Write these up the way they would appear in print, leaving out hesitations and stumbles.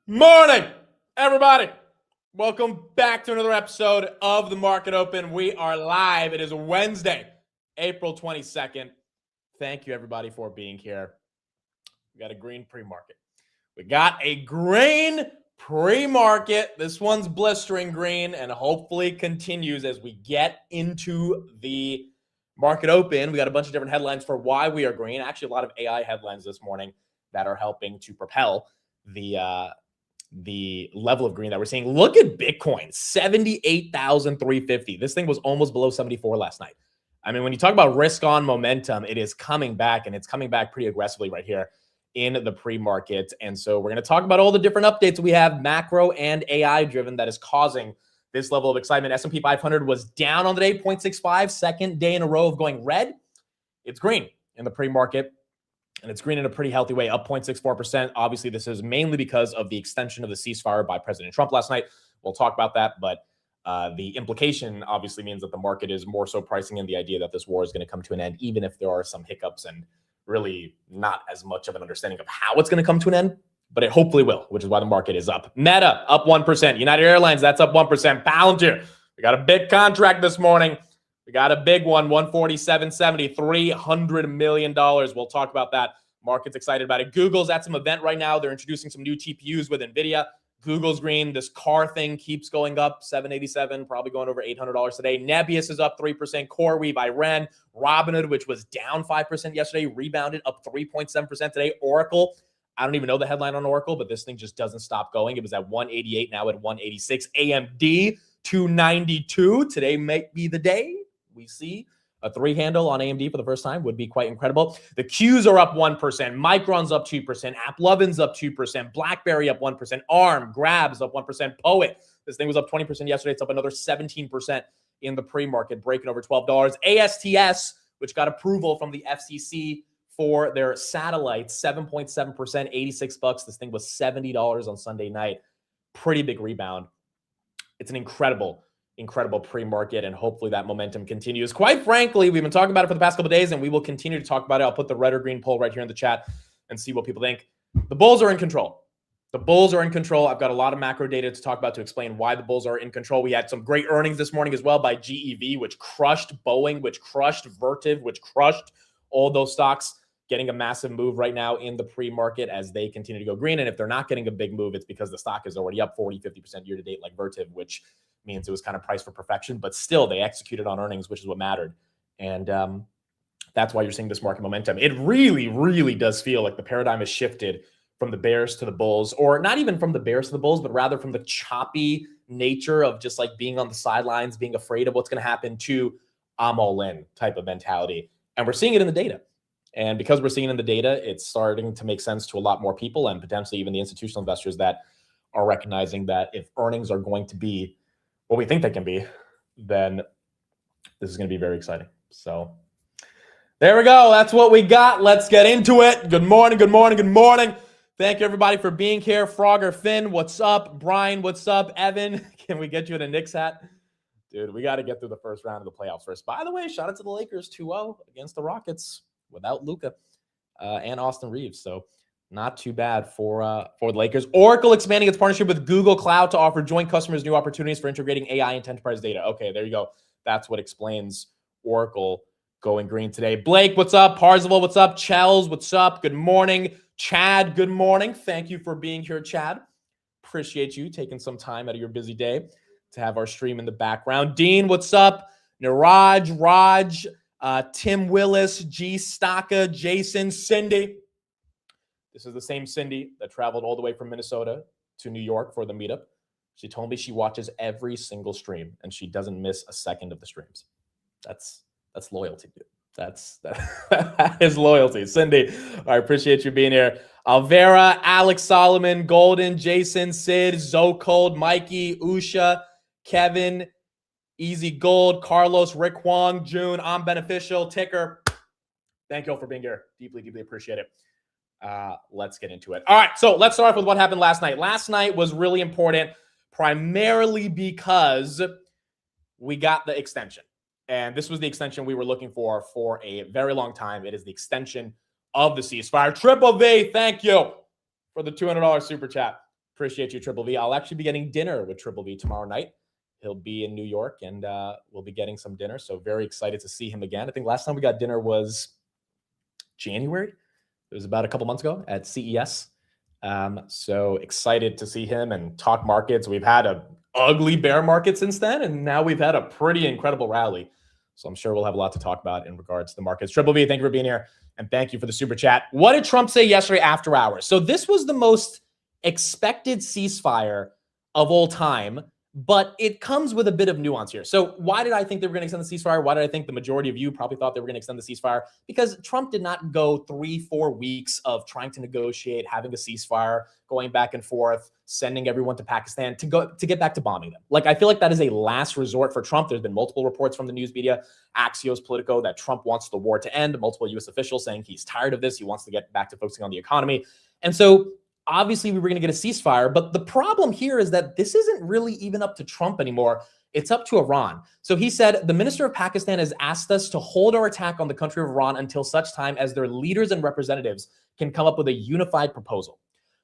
Morning, everybody. Welcome back to another episode of The Market Open. We are live. It is Wednesday, April 22nd. Thank you, everybody, for being here. We got a green pre-market. This one's blistering green and hopefully continues as we get into the market open. We got a bunch of different headlines for why we are green. Actually, a lot of AI headlines this morning that are helping to propel the level of green that we're seeing. Look at Bitcoin, 78,350. This thing was almost below 74 last night. I mean, when you talk about risk on momentum, it is coming back, and it's coming back pretty aggressively right here in the pre-market. And so we're going to talk about all the different updates we have, macro and AI driven, that is causing this level of excitement. S&P 500 was down on the day, 0.65, second day in a row of going red. It's green in the pre-market. And it's green in a pretty healthy way, up 0.64%. Obviously, this is mainly because of the extension of the ceasefire by President Trump last night. We'll talk about that. But the implication obviously means that the market is more so pricing in the idea that this war is going to come to an end, even if there are some hiccups and really not as much of an understanding of how it's going to come to an end. But it hopefully will, which is why the market is up. Meta, up 1%. United Airlines, that's up 1%. Palantir, we got a big contract this morning. We got a big one, 147.70, $300 million. We'll talk about that. Market's excited about it. Google's at some event right now. They're introducing some new TPUs with NVIDIA. Google's green. This car thing keeps going up, $787, probably going over $800 today. Nebius is up 3%. CoreWeave, Iran. Robinhood, which was down 5% yesterday, rebounded up 3.7% today. Oracle, I don't even know the headline on Oracle, but this thing just doesn't stop going. It was at 188, now at 186. AMD, 292. Today might be the day we see a three handle on AMD for the first time. Would be quite incredible. The Qs are up 1%. Micron's up 2%. AppLovin's up 2%. BlackBerry up 1%. ARM, Grab's up 1%. Poet, this thing was up 20% yesterday. It's up another 17% in the pre-market, breaking over $12. ASTS, which got approval from the FCC for their satellites, 7.7%, $86. This thing was $70 on Sunday night. Pretty big rebound. It's an incredible pre-market, and hopefully that momentum continues. Quite frankly, we've been talking about it for the past couple of days, and we will continue to talk about it. I'll put the red or green poll right here in the chat and see what people think. The bulls are in control. The bulls are in control. I've got a lot of macro data to talk about to explain why the bulls are in control. We had some great earnings this morning as well by GEV, which crushed Boeing, which crushed Vertiv, which crushed all those stocks, getting a massive move right now in the pre-market as they continue to go green. And if they're not getting a big move, it's because the stock is already up 40, 50% year to date, like Vertiv, which means it was kind of priced for perfection, but still they executed on earnings, which is what mattered. And that's why you're seeing this market momentum. It really, really does feel like the paradigm has shifted from the bears to the bulls, or not even from the bears to the bulls, but rather from the choppy nature of just like being on the sidelines, being afraid of what's going to happen, to I'm all in type of mentality. And we're seeing it in the data. And because we're seeing it in the data, it's starting to make sense to a lot more people, and potentially even the institutional investors that are recognizing that if earnings are going to be what we think they can be, then this is going to be very exciting. So there we go. That's what we got. Let's get into it. Good morning. Thank you, everybody, for being here. Frogger Finn, what's up? Brian, what's up? Evan, can we get you in a Knicks hat? Dude, we got to get through the first round of the playoffs first. By the way, shout out to the Lakers 2-0 against the Rockets without Luka and Austin Reeves. So not too bad for the Lakers. Oracle expanding its partnership with Google Cloud to offer joint customers new opportunities for integrating AI into enterprise data. Okay, there you go. That's what explains Oracle going green today. Blake, what's up? Parzival, what's up? Chels, what's up? Good morning. Chad, good morning. Thank you for being here, Chad. Appreciate you taking some time out of your busy day to have our stream in the background. Dean, what's up? Niraj, Raj, Tim Willis, G. Staka, Jason, Cindy. This is the same Cindy that traveled all the way from Minnesota to New York for the meetup. She told me she watches every single stream and she doesn't miss a second of the streams. That's loyalty, dude. That is loyalty. Cindy, I appreciate you being here. Alvera, Alex Solomon, Golden, Jason, Sid, Zocold, Mikey, Usha, Kevin, Easy Gold, Carlos, Rick Huang, June, I'm Beneficial, Ticker. Thank you all for being here. Deeply, deeply appreciate it. Let's get into it. All right, so let's start off with what happened last night. Last night was really important, primarily because we got the extension. And this was the extension we were looking for a very long time. It is the extension of the ceasefire. Triple V, thank you for the $200 super chat. Appreciate you, Triple V. I'll actually be getting dinner with Triple V tomorrow night. He'll be in New York, and we'll be getting some dinner. So very excited to see him again. I think last time we got dinner was January. It was about a couple months ago at CES. So excited to see him and talk markets. We've had a ugly bear market since then, and now we've had a pretty incredible rally. So I'm sure we'll have a lot to talk about in regards to the markets. Triple V, thank you for being here, and thank you for the super chat. What did Trump say yesterday after hours? So this was the most expected ceasefire of all time, but it comes with a bit of nuance here. So why did I think they were going to extend the ceasefire? Why did I think the majority of you probably thought they were going to extend the ceasefire? Because Trump did not go 3-4 weeks of trying to negotiate, having a ceasefire, going back and forth, sending everyone to Pakistan to get back to bombing them. Like, I feel like that is a last resort for Trump. There's been multiple reports from the news media, Axios, Politico, that Trump wants the war to end. Multiple U.S. officials saying he's tired of this. He wants to get back to focusing on the economy. And so obviously, we were going to get a ceasefire, but the problem here is that this isn't really even up to Trump anymore. It's up to Iran. So he said, the minister of Pakistan has asked us to hold our attack on the country of Iran until such time as their leaders and representatives can come up with a unified proposal.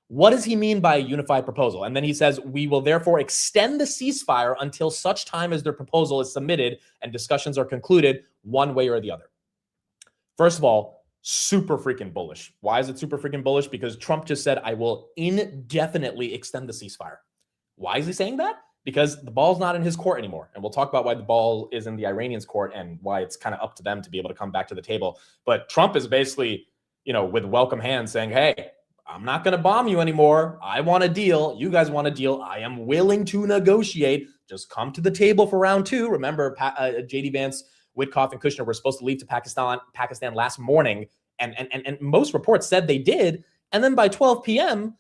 What does he mean by a unified proposal? And then he says, we will therefore extend the ceasefire until such time as their proposal is submitted and discussions are concluded one way or the other. First of all, super freaking bullish. Why is it super freaking bullish? Because Trump just said, I will indefinitely extend the ceasefire. Why is he saying that? Because the ball's not in his court anymore. And we'll talk about why the ball is in the Iranians' court and why it's kind of up to them to be able to come back to the table. But Trump is basically, with welcome hands saying, hey, I'm not going to bomb you anymore. I want a deal. You guys want a deal. I am willing to negotiate. Just come to the table for round two. Remember, J.D. Vance, Witkoff, and Kushner were supposed to leave to Pakistan last morning. And most reports said they did. And then by 12 p.m.,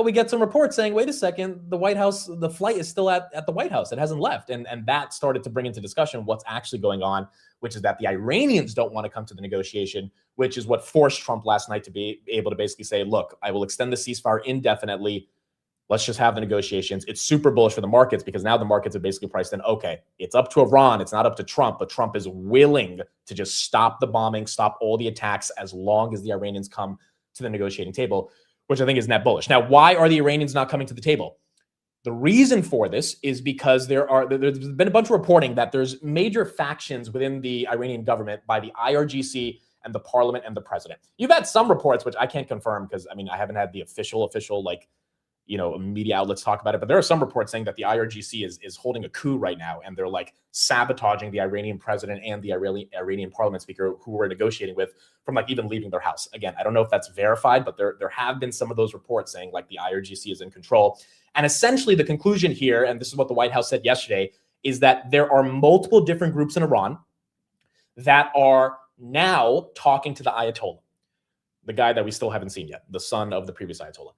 we get some reports saying, wait a second, the White House, the flight is still at the White House. It hasn't left. And that started to bring into discussion what's actually going on, which is that the Iranians don't want to come to the negotiation, which is what forced Trump last night to be able to basically say, look, I will extend the ceasefire indefinitely. Let's just have the negotiations. It's super bullish for the markets because now the markets are basically priced in, okay, it's up to Iran. It's not up to Trump, but Trump is willing to just stop the bombing, stop all the attacks as long as the Iranians come to the negotiating table, which I think is net bullish. Now, why are the Iranians not coming to the table? The reason for this is because there's been a bunch of reporting that there's major factions within the Iranian government by the IRGC and the parliament and the president. You've had some reports, which I can't confirm because, I haven't had the official media outlets talk about it, but there are some reports saying that the IRGC is holding a coup right now, and they're like sabotaging the Iranian president and the Iranian parliament speaker who we're negotiating with from even leaving their house. Again, I don't know if that's verified, but there have been some of those reports saying the IRGC is in control. And essentially the conclusion here, and this is what the White House said yesterday, is that there are multiple different groups in Iran that are now talking to the Ayatollah, the guy that we still haven't seen yet, the son of the previous Ayatollah.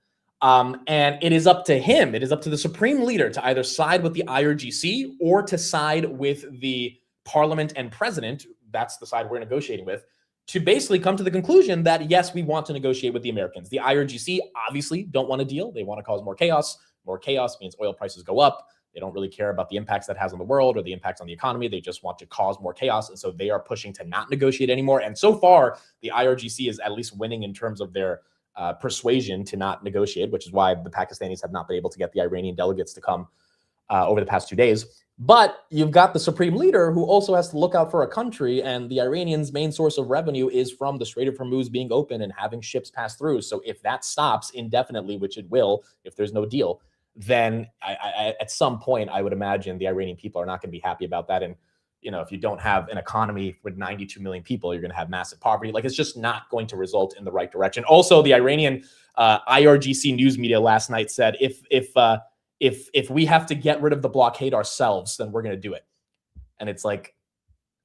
And it is up to him, it is up to the supreme leader to either side with the IRGC or to side with the parliament and president, that's the side we're negotiating with, to basically come to the conclusion that, yes, we want to negotiate with the Americans. The IRGC obviously don't want a deal. They want to cause more chaos. More chaos means oil prices go up. They don't really care about the impacts that has on the world or the impacts on the economy. They just want to cause more chaos. And so they are pushing to not negotiate anymore. And so far, the IRGC is at least winning in terms of their persuasion to not negotiate, which is why the Pakistanis have not been able to get the Iranian delegates to come over the past 2 days. But you've got the supreme leader who also has to look out for a country, and the Iranians' main source of revenue is from the Strait of Hormuz being open and having ships pass through. So if that stops indefinitely, which it will, if there's no deal, then at some point, I would imagine the Iranian people are not going to be happy about that. And if you don't have an economy with 92 million people, you're going to have massive poverty. It's just not going to result in the right direction. Also, the Iranian IRGC news media last night said, if we have to get rid of the blockade ourselves, then we're going to do it. And it's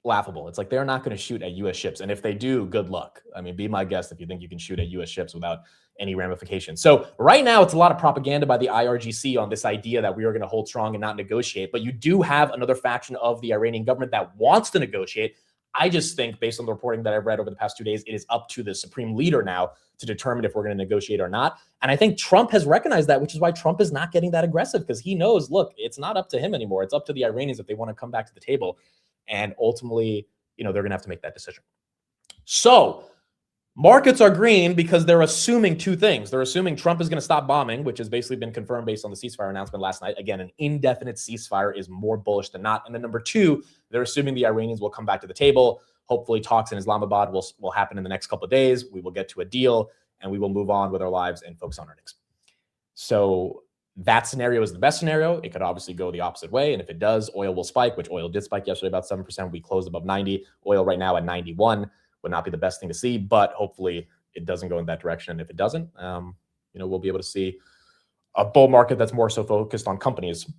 laughable. It's they're not going to shoot at U.S. ships. And if they do, good luck. Be my guest if you think you can shoot at U.S. ships without any ramifications. So right now, it's a lot of propaganda by the IRGC on this idea that we are going to hold strong and not negotiate. But you do have another faction of the Iranian government that wants to negotiate. I just think, based on the reporting that I've read over the past 2 days, it is up to the supreme leader now to determine if we're going to negotiate or not. And I think Trump has recognized that, which is why Trump is not getting that aggressive, because he knows, look, it's not up to him anymore. It's up to the Iranians if they want to come back to the table. And ultimately, they're going to have to make that decision. So Markets are green because they're assuming two things. They're assuming Trump is going to stop bombing, which has basically been confirmed based on the ceasefire announcement last night. Again, an indefinite ceasefire is more bullish than not. And then number two, they're assuming the Iranians will come back to the table. Hopefully talks in Islamabad will happen in the next couple of days. We will get to a deal and we will move on with our lives and focus on earnings. So that scenario is the best scenario. It could obviously go the opposite way. And if it does, oil will spike, which oil did spike yesterday about 7%. We closed above 90. Oil right now at 91. Would not be the best thing to see, but hopefully it doesn't go in that direction. And if it doesn't, we'll be able to see a bull market that's more so focused on companies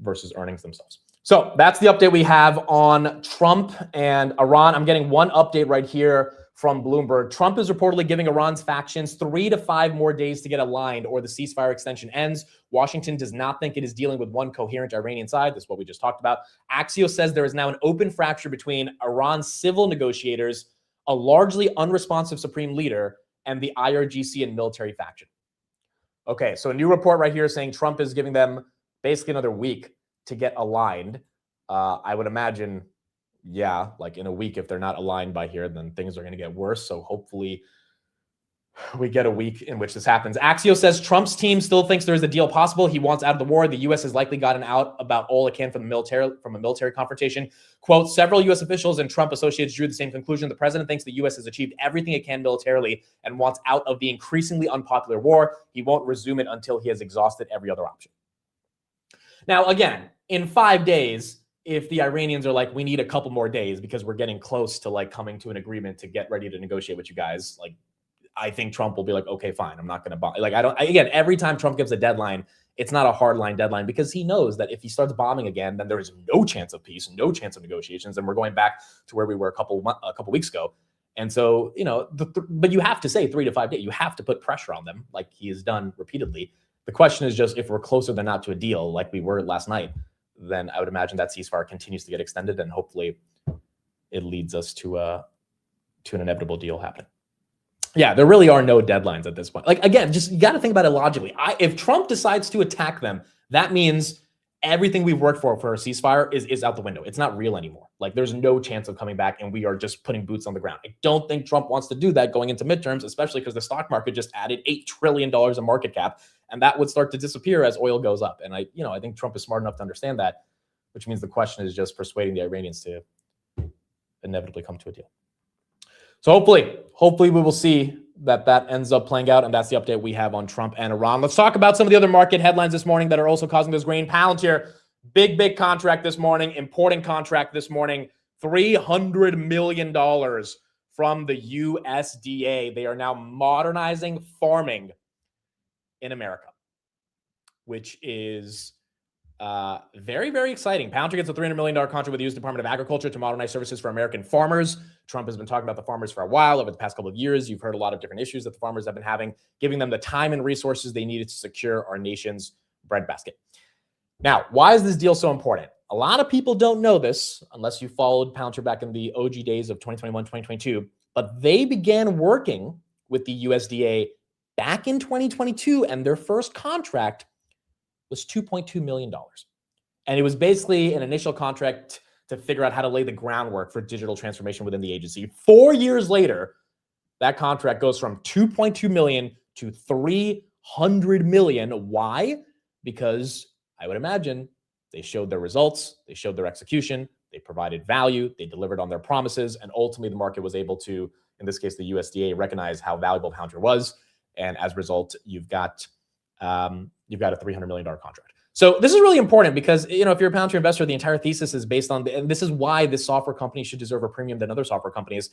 versus earnings themselves. So that's the update we have on Trump and Iran. I'm getting one update right here from Bloomberg. Trump is reportedly giving Iran's factions 3 to 5 more days to get aligned or the ceasefire extension ends. Washington does not think it is dealing with one coherent Iranian side. That's what we just talked about. Axios says there is now an open fracture between Iran's civil negotiators, a largely unresponsive supreme leader, and the IRGC and military faction. Okay, so a new report right here saying Trump is giving them basically another week to get aligned. I would imagine, yeah, like in a week, if they're not aligned by here, then things are going to get worse. So hopefully we get a week in which this happens. Axios says Trump's team still thinks there is a deal possible. He wants out of the war. The U.S. has likely gotten out about all it can from a military confrontation. Quote, several U.S. officials and Trump associates drew the same conclusion. The president thinks the U.S. has achieved everything it can militarily and wants out of the increasingly unpopular war. He won't resume it until he has exhausted every other option. Now, again, in 5 days, if the Iranians are like, we need a couple more days because we're getting close to like coming to an agreement to get ready to negotiate with you guys, like, I think Trump will be like, okay, fine, I'm not going to bomb. Like, again, every time Trump gives a deadline, it's not a hard line deadline because he knows that if he starts bombing again, then there is no chance of peace, no chance of negotiations. And we're going back to where we were a couple weeks ago. And so, but you have to say 3 to 5 days. You have to put pressure on them like he has done repeatedly. The question is just if we're closer than not to a deal like we were last night, then I would imagine that ceasefire continues to get extended and hopefully it leads us to an inevitable deal happening. Yeah, there really are no deadlines at this point. Like, again, just you got to think about it logically. If Trump decides to attack them, that means everything we've worked for a ceasefire is out the window. It's not real anymore. Like, there's no chance of coming back and we are just putting boots on the ground. I don't think Trump wants to do that going into midterms, especially because the stock market just added $8 trillion in market cap, and that would start to disappear as oil goes up. And I think Trump is smart enough to understand that, which means the question is just persuading the Iranians to inevitably come to a deal. So hopefully we will see that ends up playing out, and that's the update we have on Trump and Iran. Let's talk about some of the other market headlines this morning that are also causing this grain. Palantir, big contract this morning, important contract this morning, $300 million from the USDA. They are now modernizing farming in America, which is very, very exciting. Palantir gets a $300 million contract with the U.S. Department of Agriculture to modernize services for American farmers. Trump has been talking about the farmers for a while. Over the past couple of years, you've heard a lot of different issues that the farmers have been having, giving them the time and resources they needed to secure our nation's breadbasket. Now, why is this deal so important? A lot of people don't know this unless you followed Palantir back in the OG days of 2021, 2022, but they began working with the USDA back in 2022, and their first contract was $2.2 million. And it was basically an initial contract to figure out how to lay the groundwork for digital transformation within the agency. 4 years later, that contract goes from $2.2 million to $300 million. Why? Because I would imagine they showed their results, they showed their execution, they provided value, they delivered on their promises, and ultimately the market was able to, in this case, the USDA, recognize how valuable Palantir was. And as a result, you've got a $300 million contract. So this is really important because, if you're a Palantir investor, the entire thesis is based on, and this is why this software company should deserve a premium than other software companies.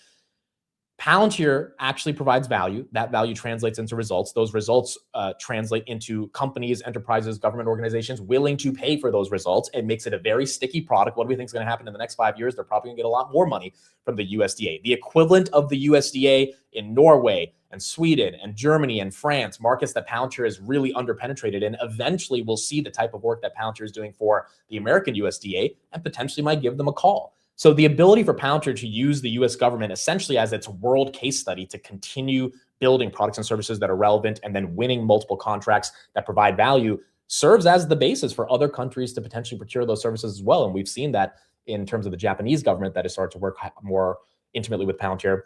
Palantir actually provides value. That value translates into results. Those results translate into companies, enterprises, government organizations willing to pay for those results. It makes it a very sticky product. What do we think is going to happen in the next 5 years? They're probably going to get a lot more money from the USDA. The equivalent of the USDA in Norway and Sweden and Germany and France, markets that Palantir is really underpenetrated in. Eventually, we'll see the type of work that Palantir is doing for the American USDA and potentially might give them a call. So the ability for Palantir to use the U.S. government essentially as its world case study to continue building products and services that are relevant and then winning multiple contracts that provide value serves as the basis for other countries to potentially procure those services as well. And we've seen that in terms of the Japanese government that has started to work more intimately with Palantir.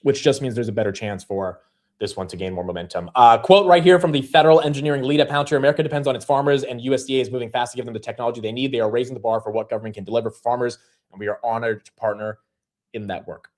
which just means there's a better chance for this one to gain more momentum. Quote right here from the federal engineering lead at Palantir: America depends on its farmers, and USDA is moving fast to give them the technology they need. They are raising the bar for what government can deliver for farmers, and we are honored to partner in that work.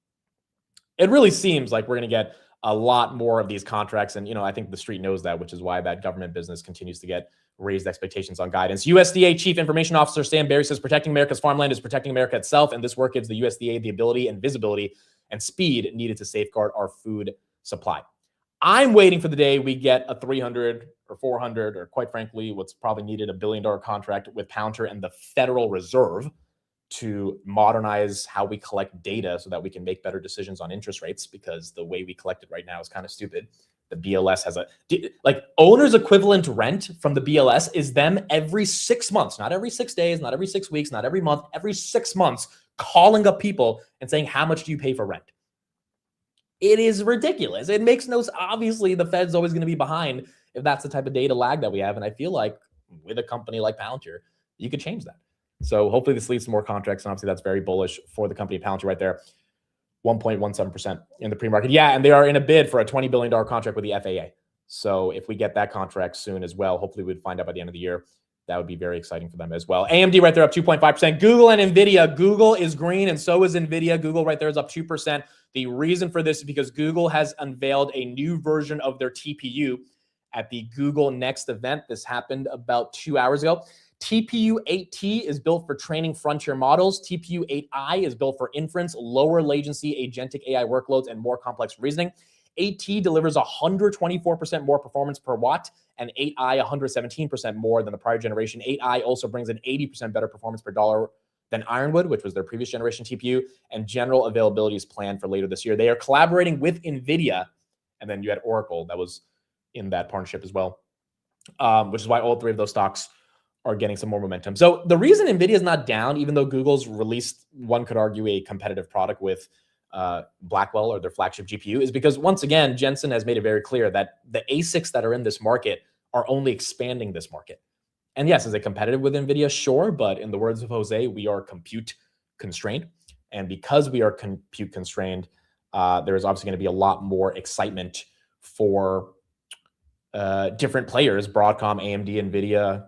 It really seems like we're going to get a lot more of these contracts. And, I think the street knows that, which is why that government business continues to get raised expectations on guidance. USDA Chief Information Officer Sam Barry says protecting America's farmland is protecting America itself. And this work gives the USDA the ability and visibility and speed needed to safeguard our food supply. I'm waiting for the day we get a 300 or 400, or quite frankly, what's probably needed, $1 billion contract with Palantir and the Federal Reserve to modernize how we collect data so that we can make better decisions on interest rates, because the way we collect it right now is kind of stupid. The BLS has owner's equivalent rent from the BLS is them every 6 months, not every 6 days, not every 6 weeks, not every month, every 6 months, calling up people and saying, how much do you pay for rent? It is ridiculous. It makes no sense. Obviously, the Fed's always going to be behind if that's the type of data lag that we have. And I feel like with a company like Palantir, you could change that. So hopefully this leads to more contracts. And obviously that's very bullish for the company Palantir right there. 1.17% in the pre-market. Yeah, and they are in a bid for a $20 billion contract with the FAA. So if we get that contract soon as well, hopefully we'd find out by the end of the year. That would be very exciting for them as well. AMD right there up 2.5%. Google and NVIDIA. Google is green and so is NVIDIA. Google right there is up 2%. The reason for this is because Google has unveiled a new version of their TPU at the Google Next event. This happened about 2 hours ago. TPU 8T is built for training frontier models. TPU 8I is built for inference, lower latency, agentic AI workloads, and more complex reasoning. 8T delivers 124% more performance per watt, and 8I 117% more than the prior generation. 8I also brings an 80% better performance per dollar than Ironwood, which was their previous generation TPU, and general availability is planned for later this year. They are collaborating with NVIDIA, and then you had Oracle that was in that partnership as well, which is why all three of those stocks are getting some more momentum. So the reason NVIDIA is not down, even though Google's released, one could argue, a competitive product with Blackwell or their flagship GPU, is because once again, Jensen has made it very clear that the ASICs that are in this market are only expanding this market. And yes, is it competitive with NVIDIA? Sure. But in the words of Jose, we are compute constrained. And because we are compute constrained, there is obviously going to be a lot more excitement for different players, Broadcom, AMD, NVIDIA,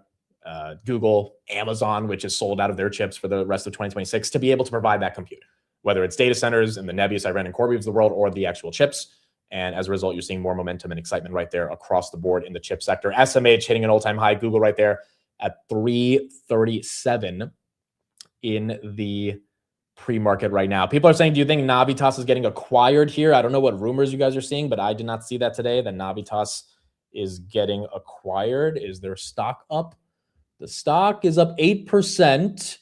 Google, Amazon, which is sold out of their chips for the rest of 2026, to be able to provide that compute, whether it's data centers and the Nebius, Iran, and CoreWeaves of the world, or the actual chips. And as a result, you're seeing more momentum and excitement right there across the board in the chip sector. SMH hitting an all-time high. Google right there at 337 in the pre-market right now. People are saying, do you think Navitas is getting acquired here? I don't know what rumors you guys are seeing, but I did not see that today, that Navitas is getting acquired. Is their stock up? The stock is up 8%.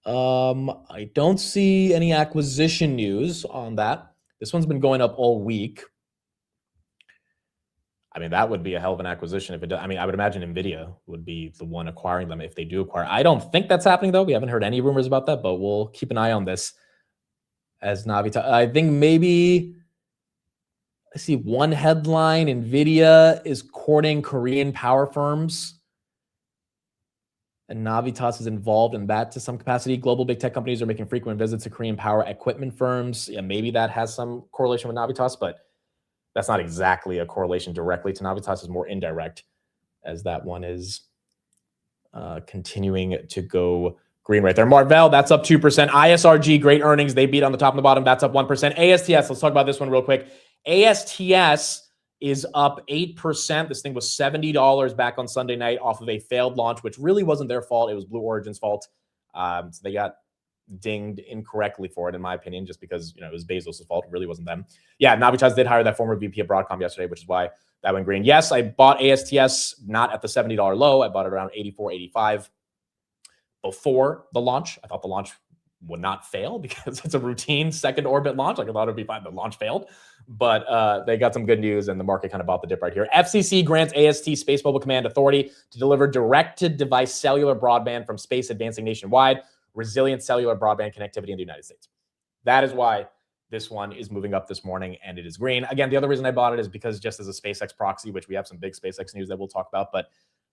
I don't see any acquisition news on that. This one's been going up all week. I mean, that would be a hell of an acquisition if it does. I mean, I would imagine NVIDIA would be the one acquiring them if they do acquire. I don't think that's happening, though. We haven't heard any rumors about that, but we'll keep an eye on this as Navitas. I think maybe, I see one headline, NVIDIA is courting Korean power firms, and Navitas is involved in that to some capacity. Global big tech companies are making frequent visits to Korean power equipment firms. Yeah, maybe that has some correlation with Navitas, but that's not exactly a correlation directly to Navitas. It's more indirect, as that one is continuing to go green right there. Marvell, that's up 2%. ISRG, great earnings. They beat on the top and the bottom. That's up 1%. ASTS, let's talk about this one real quick. ASTS is up 8%. This thing was $70 back on Sunday night off of a failed launch, which really wasn't their fault. It was Blue Origin's fault. So they got dinged incorrectly for it, in my opinion, just because it was Bezos' fault. It really wasn't them. Yeah, Navitas did hire that former VP of Broadcom yesterday, which is why that went green. Yes, I bought ASTS not at the $70 low. I bought it around 84, 85 before the launch. I thought the launch would not fail because it's a routine second orbit launch. Like, I thought it would be fine. The launch failed, but they got some good news and the market kind of bought the dip right here. FCC grants AST Space Mobile Command authority to deliver direct-to-device cellular broadband from space, advancing nationwide resilient cellular broadband connectivity in the United States. That is why this one is moving up this morning and it is green. Again, the other reason I bought it is because just as a SpaceX proxy, which we have some big SpaceX news that we'll talk about, but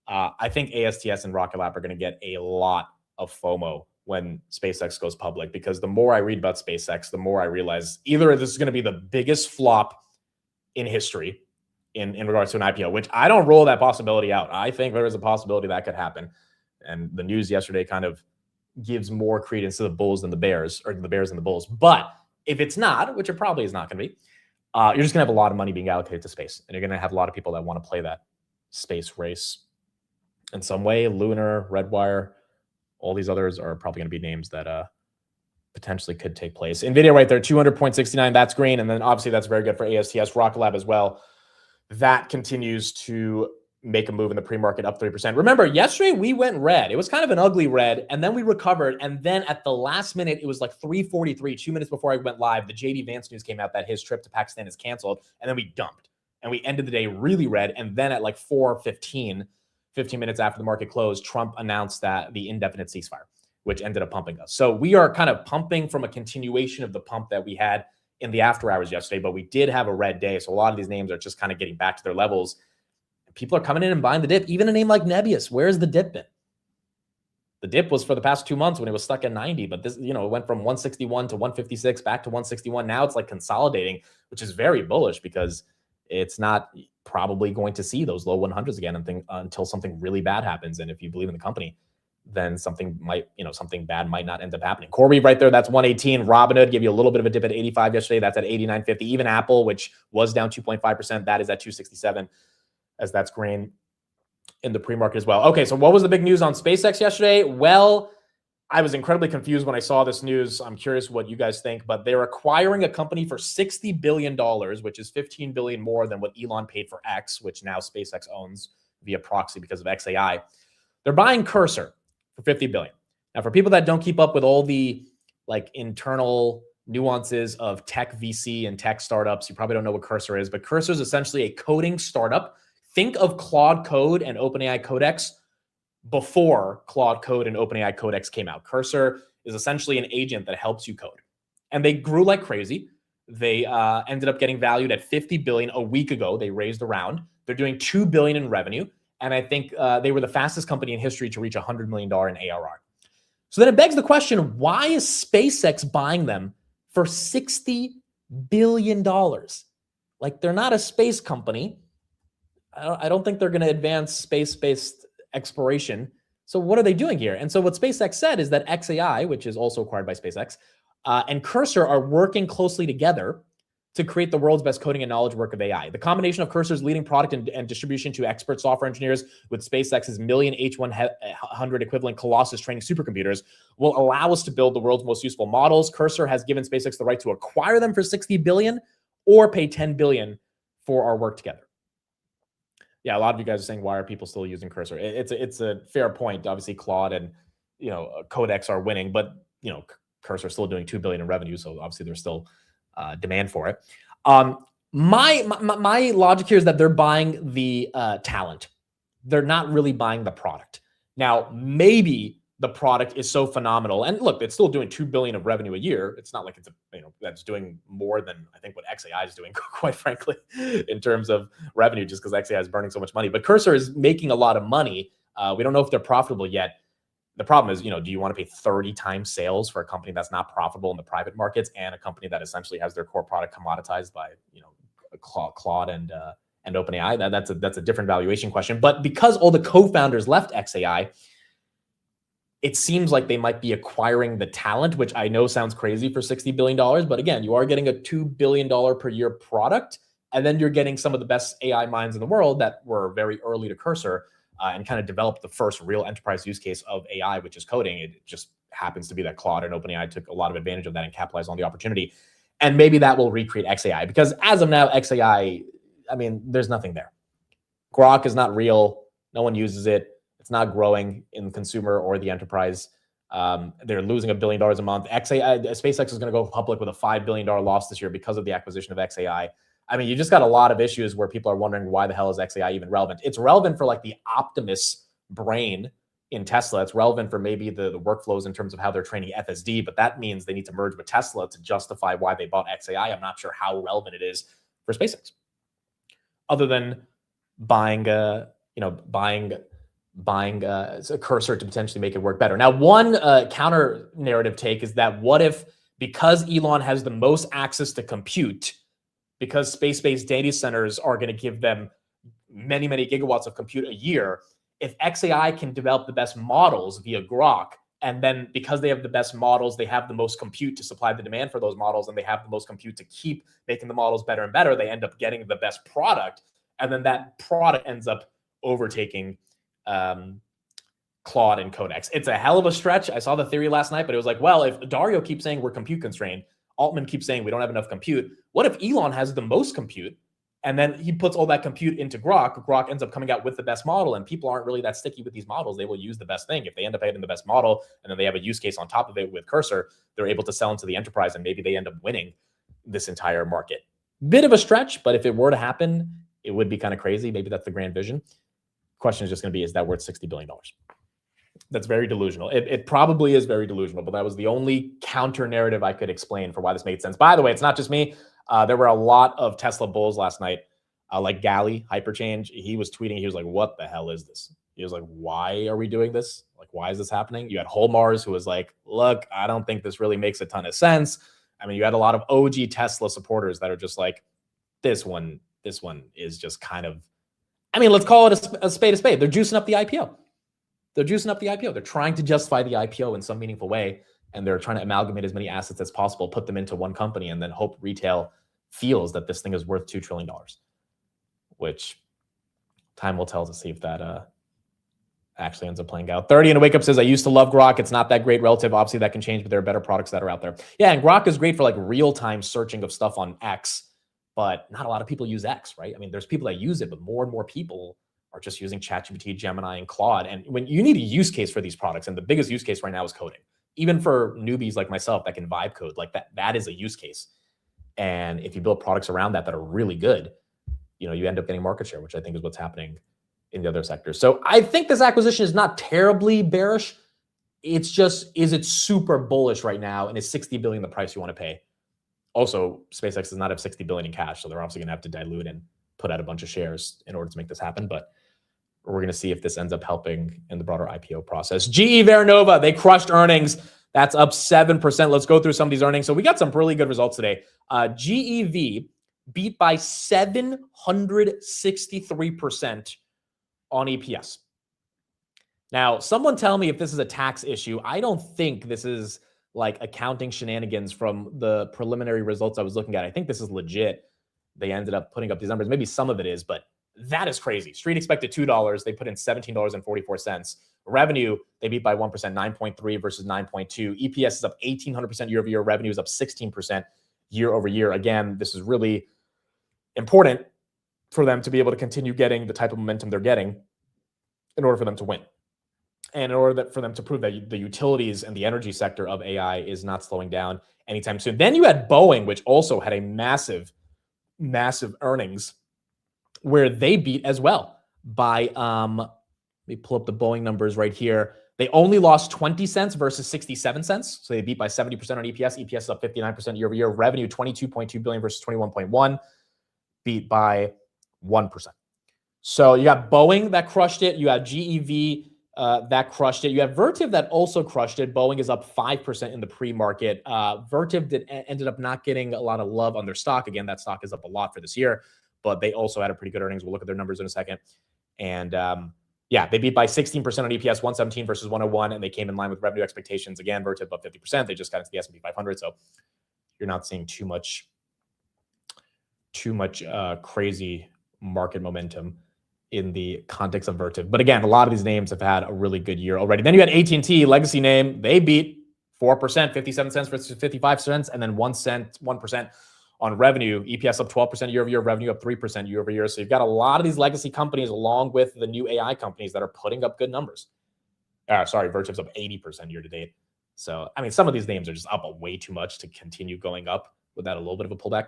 I think ASTS and Rocket Lab are going to get a lot of FOMO when SpaceX goes public, because the more I read about SpaceX, the more I realize either this is going to be the biggest flop in history in regards to an IPO, which I don't rule that possibility out. I think there is a possibility that could happen. And the news yesterday kind of gives more credence to the Bulls than the Bears, or the Bears and the Bulls. But if it's not, which it probably is not going to be, you're just going to have a lot of money being allocated to space. And you're going to have a lot of people that want to play that space race in some way. Lunar, Redwire, all these others are probably going to be names that potentially could take place. NVIDIA right there, 200.69. That's green. And then obviously that's very good for ASTS. Rocket Lab as well. That continues to make a move in the pre-market, up 3%. Remember, yesterday we went red. It was kind of an ugly red, and then we recovered. And then at the last minute, it was like 3:43, 2 minutes before I went live. The JD Vance news came out that his trip to Pakistan is canceled, and then we dumped. And we ended the day really red. And then at like 4:15, 15 minutes after the market closed, Trump announced that the indefinite ceasefire, which ended up pumping us. So we are kind of pumping from a continuation of the pump that we had in the after hours yesterday, but we did have a red day. So a lot of these names are just kind of getting back to their levels. People are coming in and buying the dip. Even a name like Nebius, where's the dip been? The dip was for the past 2 months when it was stuck at 90, but this, it went from 161 to 156 back to 161. Now it's like consolidating, which is very bullish because it's not probably going to see those low 100s again until something really bad happens. And if you believe in the company, then something bad might not end up happening. CoreWeave right there, that's 118. Robinhood gave you a little bit of a dip at 85 yesterday. That's at 89.50. Even Apple, which was down 2.5%, that is at 267, as that's green in the pre-market as well. Okay, so what was the big news on SpaceX yesterday? Well, I was incredibly confused when I saw this news. I'm curious what you guys think, but they're acquiring a company for $60 billion, which is $15 billion more than what Elon paid for X, which now SpaceX owns via proxy because of XAI. They're buying Cursor for $50 billion. Now, for people that don't keep up with all the internal nuances of tech VC and tech startups, you probably don't know what Cursor is, but Cursor is essentially a coding startup. Think of Claude Code and OpenAI Codex before Claude Code and OpenAI Codex came out. Cursor is essentially an agent that helps you code. And they grew like crazy. They ended up getting valued at $50 billion a week ago. They raised a round. They're doing $2 billion in revenue. And I think they were the fastest company in history to reach $100 million in ARR. So then it begs the question, why is SpaceX buying them for $60 billion? Like, they're not a space company. I don't think they're going to advance space-based exploration. So what are they doing here? And so what SpaceX said is that XAI, which is also acquired by SpaceX, and Cursor are working closely together to create the world's best coding and knowledge work of AI. The combination of Cursor's leading product and distribution to expert software engineers with SpaceX's million H100 equivalent Colossus training supercomputers will allow us to build the world's most useful models. Cursor has given SpaceX the right to acquire them for $60 billion or pay $10 billion for our work together. Yeah, a lot of you guys are saying, why are people still using Cursor? It's a fair point. Obviously, Claude and Codex are winning, but Cursor is still doing $2 billion in revenue, so obviously there's still demand for it. My logic here is that they're buying the talent. They're not really buying the product. Now, maybe the product is so phenomenal, and look, it's still doing $2 billion of revenue a year. It's not like it's that's doing more than I think what XAI is doing, quite frankly, in terms of revenue, just because XAI is burning so much money. But Cursor is making a lot of money. We don't know if they're profitable yet. The problem is, do you want to pay 30 times sales for a company that's not profitable in the private markets and a company that essentially has their core product commoditized by, Claude and OpenAI? That's a different valuation question. But because all the co-founders left XAI, it seems like they might be acquiring the talent, which I know sounds crazy for $60 billion. But again, you are getting a $2 billion per year product, and then you're getting some of the best AI minds in the world that were very early to Cursor. And kind of develop the first real enterprise use case of AI, which is coding. It just happens to be that Claude and OpenAI took a lot of advantage of that and capitalized on the opportunity. And maybe that will recreate XAI, because as of now, XAI, there's nothing there. Grok is not real. No one uses it. It's not growing in the consumer or the enterprise. They're losing $1 billion a month. SpaceX is going to go public with a $5 billion loss this year because of the acquisition of XAI. You just got a lot of issues where people are wondering, why the hell is XAI even relevant? It's relevant for like the Optimus brain in Tesla. It's relevant for maybe the workflows in terms of how they're training FSD, but that means they need to merge with Tesla to justify why they bought XAI. I'm not sure how relevant it is for SpaceX, other than buying buying a Cursor to potentially make it work better. Now, one counter narrative take is that what if, because Elon has the most access to compute, because space-based data centers are going to give them many, many gigawatts of compute a year, if XAI can develop the best models via Grok, and then because they have the best models, they have the most compute to supply the demand for those models, and they have the most compute to keep making the models better and better, they end up getting the best product. And then that product ends up overtaking Claude and Codex. It's a hell of a stretch. I saw the theory last night, but it was like, well, if Dario keeps saying we're compute constrained, Altman keeps saying we don't have enough compute, what if Elon has the most compute and then he puts all that compute into Grok? Grok ends up coming out with the best model, and people aren't really that sticky with these models. They will use the best thing. If they end up having the best model and then they have a use case on top of it with Cursor, they're able to sell into the enterprise, and maybe they end up winning this entire market. Bit of a stretch, but if it were to happen, it would be kind of crazy. Maybe that's the grand vision. Question is just going to be, is that worth $60 billion? That's very delusional. It probably is very delusional, but that was the only counter narrative I could explain for why this made sense. By the way, it's not just me. There were a lot of Tesla bulls last night, like Gally, Hyperchange. He was tweeting. He was like, what the hell is this? He was like, why are we doing this? Like, why is this happening? You had Holmars, who was like, look, I don't think this really makes a ton of sense. I mean, you had a lot of OG Tesla supporters that are just like, this one is just kind of, I mean, let's call it a spade a spade. They're juicing up the IPO. They're trying to justify the IPO in some meaningful way, and they're trying to amalgamate as many assets as possible, put them into one company, and then hope retail feels that this thing is worth $2 trillion, which time will tell to see if that actually ends up playing out. 30 and a wake up says, I used to love Grok. It's not that great relative. Obviously, that can change, but there are better products that are out there. Yeah, and Grok is great for like real-time searching of stuff on X, but not a lot of people use X, right? I mean, there's people that use it, but more and more people are just using ChatGPT, Gemini, and Claude. And when you need a use case for these products, and the biggest use case right now is coding, even for newbies like myself that can vibe code, like that is a use case. And if you build products around that are really good, you end up getting market share, which I think is what's happening in the other sectors. So I think this acquisition is not terribly bearish. It's just, is it super bullish right now? And is $60 billion the price you want to pay? Also, SpaceX does not have $60 billion in cash, so they're obviously going to have to dilute and put out a bunch of shares in order to make this happen. But we're going to see if this ends up helping in the broader IPO process. GE Vernova, they crushed earnings. That's up 7%. Let's go through some of these earnings. So we got some really good results today. GEV beat by 763% on EPS. Now, someone tell me if this is a tax issue. I don't think this is like accounting shenanigans from the preliminary results I was looking at. I think this is legit. They ended up putting up these numbers. Maybe some of it is, but that is crazy. Street expected $2. They put in $17.44. Revenue, they beat by 1%, 9.3 versus 9.2. EPS is up 1,800% year over year. Revenue is up 16% year over year. Again, this is really important for them to be able to continue getting the type of momentum they're getting in order for them to win. And in order for them to prove that the utilities and the energy sector of AI is not slowing down anytime soon. Then you had Boeing, which also had a massive earnings where they beat as well by, let me pull up the Boeing numbers right here. They only lost 20 cents versus 67 cents. So they beat by 70% on EPS. EPS is up 59% year over year. Revenue, $22.2 billion versus 21.1, beat by 1%. So you got Boeing that crushed it. You have GEV that crushed it. You have Vertiv that also crushed it. Boeing is up 5% in the pre-market. Vertiv ended up not getting a lot of love on their stock. Again, that stock is up a lot for this year, but they also had a pretty good earnings. We'll look at their numbers in a second. And yeah, they beat by 16% on EPS, 117 versus 101, and they came in line with revenue expectations. Again, Vertiv up 50%. They just got into the S&P 500, so you're not seeing too much crazy market momentum in the context of Vertiv. But again, a lot of these names have had a really good year already. Then you had AT&T, legacy name. They beat 4%, 57 cents versus 55 cents, and then 1% on revenue. EPS up 12% year over year, revenue up 3% year over year. So you've got a lot of these legacy companies along with the new AI companies that are putting up good numbers. Vertiv's up 80% year to date. So, I mean, some of these names are just up way too much to continue going up without a little bit of a pullback.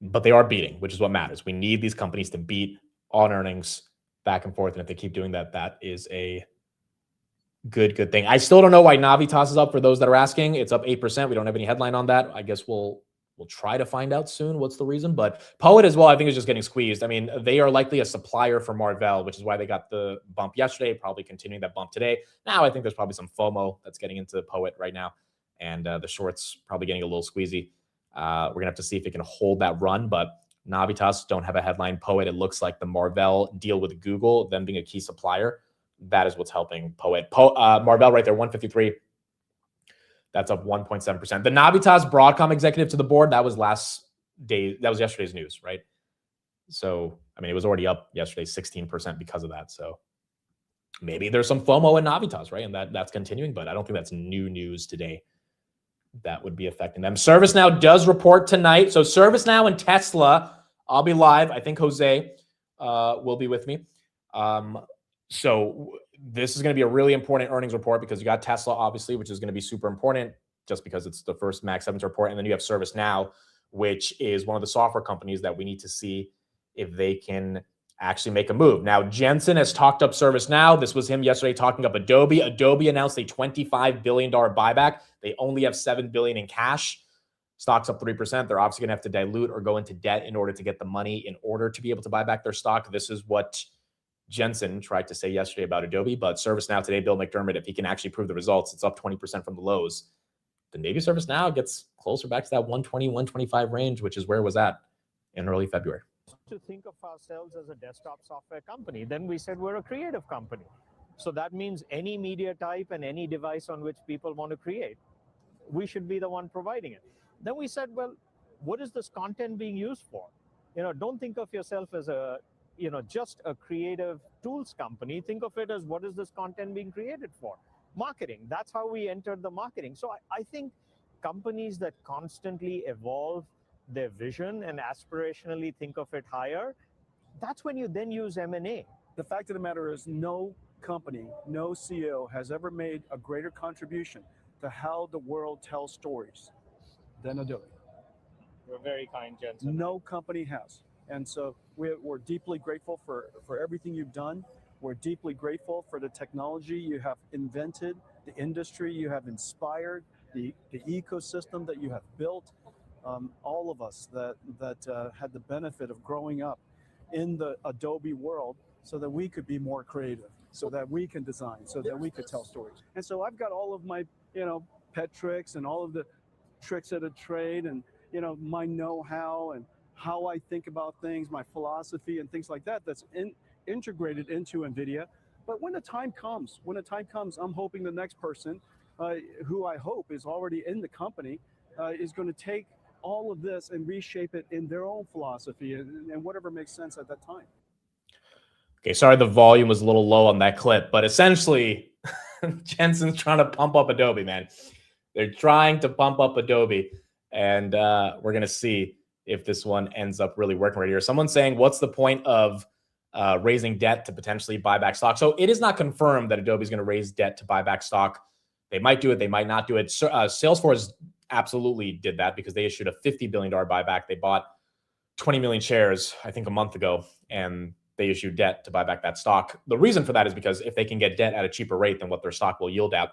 But they are beating, which is what matters. We need these companies to beat on earnings back and forth. And if they keep doing that, that is a good thing. I still don't know why Navitas is up for those that are asking. It's up 8%. We don't have any headline on that. I guess we'll We'll try to find out soon what's the reason. But Poet as well, I think, is just getting squeezed. I mean, they are likely a supplier for Marvell, which is why they got the bump yesterday, probably continuing that bump today. Now I think there's probably some FOMO that's getting into Poet right now. And the short's probably getting a little squeezy. We're going to have to see if it can hold that run. But Navitas don't have a headline. Poet, it looks like the Marvell deal with Google, them being a key supplier, that is what's helping Poet. Marvell right there, 153. That's up 1.7%. The Navitas Broadcom executive to the board, that was yesterday's news, right? So, I mean, it was already up yesterday, 16% because of that. So maybe there's some FOMO in Navitas, right? And that's continuing, but I don't think that's new news today that would be affecting them. ServiceNow does report tonight. So ServiceNow and Tesla, I'll be live. I think Jose will be with me. So this is going to be a really important earnings report because you got Tesla, obviously, which is going to be super important just because it's the first Mag 7 report. And then you have ServiceNow, which is one of the software companies that we need to see if they can actually make a move. Now, Jensen has talked up ServiceNow. This was him yesterday talking up Adobe. Adobe announced a $25 billion buyback. They only have $7 billion in cash. Stock's up 3%. They're obviously going to have to dilute or go into debt in order to get the money in order to be able to buy back their stock. This is what Jensen tried to say yesterday about Adobe, but ServiceNow today, Bill McDermott, if he can actually prove the results, it's up 20% from the lows. Then maybe ServiceNow gets closer back to that 120, 125 range, which is where it was at in early February. To think of ourselves as a desktop software company, then we said we're a creative company. So that means any media type and any device on which people want to create, we should be the one providing it. Then we said, well, what is this content being used for? Don't think of yourself as just a creative tools company. Think of it as what is this content being created for? Marketing. That's how we entered the marketing. So I think companies that constantly evolve their vision and aspirationally think of it higher, that's when you then use M&A. The fact of the matter is no company, no CEO has ever made a greater contribution to how the world tells stories than Adobe. You're very kind, Jensen. No company has. And so we're deeply grateful for everything you've done. We're deeply grateful for the technology you have invented, the industry you have inspired, the ecosystem that you have built. All of us that had the benefit of growing up in the Adobe world so that we could be more creative, so that we can design, so that we could tell stories. And so I've got all of my, pet tricks and all of the tricks of the trade and, my know-how and how I think about things, my philosophy and things like that, that's integrated into NVIDIA. But when the time comes, I'm hoping the next person, who I hope is already in the company, is going to take all of this and reshape it in their own philosophy and whatever makes sense at that time. Okay, sorry the volume was a little low on that clip, but essentially, Jensen's trying to pump up Adobe, man. They're trying to pump up Adobe, and we're going to see if this one ends up really working right here. Someone's saying, what's the point of raising debt to potentially buy back stock? So it is not confirmed that Adobe is going to raise debt to buy back stock. They might do it. They might not do it. Salesforce absolutely did that because they issued a $50 billion buyback. They bought 20 million shares, I think, a month ago, and they issued debt to buy back that stock. The reason for that is because if they can get debt at a cheaper rate than what their stock will yield at,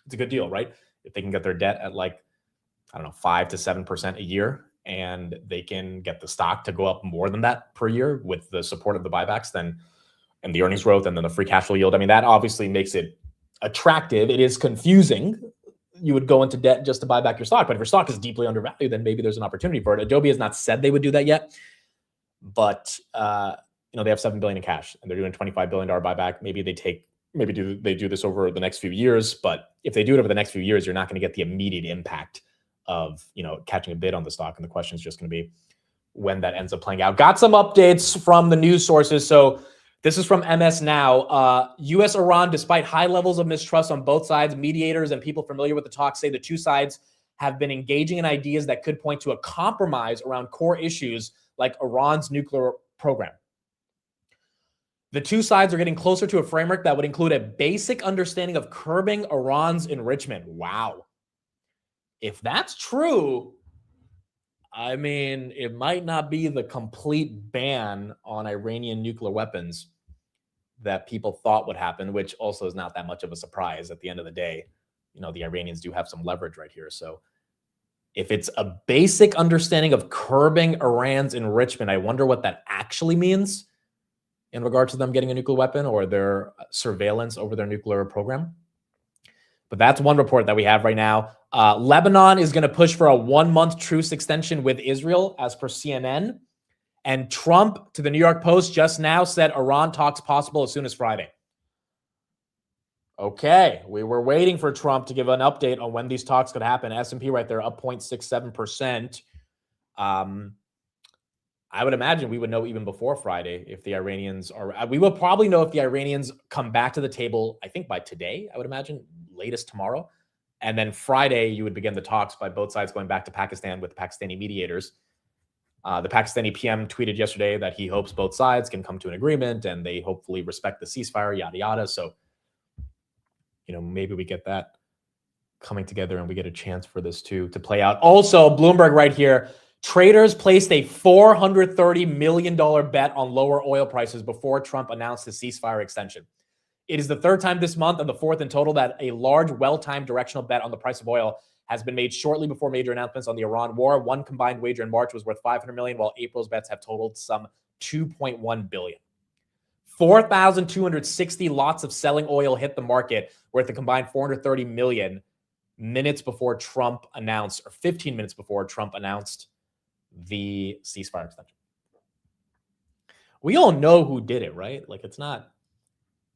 it's a good deal, right? If they can get their debt at 5 to 7% a year, and they can get the stock to go up more than that per year with the support of the buybacks, and the earnings growth, and then the free cash flow yield. I mean, that obviously makes it attractive. It is confusing. You would go into debt just to buy back your stock. But if your stock is deeply undervalued, then maybe there's an opportunity for it. Adobe has not said they would do that yet, but they have $7 billion in cash and they're doing a $25 billion buyback. Maybe they do this over the next few years. But if they do it over the next few years, you're not going to get the immediate impact of catching a bid on the stock. And the question is just going to be when that ends up playing out. Got some updates from the news sources. So this is from MS Now. U.S.-Iran, despite high levels of mistrust on both sides, mediators and people familiar with the talks say the two sides have been engaging in ideas that could point to a compromise around core issues like Iran's nuclear program. The two sides are getting closer to a framework that would include a basic understanding of curbing Iran's enrichment. Wow. If that's true, I mean, it might not be the complete ban on Iranian nuclear weapons that people thought would happen, which also is not that much of a surprise at the end of the day. The Iranians do have some leverage right here. So If it's a basic understanding of curbing Iran's enrichment, I wonder what that actually means in regard to them getting a nuclear weapon or their surveillance over their nuclear program. But that's one report that we have right now. Lebanon is going to push for a 1-month truce extension with Israel, as per CNN. And Trump, to the New York Post just now, said Iran talks possible as soon as Friday. Okay, we were waiting for Trump to give an update on when these talks could happen. S&P right there, up 0.67%. I would imagine we would know even before Friday if the Iranians are. We will probably know if the Iranians come back to the table, I think by today, I would imagine, latest tomorrow. And then Friday, you would begin the talks by both sides going back to Pakistan with Pakistani mediators. The Pakistani PM tweeted yesterday that he hopes both sides can come to an agreement and they hopefully respect the ceasefire, yada, yada. So, maybe we get that coming together and we get a chance for this to play out. Also, Bloomberg right here, traders placed a $430 million bet on lower oil prices before Trump announced the ceasefire extension. It is the third time this month and the fourth in total that a large, well-timed directional bet on the price of oil has been made shortly before major announcements on the Iran war. One combined wager in March was worth $500 million, while April's bets have totaled some $2.1 billion. 4,260 lots of selling oil hit the market worth a combined $430 million minutes before Trump announced, or 15 minutes before Trump announced the ceasefire extension. We all know who did it, right?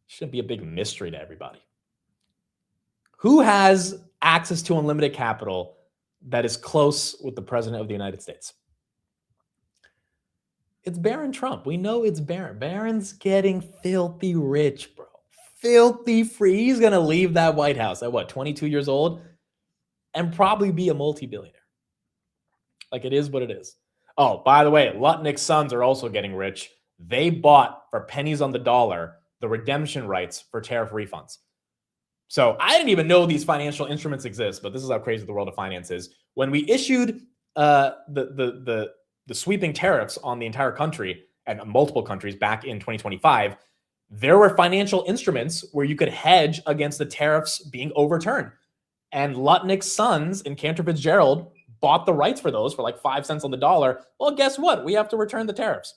Shouldn't be a big mystery to everybody. Who has access to unlimited capital that is close with the president of the United States? It's Barron Trump. We know it's Barron. Barron's getting filthy rich, bro. Filthy free. He's going to leave that White House at 22 years old and probably be a multi-billionaire. It is what it is. Oh, by the way, Lutnick's sons are also getting rich. They bought for pennies on the dollar the redemption rights for tariff refunds. So I didn't even know these financial instruments exist, but this is how crazy the world of finance is. When we issued the sweeping tariffs on the entire country and multiple countries back in 2025, there were financial instruments where you could hedge against the tariffs being overturned. And Lutnick's sons and Cantor Fitzgerald bought the rights for those for 5 cents on the dollar. Well, guess what? We have to return the tariffs.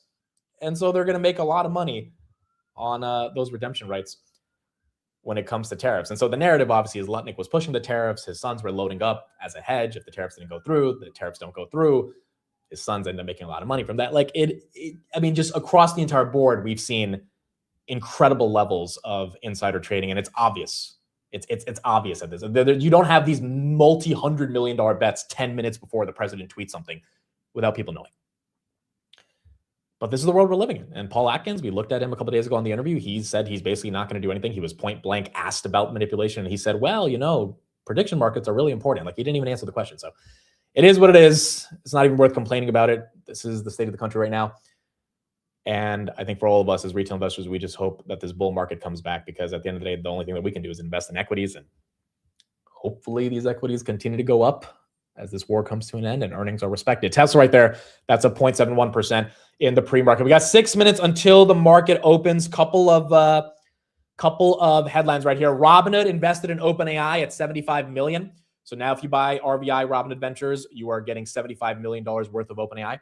And so they're going to make a lot of money on those redemption rights when it comes to tariffs. And so the narrative obviously is Lutnick was pushing the tariffs. His sons were loading up as a hedge. If the tariffs didn't go through, the tariffs don't go through. His sons end up making a lot of money from that. Just across the entire board, we've seen incredible levels of insider trading, and it's obvious. It's obvious at this. You don't have these multi-$100 million bets 10 minutes before the president tweets something without people knowing. But this is the world we're living in. And Paul Atkins, we looked at him a couple of days ago on the interview. He said he's basically not going to do anything. He was point blank asked about manipulation. And he said, well, prediction markets are really important. He didn't even answer the question. So it is what it is. It's not even worth complaining about it. This is the state of the country right now. And I think for all of us as retail investors, we just hope that this bull market comes back, because at the end of the day, the only thing that we can do is invest in equities. And hopefully these equities continue to go up as this war comes to an end and earnings are respected. Tesla right there, that's a 0.71% in the pre-market. We got 6 minutes until the market opens. Couple of headlines right here. Robinhood invested in OpenAI at $75 million. So now if you buy RVI Robinhood Ventures, you are getting $75 million worth of OpenAI.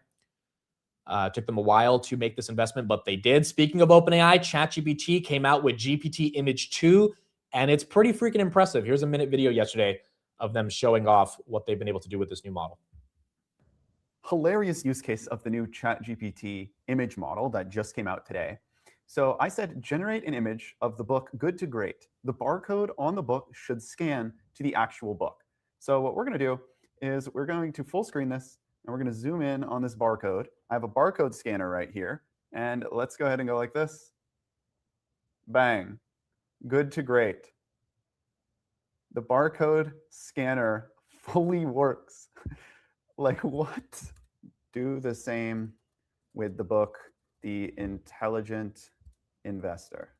Took them a while to make this investment, but they did. Speaking of OpenAI, ChatGPT came out with GPT Image 2, and it's pretty freaking impressive. Here's a minute video yesterday of them showing off what they've been able to do with this new model. Hilarious use case of the new ChatGPT image model that just came out today. So I said, generate an image of the book Good to Great. The barcode on the book should scan to the actual book. So what we're going to do is we're going to full screen this, and we're going to zoom in on this barcode. I have a barcode scanner right here, and let's go ahead and go like this. Bang. Good to Great. The barcode scanner fully works. What? Do the same with the book, The Intelligent Investor.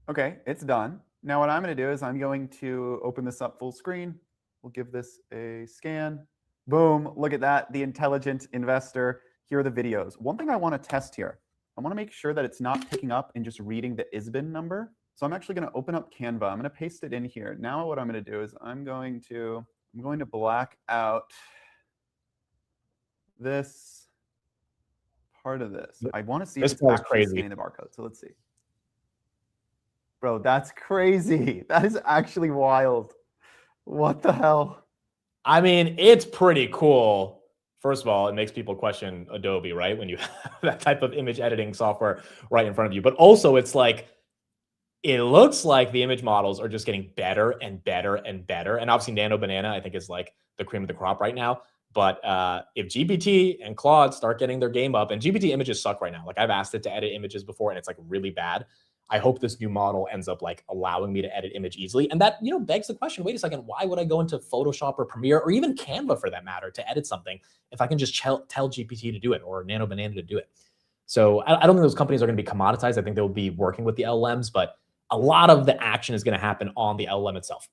Okay, it's done. Now what I'm going to do is I'm going to open this up full screen. We'll give this a scan. Boom, look at that, The Intelligent Investor. Here are the videos. One thing I want to test here, I want to make sure that it's not picking up and just reading the ISBN number. So I'm actually going to open up Canva. I'm going to paste it in here. Now what I'm going to do is I'm going to I'm going to black out this part of this. I want to see if This it's part is actually crazy. scanning the barcode. So let's see. Bro, that's crazy. That is actually wild. What the hell? I mean, it's pretty cool. First of all, it makes people question Adobe, right? When you have that type of image editing software right in front of you. But also, it's like, it looks like the image models are just getting better and better and better. And obviously, Nano Banana, I think, is like the cream of the crop right now. But if GPT and Claude start getting their game up, and GPT images suck right now. Like, I've asked it to edit images before, and it's like really bad. I hope this new model ends up like allowing me to edit image easily. And that, begs the question, wait a second, why would I go into Photoshop or Premiere or even Canva for that matter to edit something if I can just tell GPT to do it or Nano Banana to do it? So I don't think those companies are going to be commoditized. I think they'll be working with the LLMs, but a lot of the action is going to happen on the LLM itself.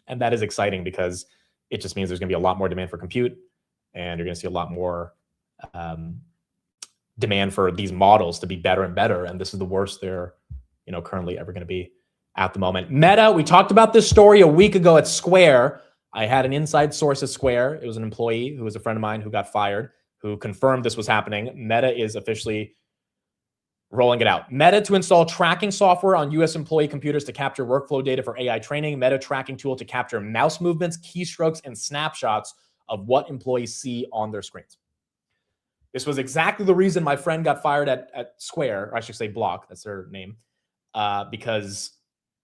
And that is exciting because it just means there's going to be a lot more demand for compute, and you're going to see a lot more demand for these models to be better and better. And this is the worst they're currently ever going to be at the moment. Meta, we talked about this story a week ago at Square. I had an inside source at Square. It was an employee who was a friend of mine who got fired, who confirmed this was happening. Meta is officially rolling it out. Meta to install tracking software on U.S. employee computers to capture workflow data for AI training. Meta tracking tool to capture mouse movements, keystrokes, and snapshots of what employees see on their screens. This was exactly the reason my friend got fired at Square, or I should say Block, that's their name, because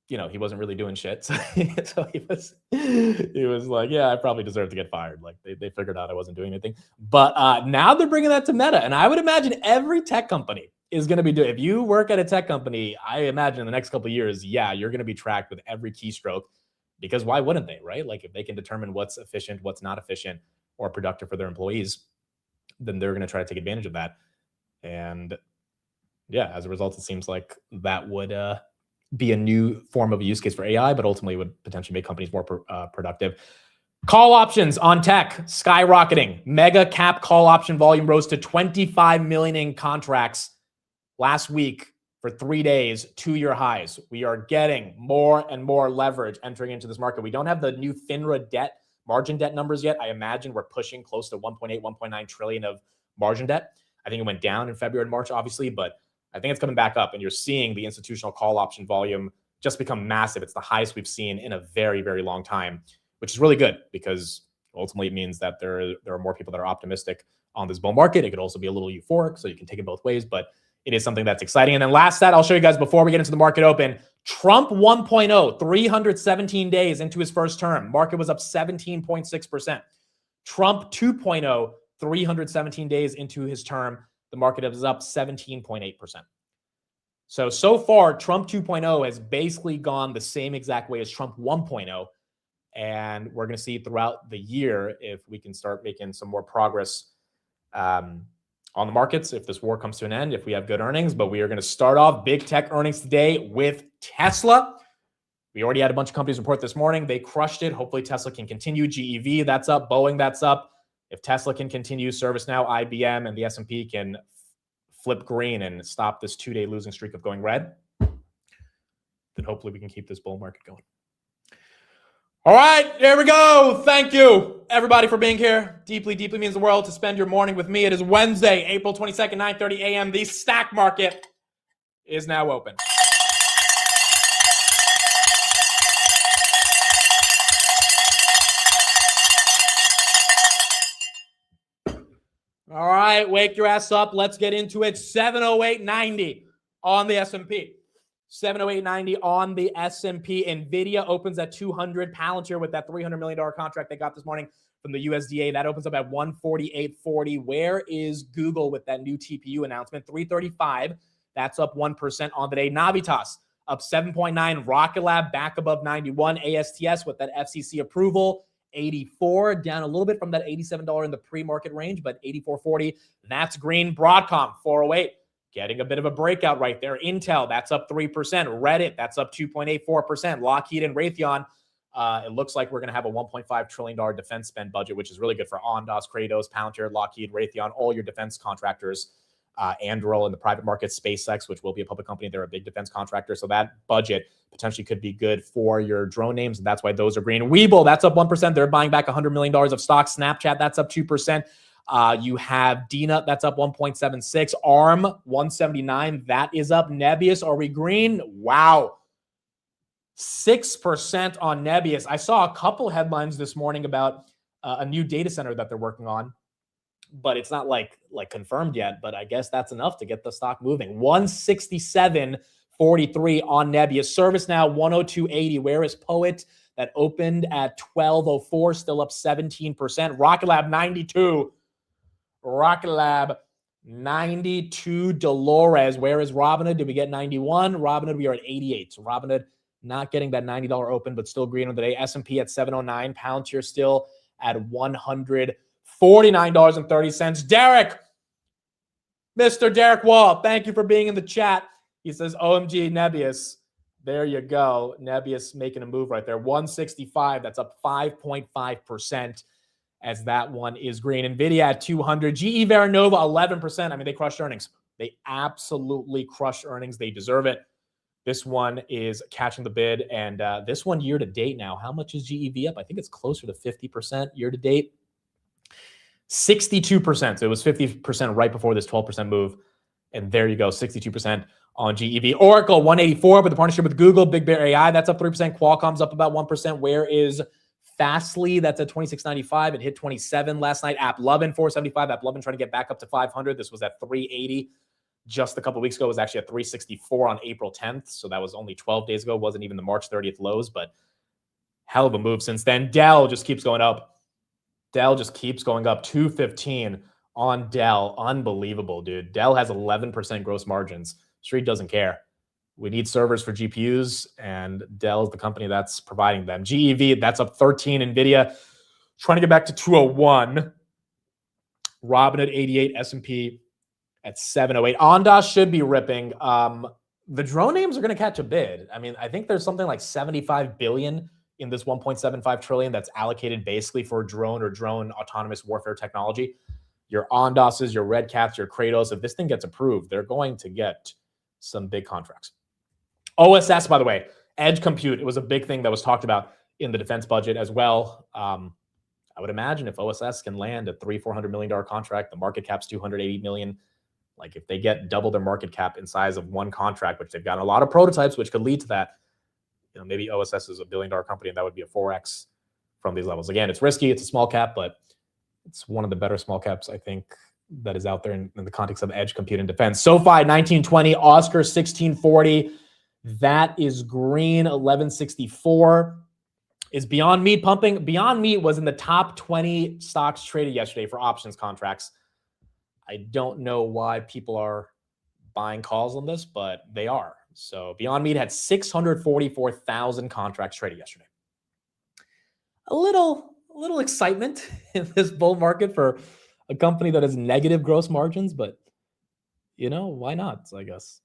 he wasn't really doing shit. So he was like, yeah, I probably deserve to get fired. Like they figured out I wasn't doing anything. But now they're bringing that to Meta, and I would imagine every tech company is going to be doing. If you work at a tech company, I imagine in the next couple of years, yeah, you're going to be tracked with every keystroke, because why wouldn't they, right? Like if they can determine what's efficient, what's not efficient, or productive for their employees, then they're going to try to take advantage of that. And yeah, as a result, it seems like that would be a new form of a use case for AI, but ultimately would potentially make companies more productive. Call options on tech skyrocketing. Mega cap call option volume rose to 25 million in contracts last week for 3 days, 2-year highs. We are getting more and more leverage entering into this market. We don't have the new FINRA debt, margin debt numbers yet. I imagine we're pushing close to 1.8, 1.9 trillion of margin debt. I think it went down in February and March, obviously, but I think it's coming back up, and you're seeing the institutional call option volume just become massive. It's the highest we've seen in a very, very long time, which is really good because ultimately it means that there are more people that are optimistic on this bull market. It could also be a little euphoric, so you can take it both ways, but it is something that's exciting. And then last stat I'll show you guys before we get into the market open, Trump 1.0, 317 days into his first term. Market was up 17.6%. Trump 2.0, 317 days into his term. The market is up 17.8%. So far, Trump 2.0 has basically gone the same exact way as Trump 1.0. And we're going to see throughout the year if we can start making some more progress on the markets, if this war comes to an end, if we have good earnings. But we are going to start off big tech earnings today with Tesla. We already had a bunch of companies report this morning. They crushed it. Hopefully Tesla can continue. GEV, that's up. Boeing, that's up. If Tesla can continue, ServiceNow, IBM, and the S&P can flip green and stop this 2-day losing streak of going red, then hopefully we can keep this bull market going. All right, there we go. Thank you, everybody, for being here. Deeply, deeply means the world to spend your morning with me. It is Wednesday, April 22nd, 9:30 a.m. The stock market is now open. All right, wake your ass up. Let's get into it. 708.90 on the S&P. 708.90 on the S&P. NVIDIA opens at 200. Palantir with that $300 million contract they got this morning from the USDA. That opens up at 148.40. Where is Google with that new TPU announcement? 335. That's up 1% on the day. Navitas up 7.9. Rocket Lab back above 91. ASTS with that FCC approval. 84, down a little bit from that $87 in the pre-market range, but 84.40, that's green. Broadcom, 408, getting a bit of a breakout right there. Intel, that's up 3%. Reddit, that's up 2.84%. Lockheed and Raytheon, it looks like we're going to have a $1.5 trillion defense spend budget, which is really good for Ondas, Kratos, Palantir, Lockheed, Raytheon, all your defense contractors. Anduril in the private market, SpaceX, which will be a public company. They're a big defense contractor. So that budget potentially could be good for your drone names. And that's why those are green. Webull, that's up 1%. They're buying back $100 million of stock. Snapchat, that's up 2%. You have DNUT, that's up 1.76. ARM, 179, that is up. Nebius, are we green? Wow. 6% on Nebius. I saw a couple headlines this morning about a new data center that they're working on, but it's not like confirmed yet, but I guess that's enough to get the stock moving. 167.43 on Nebius. ServiceNow, 102.80. Where is Poet? That opened at 12.04, still up 17%. Rocket Lab, 92. Rocket Lab, 92. Dolores, where is Robinhood? Did we get 91? Robinhood, we are at 88. So Robinhood not getting that $90 open, but still green on the day. S&P at 709. Palantir still at $149.30. Derek, Mr. Derek Wall, thank you for being in the chat. He says, OMG, Nebius. There you go. Nebius making a move right there. 165. That's up 5.5% as that one is green. NVIDIA at 200. GE Veranova, 11%. I mean, they crushed earnings. They absolutely crushed earnings. They deserve it. This one is catching the bid. And this one year to date now, how much is GEV up? I think it's closer to 50% year to date. 62%. So it was 50% right before this 12% move. And there you go, 62% on GEV. Oracle, 184, but the partnership with Google, Big Bear AI, that's up 3%. Qualcomm's up about 1%. Where is Fastly? That's at 26.95. It hit 27 last night. AppLovin, 475. AppLovin trying to get back up to 500. This was at 380. Just a couple of weeks ago, it was actually at 364 on April 10th. So that was only 12 days ago. Wasn't even the March 30th lows, but hell of a move since then. Dell just keeps going up. Dell just keeps going up. 215 on Dell. Unbelievable, dude. Dell has 11% gross margins. Street doesn't care. We need servers for GPUs, and Dell is the company that's providing them. GEV, that's up 13. NVIDIA trying to get back to 201. Robinhood, 88. S&P at 708. Ondas should be ripping. The drone names are going to catch a bid. I mean, I think there's something like 75 billion in this 1.75 trillion that's allocated basically for drone or drone autonomous warfare technology. Your Ondas's, your Red Cats, your Kratos, if this thing gets approved, they're going to get some big contracts. OSS, by the way, edge compute, it was a big thing that was talked about in the defense budget as well. I would imagine if OSS can land a $300-400 million contract, the market cap's $280 million. Like if they get double their market cap in size of one contract, which they've got a lot of prototypes, which could lead to that, you know, maybe OSS is a $1 billion company and that would be a 4X from these levels. Again, it's risky. It's a small cap, but it's one of the better small caps, I think, that is out there in the context of edge compute and defense. SoFi, 1920. Oscar, 1640. That is green, 1164. Is Beyond Meat pumping? Beyond Meat was in the top 20 stocks traded yesterday for options contracts. I don't know why people are buying calls on this, but they are. So Beyond Meat had 644,000 contracts traded yesterday. A little excitement in this bull market for a company that has negative gross margins, but you know, why not? I guess.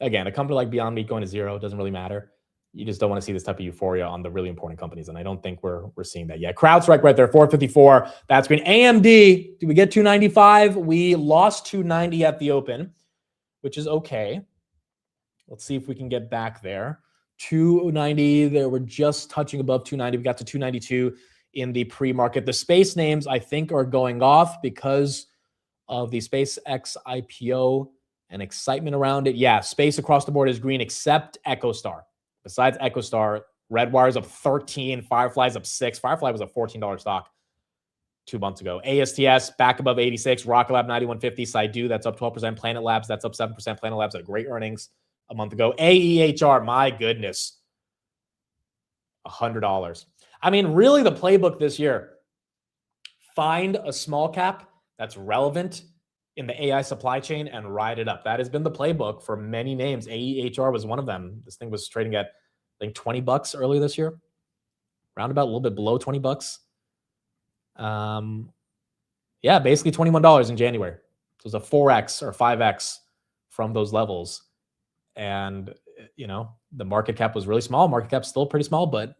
Again, a company like Beyond Meat going to zero doesn't really matter. You just don't want to see this type of euphoria on the really important companies, and I don't think we're seeing that yet. CrowdStrike right there, 454. That's green. AMD, did we get 295? We lost 290 at the open, which is okay. Let's see if we can get back there. 290, there we're just touching above 290. We got to 292 in the pre-market. The space names, I think, are going off because of the SpaceX IPO and excitement around it. Yeah, space across the board is green except EchoStar. Besides EchoStar, Redwire's up 13, Firefly's up 6. Firefly was a $14 stock 2 months ago. ASTS back above 86. Rocket Lab 9150. Saidu, that's up 12%. Planet Labs, that's up 7%. Planet Labs had great earnings a month ago. AEHR, my goodness, $100. I mean, really the playbook this year, find a small cap that's relevant in the AI supply chain and ride it up. That has been the playbook for many names. AEHR was one of them. This thing was trading at, I think, $20 earlier this year. Roundabout a little bit below $20. Yeah, basically $21 in January. So it was a 4X or 5X from those levels. And, you know, the market cap was really small. Market cap's still pretty small, but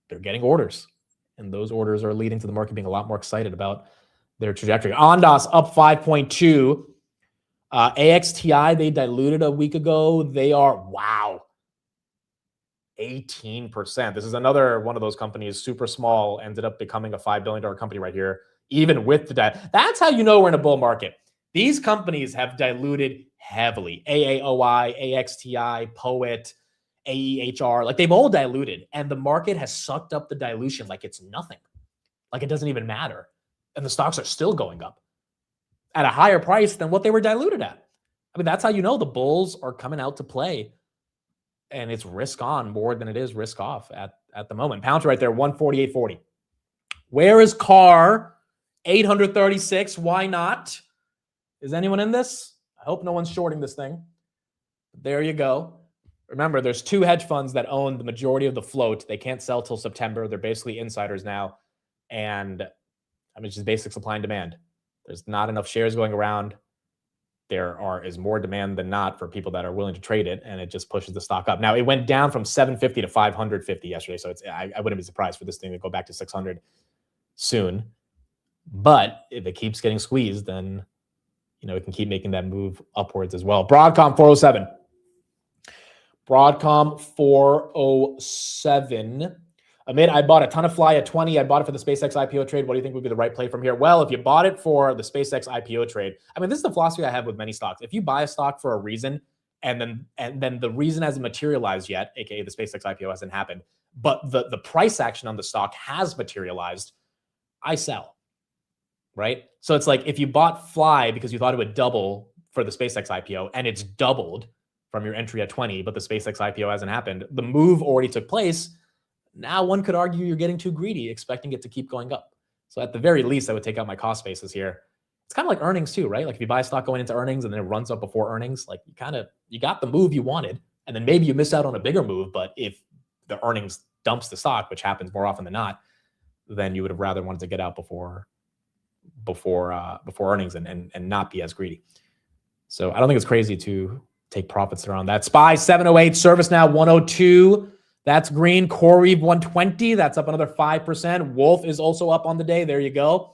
they're getting orders. And those orders are leading to the market being a lot more excited about their trajectory. Ondas up 5.2. AXTI, they diluted a week ago. They are, wow, 18%. This is another one of those companies, super small, ended up becoming a $5 billion company right here, even with the debt. That's how you know we're in a bull market. These companies have diluted heavily. AAOI, AXTI, Poet, AEHR, like they've all diluted, and the market has sucked up the dilution like it's nothing. Like it doesn't even matter. And the stocks are still going up at a higher price than what they were diluted at. I mean, that's how you know the bulls are coming out to play. And it's risk on more than it is risk off at the moment. Palantir right there, 148.40. Where is CAR? 836. Why not? Is anyone in this? I hope no one's shorting this thing. There you go. Remember, there's 2 hedge funds that own the majority of the float. They can't sell till September. They're basically insiders now. And I mean, it's just basic supply and demand. There's not enough shares going around. There is more demand than not for people that are willing to trade it, and it just pushes the stock up. Now, it went down from 750 to 550 yesterday, so I wouldn't be surprised for this thing to go back to 600 soon. But if it keeps getting squeezed, then it can keep making that move upwards as well. Broadcom 407. Broadcom 407. Amit, I bought a ton of Fly at 20. I bought it for the SpaceX IPO trade. What do you think would be the right play from here? Well, if you bought it for the SpaceX IPO trade, I mean, this is the philosophy I have with many stocks. If you buy a stock for a reason, and then the reason hasn't materialized yet, aka the SpaceX IPO hasn't happened, but the price action on the stock has materialized, I sell, right? So it's like if you bought Fly because you thought it would double for the SpaceX IPO, and it's doubled from your entry at 20, but the SpaceX IPO hasn't happened, the move already took place. Now one could argue you're getting too greedy, expecting it to keep going up. So at the very least, I would take out my cost basis here. It's kind of like earnings too, right? Like if you buy a stock going into earnings and then it runs up before earnings, like you got the move you wanted, and then maybe you miss out on a bigger move. But if the earnings dumps the stock, which happens more often than not, then you would have rather wanted to get out before earnings and not be as greedy. So I don't think it's crazy to take profits around that. SPY 708, ServiceNow 102. That's green. CoreWeave 120. That's up another 5%. Wolf is also up on the day. There you go.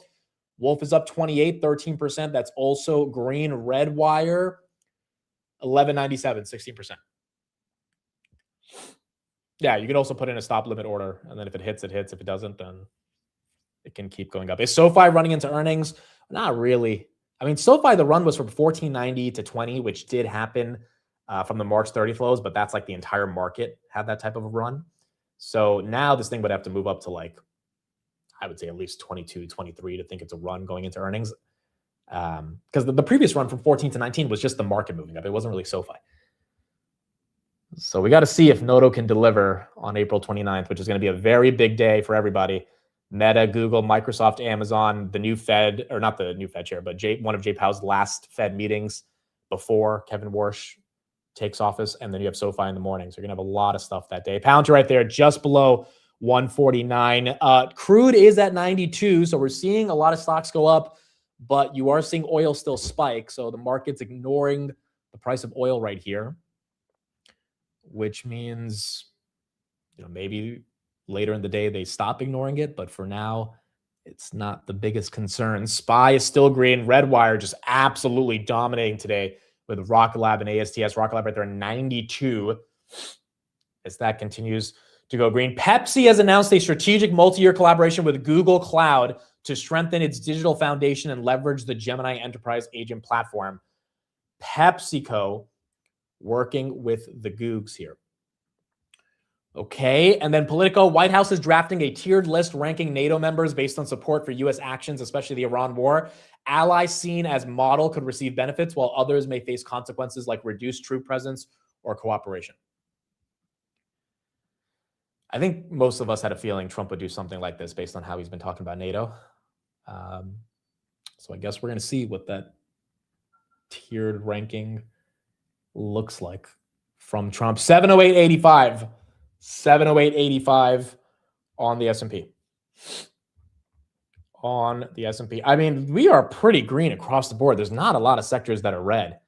Wolf is up 28, 13%. That's also green. Redwire 1197, 16%. Yeah, you can also put in a stop limit order, and then if it hits, it hits. If it doesn't, then it can keep going up. Is SoFi running into earnings? Not really. I mean, SoFi, the run was from 1490 to 20, which did happen from the March 30 flows, but that's like the entire market had that type of a run. So now this thing would have to move up to like, I would say at least 22, 23 to think it's a run going into earnings. Because the previous run from 14 to 19 was just the market moving up. It wasn't really SoFi. So we got to see if Noto can deliver on April 29th, which is going to be a very big day for everybody. Meta, Google, Microsoft, Amazon, the new Fed, or not the new Fed chair, but one of Jay Powell's last Fed meetings before Kevin Warsh takes office, and then you have SoFi in the morning. So you're going to have a lot of stuff that day. Palantir right there, just below 149. Crude is at 92, so we're seeing a lot of stocks go up, but you are seeing oil still spike. So the market's ignoring the price of oil right here, which means maybe later in the day they stop ignoring it, but for now, it's not the biggest concern. SPY is still green. Redwire just absolutely dominating today with Rocket Lab and ASTS. Rocket Lab right there, 92, as that continues to go green. Pepsi has announced a strategic multi-year collaboration with Google Cloud to strengthen its digital foundation and leverage the Gemini Enterprise Agent platform. PepsiCo working with the Googs here. Okay, and then Politico, White House is drafting a tiered list ranking NATO members based on support for U.S. actions, especially the Iran war. Allies seen as model could receive benefits, while others may face consequences like reduced troop presence or cooperation. I think most of us had a feeling Trump would do something like this based on how he's been talking about NATO. So I guess we're going to see what that tiered ranking looks like from Trump. 708.85. 708.85 on the S&P. On the S&P. I mean, we are pretty green across the board. There's not a lot of sectors that are red.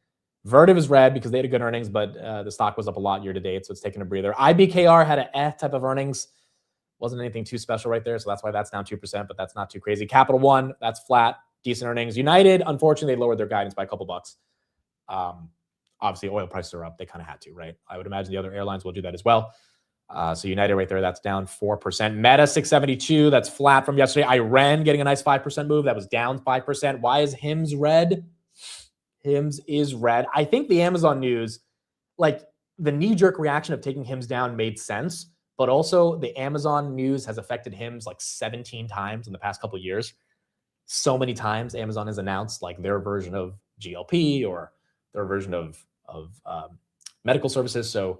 Vertiv is red because they had good earnings, but the stock was up a lot year to date, so it's taking a breather. IBKR had an type of earnings. Wasn't anything too special right there, so that's why that's down 2%, but that's not too crazy. Capital One, that's flat, decent earnings. United, unfortunately, they lowered their guidance by a couple bucks. Obviously, oil prices are up. They kind of had to, right? I would imagine the other airlines will do that as well. So United right there, that's down 4%. Meta 672, that's flat from yesterday. Iran getting a nice 5% move. That was down 5%. Why is HIMS red? HIMS is red. I think the Amazon news, like the knee-jerk reaction of taking HIMS down made sense, but also the Amazon news has affected HIMS like 17 times in the past couple of years. So many times Amazon has announced like their version of GLP or their version of medical services. So,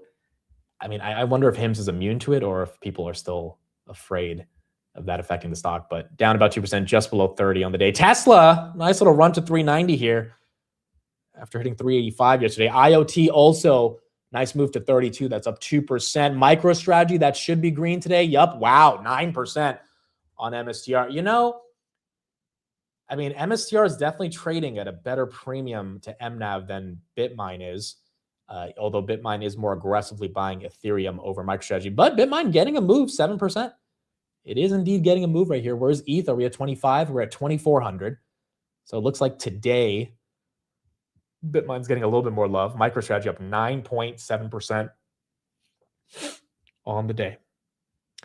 I mean, I wonder if HIMS is immune to it or if people are still afraid of that affecting the stock, but down about 2%, just below 30 on the day. Tesla, nice little run to 390 here after hitting 385 yesterday. IoT also nice move to 32. That's up 2%. MicroStrategy, that should be green today. Yup. Wow. 9% on MSTR. You know, I mean, MSTR is definitely trading at a better premium to MNAV than Bitmine is. Although Bitmine is more aggressively buying Ethereum over MicroStrategy. But Bitmine getting a move, 7%. It is indeed getting a move right here. Where's ETH? Are we at 25? We're at 2,400. So it looks like today, Bitmine's getting a little bit more love. MicroStrategy up 9.7% on the day.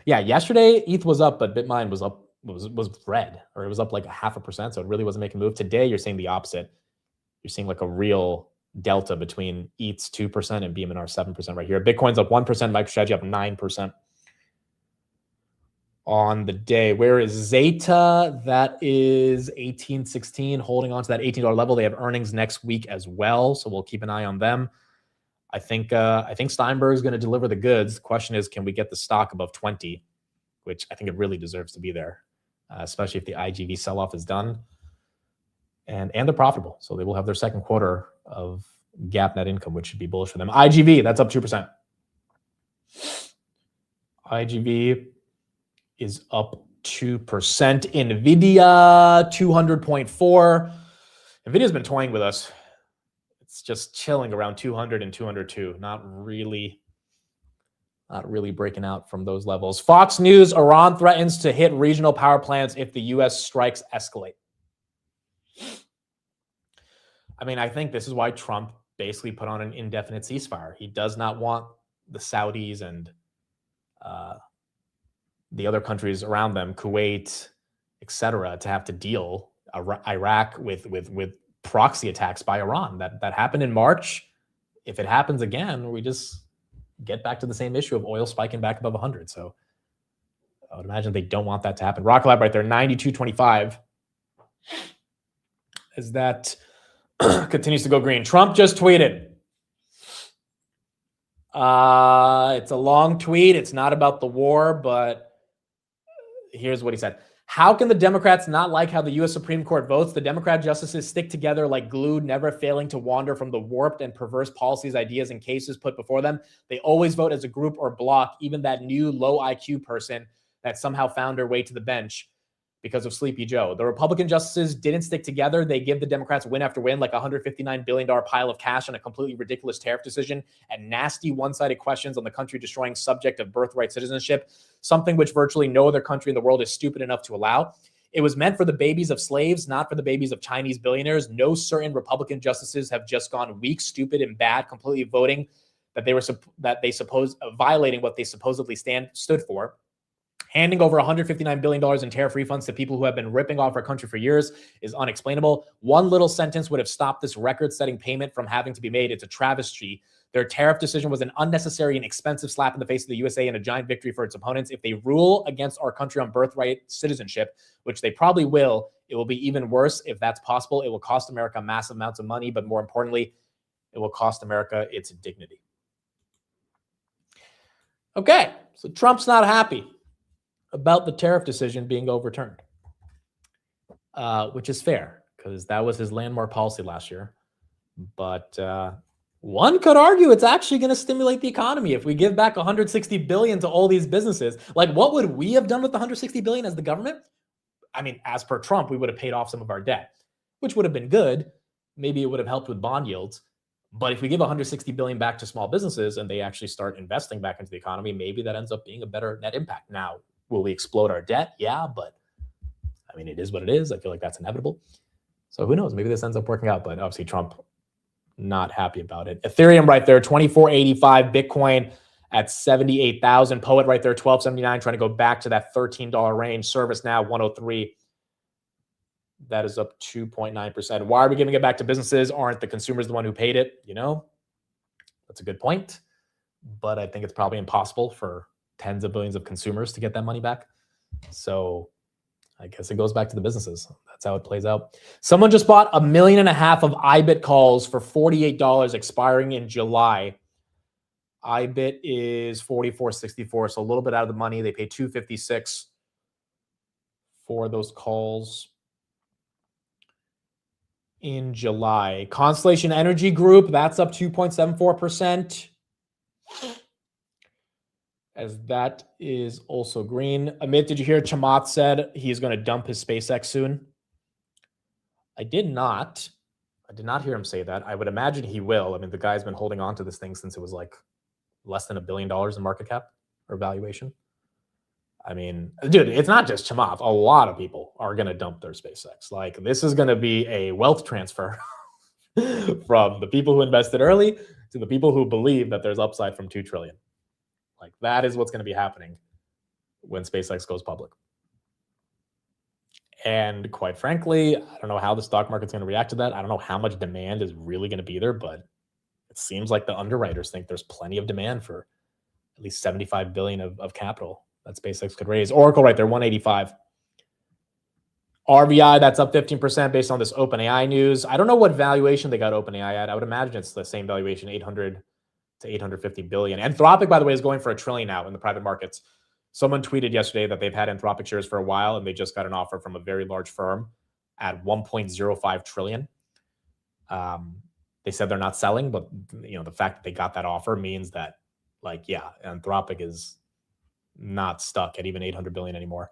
Yeah, yesterday ETH was up, but Bitmine was up, was red, or it was up like 0.5%. So it really wasn't making a move. Today, you're seeing the opposite. You're seeing like a real delta between ETH's 2% and BMNR 7% right here. Bitcoin's up 1%, MicroStrategy up 9% on the day. Where is Zeta? That is 1816, holding on to that $18 level. They have earnings next week as well, so we'll keep an eye on them. I think Steinberg is going to deliver the goods. The question is, can we get the stock above 20, which I think it really deserves to be there, especially if the IGV sell-off is done. And they're profitable, so they will have their second quarter of GAAP net income, which should be bullish for them. IGV, that's up 2%. IGV is up 2%. NVIDIA, 200.4. NVIDIA's been toying with us. It's just chilling around 200 and 202. Not really breaking out from those levels. Fox News, Iran threatens to hit regional power plants if the U.S. strikes escalate. I mean, I think this is why Trump basically put on an indefinite ceasefire. He does not want the Saudis and the other countries around them, Kuwait, etc., to have to deal Iraq with proxy attacks by Iran. That happened in March. If it happens again, we just get back to the same issue of oil spiking back above 100. So I would imagine they don't want that to happen. Rocket Lab right there, 92.25. As that continues to go green. Trump just tweeted. It's a long tweet. It's not about the war, but here's what he said. How can the Democrats not like how the U.S. Supreme Court votes? The Democrat justices stick together like glue, never failing to wander from the warped and perverse policies, ideas, and cases put before them. They always vote as a group or block, even that new low IQ person that somehow found her way to the bench because of Sleepy Joe. The Republican justices didn't stick together. They give the Democrats win after win, like a $159 billion pile of cash on a completely ridiculous tariff decision and nasty one-sided questions on the country-destroying subject of birthright citizenship, something which virtually no other country in the world is stupid enough to allow. It was meant for the babies of slaves, not for the babies of Chinese billionaires. No certain Republican justices have just gone weak, stupid, and bad, completely voting that they suppose violating what they supposedly stood for. Handing over $159 billion in tariff refunds to people who have been ripping off our country for years is unexplainable. One little sentence would have stopped this record-setting payment from having to be made. It's a travesty. Their tariff decision was an unnecessary and expensive slap in the face of the USA and a giant victory for its opponents. If they rule against our country on birthright citizenship, which they probably will, it will be even worse. If that's possible, it will cost America massive amounts of money, but more importantly, it will cost America its dignity. Okay, so Trump's not happy about the tariff decision being overturned, which is fair because that was his landmark policy last year. But one could argue it's actually going to stimulate the economy if we give back $160 billion to all these businesses. Like, what would we have done with the $160 billion as the government? I mean, as per Trump, we would have paid off some of our debt, which would have been good. Maybe it would have helped with bond yields. But if we give $160 billion back to small businesses and they actually start investing back into the economy, maybe that ends up being a better net impact. Now, will we explode our debt? Yeah, but I mean, it is what it is. I feel like that's inevitable. So who knows? Maybe this ends up working out. But obviously, Trump Not happy about it. Ethereum right there, 2485. Bitcoin at 78,000. Poet right there, 1279, trying to go back to that $13 range. Service now 103. That is up 2.9%. Why are we giving it back to businesses? Aren't the consumers the one who paid it? You know, that's a good point. But I think it's probably impossible for tens of billions of consumers to get that money back. So I guess it goes back to the businesses. That's how it plays out. Someone just bought $1.5 million of IBIT calls for $48 expiring in July. IBIT is 44.64, so a little bit out of the money. They pay $256 for those calls in July. Constellation Energy Group, that's up 2.74%. As that is also green. Amit, did you hear Chamath said he's going to dump his SpaceX soon? I did not. I did not hear him say that. I would imagine he will. I mean, the guy's been holding on to this thing since it was like less than $1 billion in market cap or valuation. I mean, dude, it's not just Chamath. A lot of people are going to dump their SpaceX. Like, this is going to be a wealth transfer from the people who invested early to the people who believe that there's upside from $2 trillion. Like, that is what's going to be happening when SpaceX goes public. And quite frankly, I don't know how the stock market's going to react to that. I don't know how much demand is really going to be there, but it seems like the underwriters think there's plenty of demand for at least $75 billion of capital that SpaceX could raise. Oracle right there, 185. RVI, that's up 15% based on this OpenAI news. I don't know what valuation they got OpenAI at. I would imagine it's the same valuation, 800 to 850 billion. Anthropic, by the way, is going for $1 trillion now in the private markets. Someone tweeted yesterday that they've had Anthropic shares for a while, and they just got an offer from a very large firm at 1.05 trillion. They said they're not selling, but you know, the fact that they got that offer means that, like, yeah, Anthropic is not stuck at even 800 billion anymore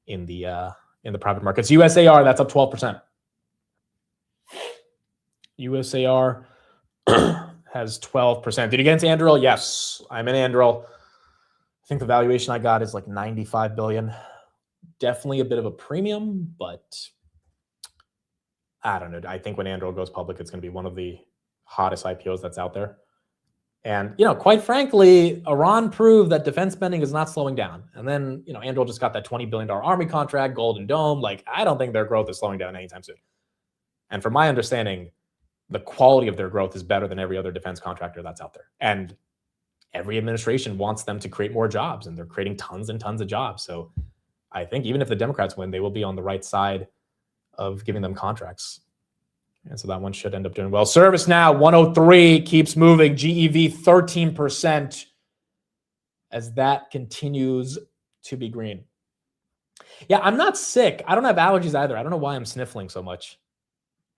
in the private markets. USAR, that's up 12%. USAR has 12%. Did you get into Anduril? Yes, I'm in Anduril. I think the valuation I got is like 95 billion. Definitely a bit of a premium, but I don't know. I think when Anduril goes public, it's going to be one of the hottest IPOs that's out there. And, you know, quite frankly, Iran proved that defense spending is not slowing down. And then, you know, Anduril just got that $20 billion army contract, Golden Dome. Like, I don't think their growth is slowing down anytime soon. And from my understanding, the quality of their growth is better than every other defense contractor that's out there. And every administration wants them to create more jobs, and they're creating tons and tons of jobs. So I think even if the Democrats win, they will be on the right side of giving them contracts. And so that one should end up doing well. ServiceNow, 103, keeps moving. GEV, 13%, as that continues to be green. Yeah, I'm not sick. I don't have allergies either. I don't know why I'm sniffling so much.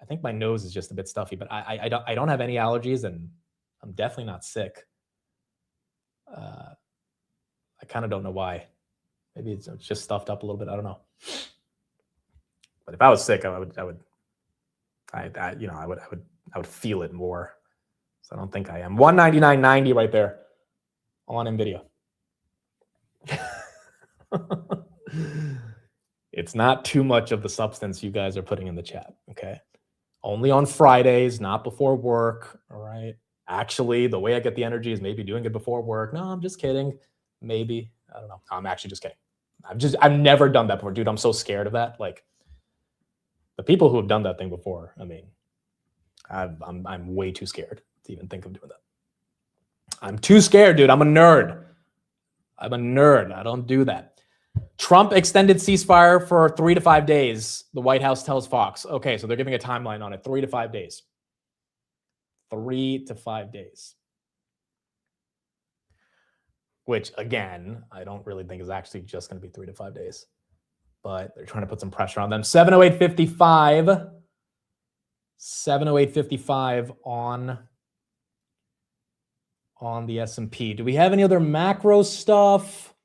I think my nose is just a bit stuffy, but I don't have any allergies, and I'm definitely not sick. I kind of don't know why. Maybe it's just stuffed up a little bit. I don't know. But if I was sick, I would feel it more. So I don't think I am. 199.90 right there on NVIDIA. It's not too much of the substance you guys are putting in the chat, okay? Only on Fridays, not before work, all right? Actually, the way I get the energy is maybe doing it before work. No, I'm just kidding. Maybe. I don't know. I'm actually just kidding. I've never done that before. Dude, I'm so scared of that. Like, the people who have done that thing before, I mean, I'm way too scared to even think of doing that. I'm too scared, dude. I'm a nerd. I don't do that. Trump extended ceasefire for 3 to 5 days, the White House tells Fox. Okay, so they're giving a timeline on it, 3 to 5 days. 3 to 5 days. Which, again, I don't really think is actually just going to be 3 to 5 days. But they're trying to put some pressure on them. 708.55. 708.55 on the S&P. Do we have any other macro stuff?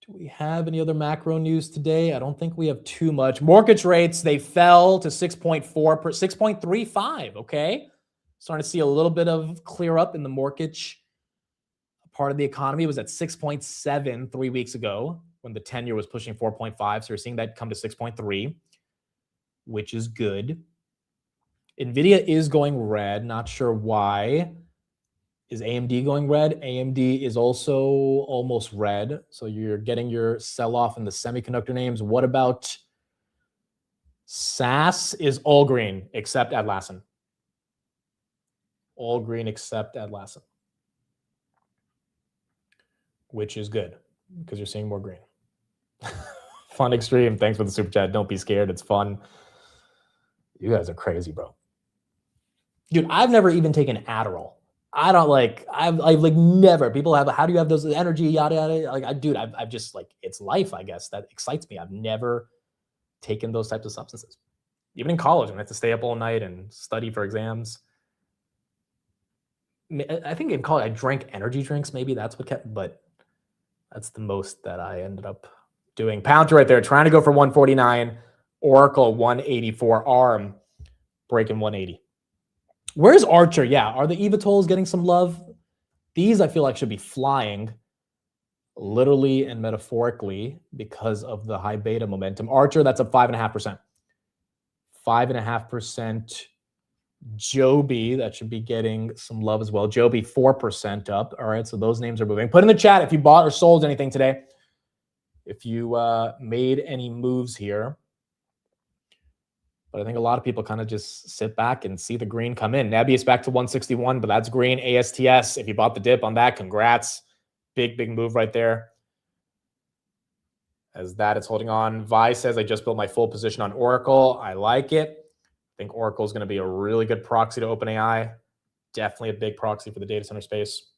Do we have any other macro news today? I don't think we have too much. Mortgage rates, they fell to 6.35, okay? Starting to see a little bit of clear up in the mortgage part of the economy. It was at 6.7 3 weeks ago when the 10-year was pushing 4.5. So you're seeing that come to 6.3, which is good. NVIDIA is going red. Not sure why. Is AMD going red? AMD is also almost red. So you're getting your sell-off in the semiconductor names. What about SAS? Is all green except Atlassian. All green except Atlassian. Which is good because you're seeing more green. Fun Extreme. Thanks for the super chat. Don't be scared. It's fun. You guys are crazy, bro. Dude, I've never even taken Adderall. I don't like, I've like never. People have, how do you have those energy, yada, yada. Like, I've just like, it's life, I guess, that excites me. I've never taken those types of substances. Even in college, when I had to stay up all night and study for exams. I think in college, I drank energy drinks. Maybe that's what kept, but that's the most that I ended up doing. Palantir right there, trying to go for 149. Oracle 184. ARM breaking 180. Where's Archer? Yeah, are the eVTOLs getting some love? These I feel like should be flying, literally and metaphorically, because of the high beta momentum. Archer, that's up 5.5%. 5.5%. Joby, that should be getting some love as well. Joby, 4% up. All right, so those names are moving. Put in the chat if you bought or sold anything today. If you made any moves here. But I think a lot of people kind of just sit back and see the green come in. Nebius back to 161, but that's green. ASTS, if you bought the dip on that, congrats. Big, big move right there. As that is holding on. Vi says, I just built my full position on Oracle. I like it. I think Oracle is going to be a really good proxy to OpenAI. Definitely a big proxy for the data center space.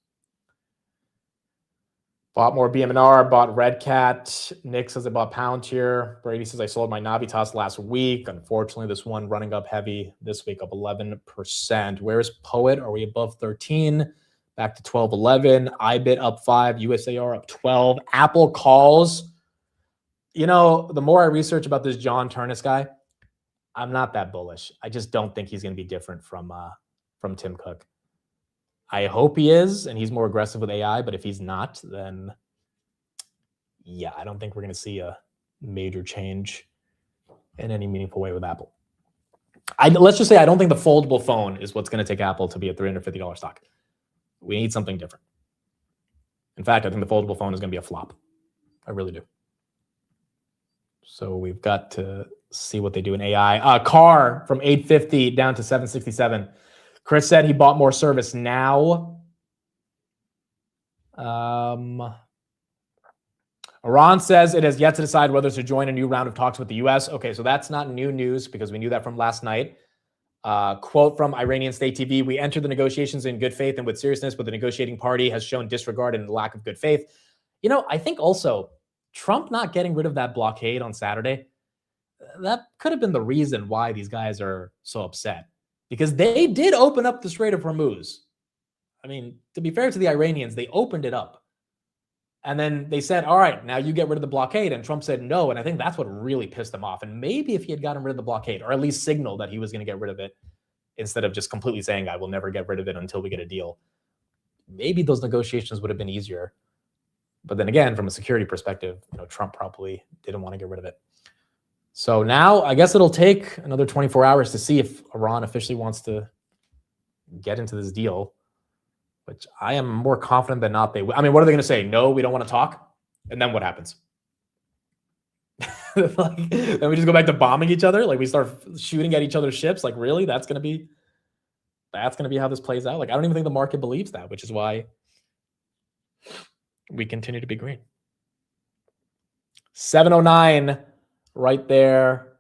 Bought more BMNR, bought Red Cat. Nick says I bought Palantir. Brady says I sold my Navitas last week. Unfortunately, this one running up heavy this week, up 11%. Where's Poet? Are we above 13? Back to 12.11. IBIT up 5. USAR up 12. Apple calls. You know, the more I research about this John Turnus guy, I'm not that bullish. I just don't think he's going to be different from Tim Cook. I hope he is, and he's more aggressive with AI, but if he's not, then yeah, I don't think we're going to see a major change in any meaningful way with Apple. Let's just say I don't think the foldable phone is what's going to take Apple to be a $350 stock. We need something different. In fact, I think the foldable phone is going to be a flop. I really do. So we've got to see what they do in AI. Car from 850 down to 767. Chris said he bought more service now. Iran says it has yet to decide whether to join a new round of talks with the U.S. Okay, so that's not new news because we knew that from last night. Quote from Iranian State TV, we entered the negotiations in good faith and with seriousness, but the negotiating party has shown disregard and lack of good faith. You know, I think also Trump not getting rid of that blockade on Saturday, that could have been the reason why these guys are so upset. Because they did open up the Strait of Hormuz. I mean, to be fair to the Iranians, they opened it up. And then they said, all right, now you get rid of the blockade. And Trump said no. And I think that's what really pissed them off. And maybe if he had gotten rid of the blockade, or at least signaled that he was going to get rid of it, instead of just completely saying, I will never get rid of it until we get a deal, maybe those negotiations would have been easier. But then again, from a security perspective, you know, Trump probably didn't want to get rid of it. So now I guess it'll take another 24 hours to see if Iran officially wants to get into this deal, which I am more confident than not they will. I mean, what are they going to say? No, we don't want to talk. And then what happens? Like, then we just go back to bombing each other. Like we start shooting at each other's ships. Like really, that's going to be how this plays out. Like I don't even think the market believes that, which is why we continue to be green. 709. Right there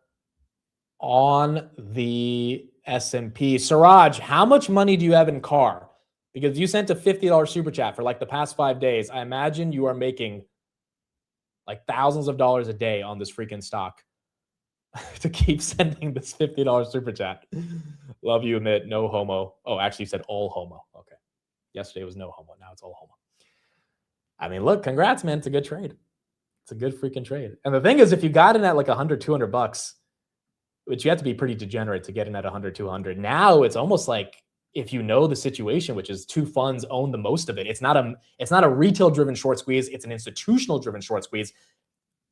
on the S&P. Siraj, how much money do you have in car? Because you sent a $50 super chat for like the past 5 days. I imagine you are making like thousands of dollars a day on this freaking stock to keep sending this $50 super chat. Love you, Amit. No homo. Oh, actually you said all homo. Okay. Yesterday was no homo. Now it's all homo. I mean, look, congrats, man. It's a good trade. It's a good freaking trade. And the thing is, if you got in at like $100, $200, which you have to be pretty degenerate to get in at 100, 200. Now it's almost like if you know the situation, which is two funds own the most of it. It's not a retail driven short squeeze. It's an institutional driven short squeeze.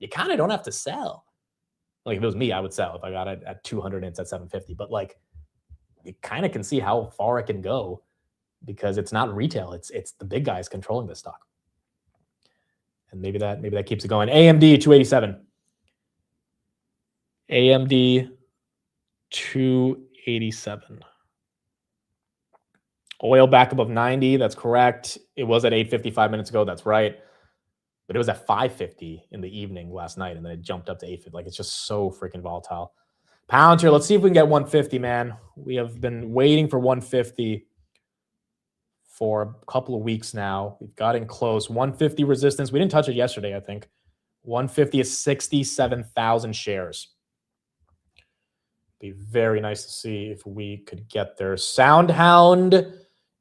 You kind of don't have to sell. Like if it was me, I would sell if I got it at 200 and it's at 750. But like you kind of can see how far it can go because it's not retail. It's the big guys controlling this stock. And maybe that keeps it going. AMD 287. AMD 287. Oil back above 90. That's correct. It was at 8:55 minutes ago. That's right. But it was at 5:50 in the evening last night, and then it jumped up to 8:50. Like, it's just so freaking volatile. Palantir, let's see if we can get 150, man. We have been waiting for 150 for a couple of weeks now. We've gotten close. 150 resistance. We didn't touch it yesterday, I think. 150 is 67,000 shares. Be very nice to see if we could get there. SoundHound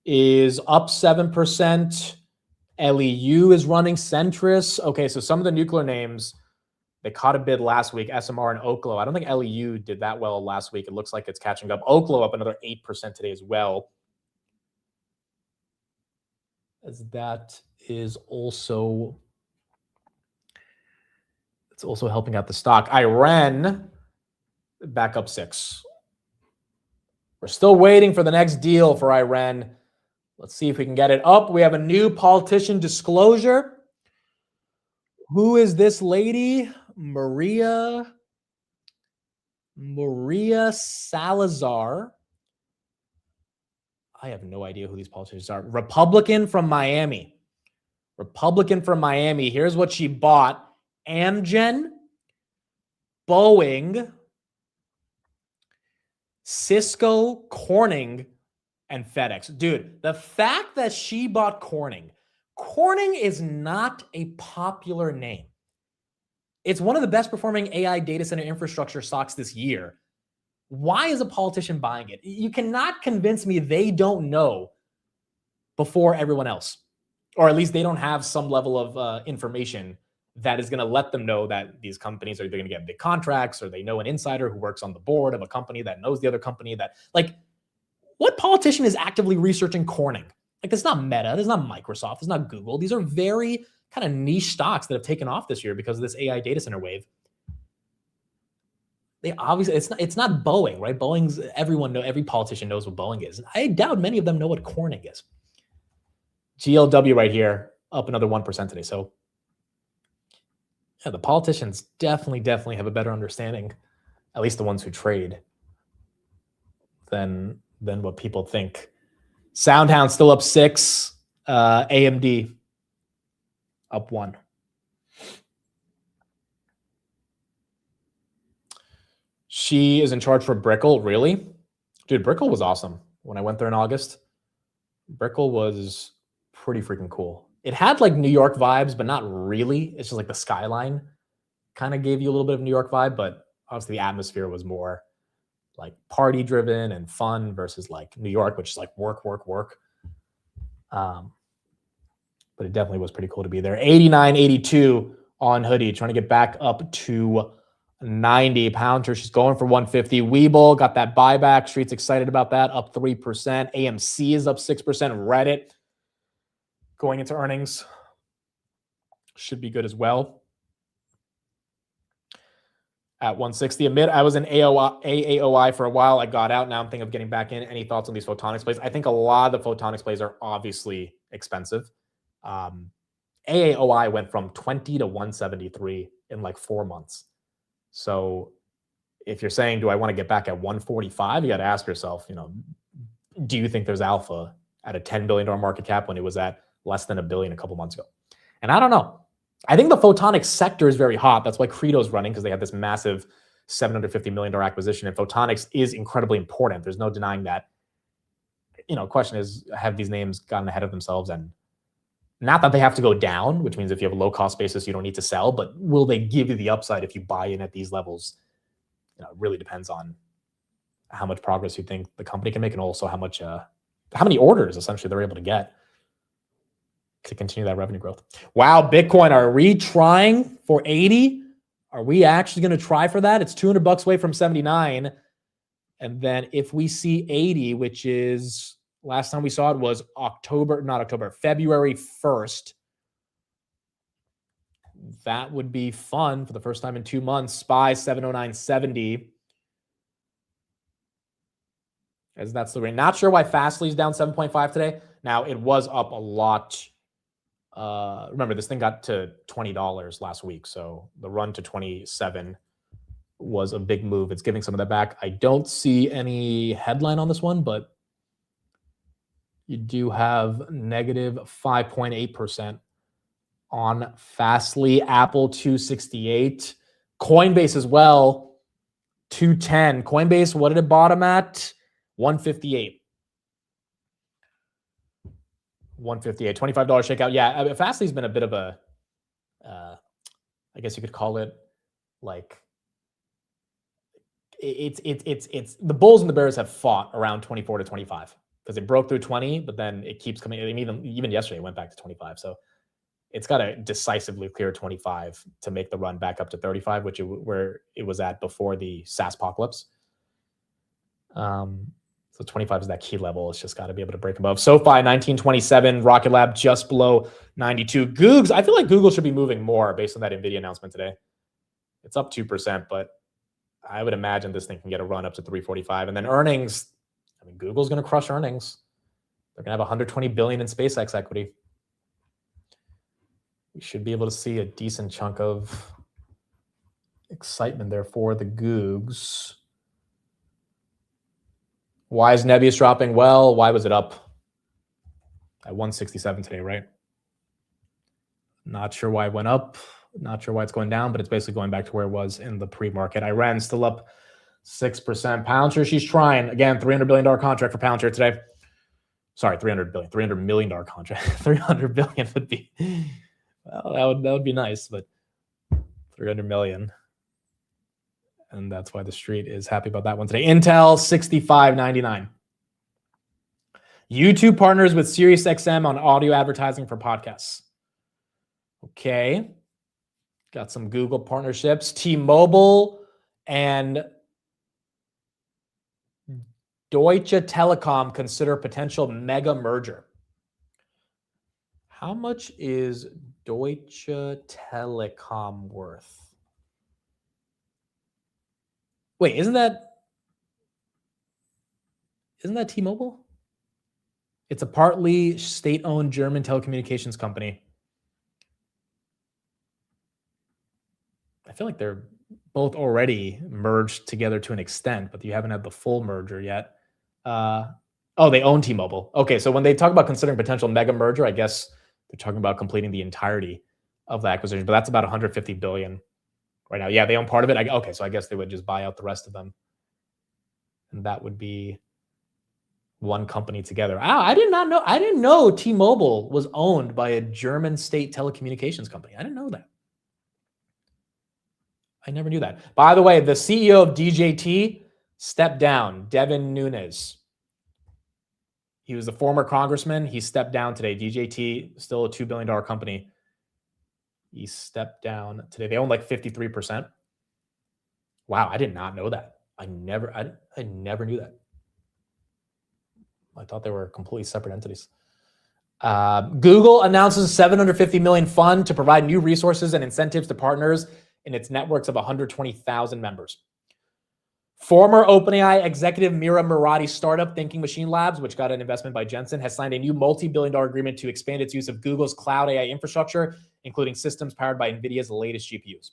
is up 7%. LEU is running. Centrus. Okay, so some of the nuclear names, they caught a bid last week. SMR and Oklo. I don't think LEU did that well last week. It looks like it's catching up. Oklo up another 8% today as well. As that is also, it's also helping out the stock. Iran back up 6. We're still waiting for the next deal for Iran. Let's see if we can get it up. We have a new politician disclosure. Who is this lady? Maria Salazar. I have no idea who these politicians are. Republican from Miami. Here's what she bought. Amgen, Boeing, Cisco, Corning, and FedEx. Dude, the fact that she bought Corning is not a popular name. It's one of the best performing AI data center infrastructure stocks this year. Why is a politician buying it? You cannot convince me they don't know before everyone else, or at least they don't have some level of information that is going to let them know that these companies are either going to get big contracts, or they know an insider who works on the board of a company that knows the other company. That, like, what politician is actively researching Corning? Like, it's not Meta, it's not Microsoft, it's not Google. These are very kind of niche stocks that have taken off this year because of this AI data center wave. They obviously, it's not Boeing, right? Boeing's, every politician knows what Boeing is. I doubt many of them know what Corning is. GLW right here, up another 1% today. So yeah, the politicians definitely have a better understanding, at least the ones who trade, than what people think. SoundHound still up 6. AMD up 1. She is in charge for Brickell. Really? Dude, Brickell was awesome. When I went there in August, Brickell was pretty freaking cool. It had like New York vibes, but not really. It's just like the skyline kind of gave you a little bit of New York vibe, but obviously the atmosphere was more like party driven and fun versus like New York, which is like work. But it definitely was pretty cool to be there. 89.82 on Hoodie, trying to get back up to 90. Palantir, she's going for 150. Webull got that buyback. Street's excited about that, up 3%. AMC is up 6%. Reddit going into earnings should be good as well. At 160. Amid, I was in AAOI for a while. I got out. Now I'm thinking of getting back in. Any thoughts on these photonics plays? I think a lot of the photonics plays are obviously expensive. AAOI went from 20 to 173 in like 4 months. So if you're saying, do I want to get back at 145? You got to ask yourself, do you think there's alpha at a $10 billion market cap when it was at less than $1 billion a couple months ago? And I don't know. I think the photonics sector is very hot. That's why Credo's running, because they had this massive $750 million acquisition, and photonics is incredibly important. There's no denying that. Question is, have these names gotten ahead of themselves? And not that they have to go down, which means if you have a low cost basis, you don't need to sell, but will they give you the upside if you buy in at these levels? It really depends on how much progress you think the company can make, and also how many orders essentially they're able to get to continue that revenue growth. Wow, Bitcoin, are we trying for 80? Are we actually going to try for that? It's $200 away from 79. And then if we see 80, which is, last time we saw it was February 1st. That would be fun for the first time in 2 months. SPY 709.70. as that's the range. Not sure why Fastly's down 7.5 today. Now, it was up a lot. Remember, this thing got to $20 last week, so the run to 27 was a big move. It's giving some of that back. I don't see any headline on this one, but you do have negative 5.8% on Fastly. Apple 268. Coinbase as well, 210. Coinbase, what did it bottom at? 158. 158. $25 shakeout. Yeah, I mean, Fastly's been a bit of a, I guess you could call it like, it's the Bulls and the Bears have fought around 24 to 25 because it broke through 20, but then it keeps coming. I mean, even yesterday it went back to 25. So it's got to decisively clear 25 to make the run back up to 35, where it was at before the SaaS apocalypse. So 25 is that key level. It's just got to be able to break above. SoFi 1927, Rocket Lab just below 92. Googs, I feel like Google should be moving more based on that NVIDIA announcement today. It's up 2%, but I would imagine this thing can get a run up to 345. And then earnings, I mean, Google's going to crush earnings. They're going to have 120 billion in SpaceX equity. We should be able to see a decent chunk of excitement there for the Googs. Why is Nebius dropping? Well, why was it up at 167 today, right? Not sure why it went up. Not sure why it's going down, but it's basically going back to where it was in the pre-market. Iran still up 6%. Palantir, she's trying. Again, $300 billion contract for Palantir today. Sorry, $300 million contract. 300 billion would be, well, that would be nice, but 300 million. And that's why the street is happy about that one today. Intel, $65.99. YouTube partners with SiriusXM on audio advertising for podcasts. Okay. Got some Google partnerships. T-Mobile and Deutsche Telekom consider potential mega merger. How much is Deutsche Telekom worth? Wait, isn't that T-Mobile? It's a partly state-owned German telecommunications company. I feel like they're both already merged together to an extent, but you haven't had the full merger yet. Oh, they own T-Mobile. Okay, so when they talk about considering potential mega merger, I guess they're talking about completing the entirety of the acquisition, but that's about 150 billion right now. Yeah, they own part of it. Okay, so I guess they would just buy out the rest of them. And that would be one company together. I didn't know T-Mobile was owned by a German state telecommunications company. I didn't know that. I never knew that. By the way, the CEO of DJT stepped down, Devin Nunes. He was the former congressman. He stepped down today. DJT, still a $2 billion company. He stepped down today. They own like 53%. Wow, I did not know that. I never knew that. I thought they were completely separate entities. Google announces a $750 million fund to provide new resources and incentives to partners in its networks of 120,000 members. Former OpenAI executive Mira Murati's startup Thinking Machine Labs, which got an investment by Jensen, has signed a new multi-billion-dollar agreement to expand its use of Google's cloud AI infrastructure, including systems powered by NVIDIA's latest GPUs.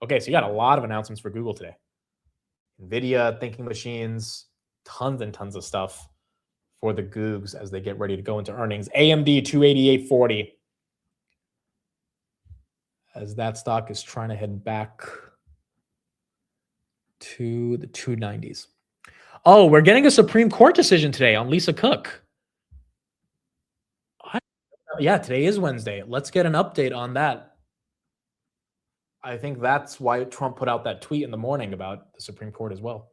Okay, so you got a lot of announcements for Google today. NVIDIA, Thinking Machines, tons and tons of stuff for the Googs as they get ready to go into earnings. AMD 288.40. As that stock is trying to head back to the 290s. Oh, we're getting a Supreme Court decision today on Lisa Cook. Yeah, today is Wednesday. Let's get an update on that. I think that's why Trump put out that tweet in the morning about the Supreme Court as well.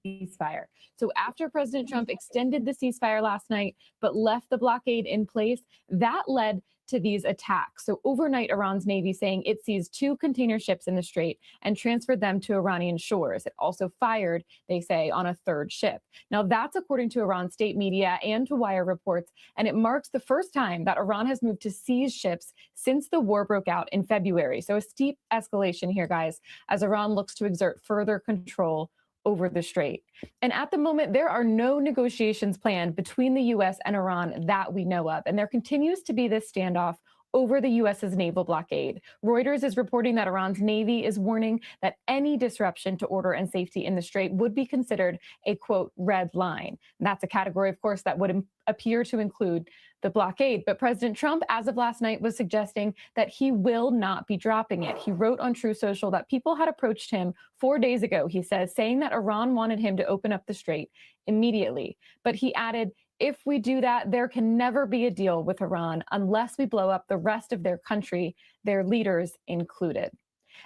Ceasefire. So after President Trump extended the ceasefire last night, but left the blockade in place, that led to these attacks. So overnight, Iran's Navy saying it seized 2 container ships in the Strait and transferred them to Iranian shores. It also fired, they say, on a 3rd ship. Now, that's according to Iran state media and to Wire reports, and it marks the first time that Iran has moved to seize ships since the war broke out in February. So a steep escalation here, guys, as Iran looks to exert further control over the strait. And at the moment, there are no negotiations planned between the U.S. and Iran that we know of. And there continues to be this standoff over the U.S.'s naval blockade. Reuters is reporting that Iran's Navy is warning that any disruption to order and safety in the strait would be considered a, quote, red line. And that's a category, of course, that would appear to include the blockade. But President Trump, as of last night, was suggesting that he will not be dropping it. He wrote on True Social that people had approached him 4 days ago, he says, saying that Iran wanted him to open up the strait immediately. But he added, if we do that, there can never be a deal with Iran unless we blow up the rest of their country, their leaders included.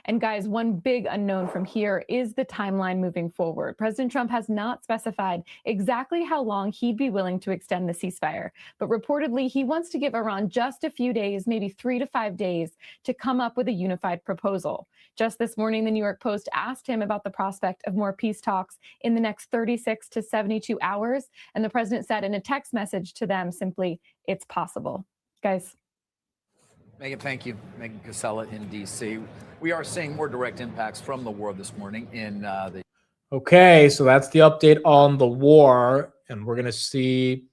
And guys, one big unknown from here is the timeline moving forward. President Trump has not specified exactly how long he'd be willing to extend the ceasefire, but reportedly he wants to give Iran just a few days, maybe 3 to 5 days, to come up with a unified proposal. Just this morning, the New York Post asked him about the prospect of more peace talks in the next 36 to 72 hours, and the president said in a text message to them simply, "It's possible." Guys. Megan, thank you. Megan Casella in D.C. We are seeing more direct impacts from the war this morning in the... Okay, so that's the update on the war, and we're going to see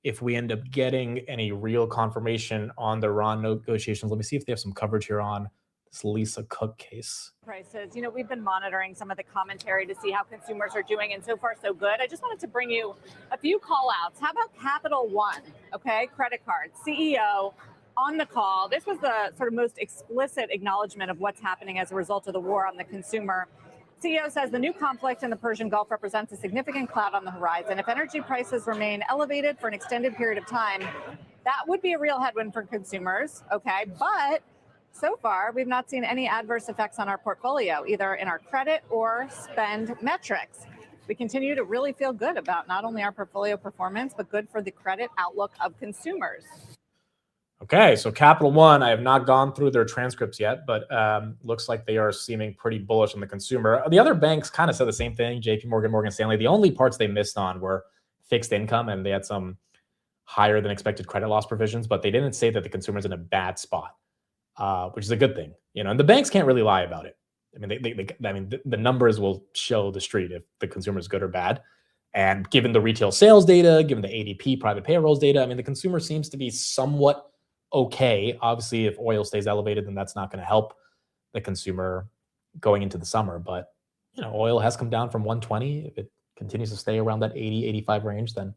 if we end up getting any real confirmation on the Iran negotiations. Let me see if they have some coverage here on this Lisa Cook case. Prices. You know, we've been monitoring some of the commentary to see how consumers are doing, and so far so good. I just wanted to bring you a few call outs. How about Capital One? Okay, credit card, CEO on the call. This was the sort of most explicit acknowledgement of what's happening as a result of the war on the consumer. CEO says the new conflict in the Persian Gulf represents a significant cloud on the horizon. If energy prices remain elevated for an extended period of time, that would be a real headwind for consumers. Okay, but so far, we've not seen any adverse effects on our portfolio, either in our credit or spend metrics. We continue to really feel good about not only our portfolio performance, but good for the credit outlook of consumers. Okay, so Capital One, I have not gone through their transcripts yet, but looks like they are seeming pretty bullish on the consumer. The other banks kind of said the same thing, JP Morgan, Morgan Stanley. The only parts they missed on were fixed income, and they had some higher than expected credit loss provisions, but they didn't say that the consumer's in a bad spot, which is a good thing. You know, and the banks can't really lie about it. I mean, the numbers will show the street if the consumer is good or bad. And given the retail sales data, given the ADP private payrolls data, I mean, the consumer seems to be somewhat okay. Obviously, if oil stays elevated, then that's not going to help the consumer going into the summer. But, you know, oil has come down from 120. If it continues to stay around that 80, 85 range, then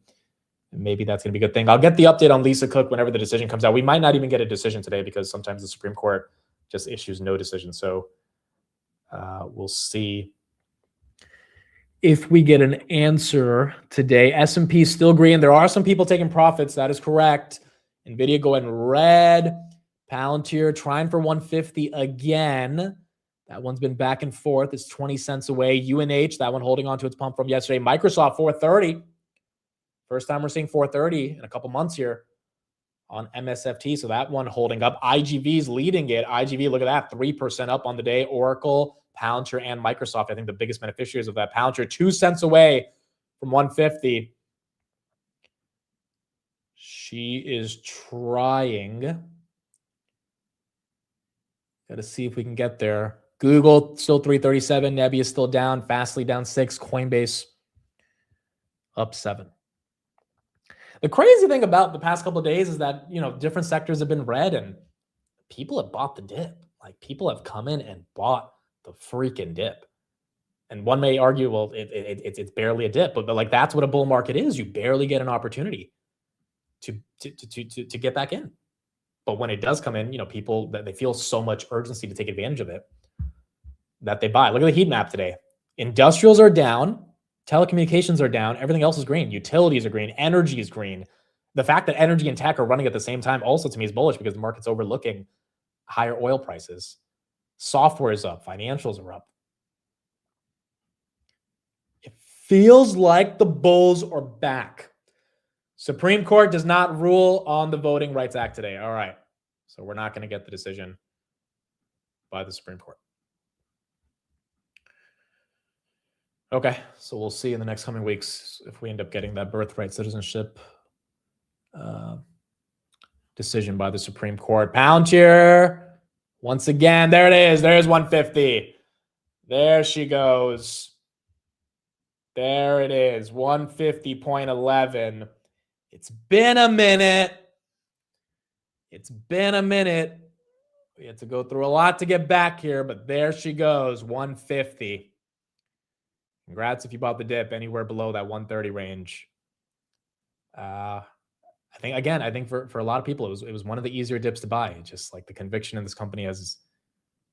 maybe that's going to be a good thing. I'll get the update on Lisa Cook whenever the decision comes out. We might not even get a decision today because sometimes the Supreme Court just issues no decision. So we'll see if we get an answer today. S&P still green. There are some people taking profits. That is correct. NVIDIA going red. Palantir trying for 150 again. That one's been back and forth. It's 20 cents away. UNH, that one holding on to its pump from yesterday. Microsoft, 430. First time we're seeing 430 in a couple months here on MSFT. So that one holding up. IGV's leading it. IGV, look at that, 3% up on the day. Oracle, Palantir, and Microsoft, I think the biggest beneficiaries of that. Palantir, 2 cents away from 150. She is trying. Got to see if we can get there. Google still 337. Nebula still down. Fastly down 6. Coinbase up 7. The crazy thing about the past couple of days is that, you know, different sectors have been red and people have bought the dip. Like, people have come in and bought the freaking dip. And one may argue, well, it's barely a dip, but like, that's what a bull market is. You barely get an opportunity to get back in. But when it does come in, you know, people, that they feel so much urgency to take advantage of it that they buy. Look at the heat map today. Industrials are down. Telecommunications are down. Everything else is green. Utilities are green. Energy is green. The fact that energy and tech are running at the same time also, to me, is bullish because the market's overlooking higher oil prices. Software is up. Financials are up. It feels like the bulls are back. Supreme Court does not rule on the Voting Rights Act today. All right. So we're not going to get the decision by the Supreme Court. Okay. So we'll see in the next coming weeks if we end up getting that birthright citizenship decision by the Supreme Court. Palantir, once again, there it is. There's 150. There she goes. There it is, 150.11. It's been a minute. It's been a minute. We had to go through a lot to get back here, but there she goes, 150. Congrats if you bought the dip anywhere below that 130 range. I think for a lot of people, it was one of the easier dips to buy. Just like the conviction in this company has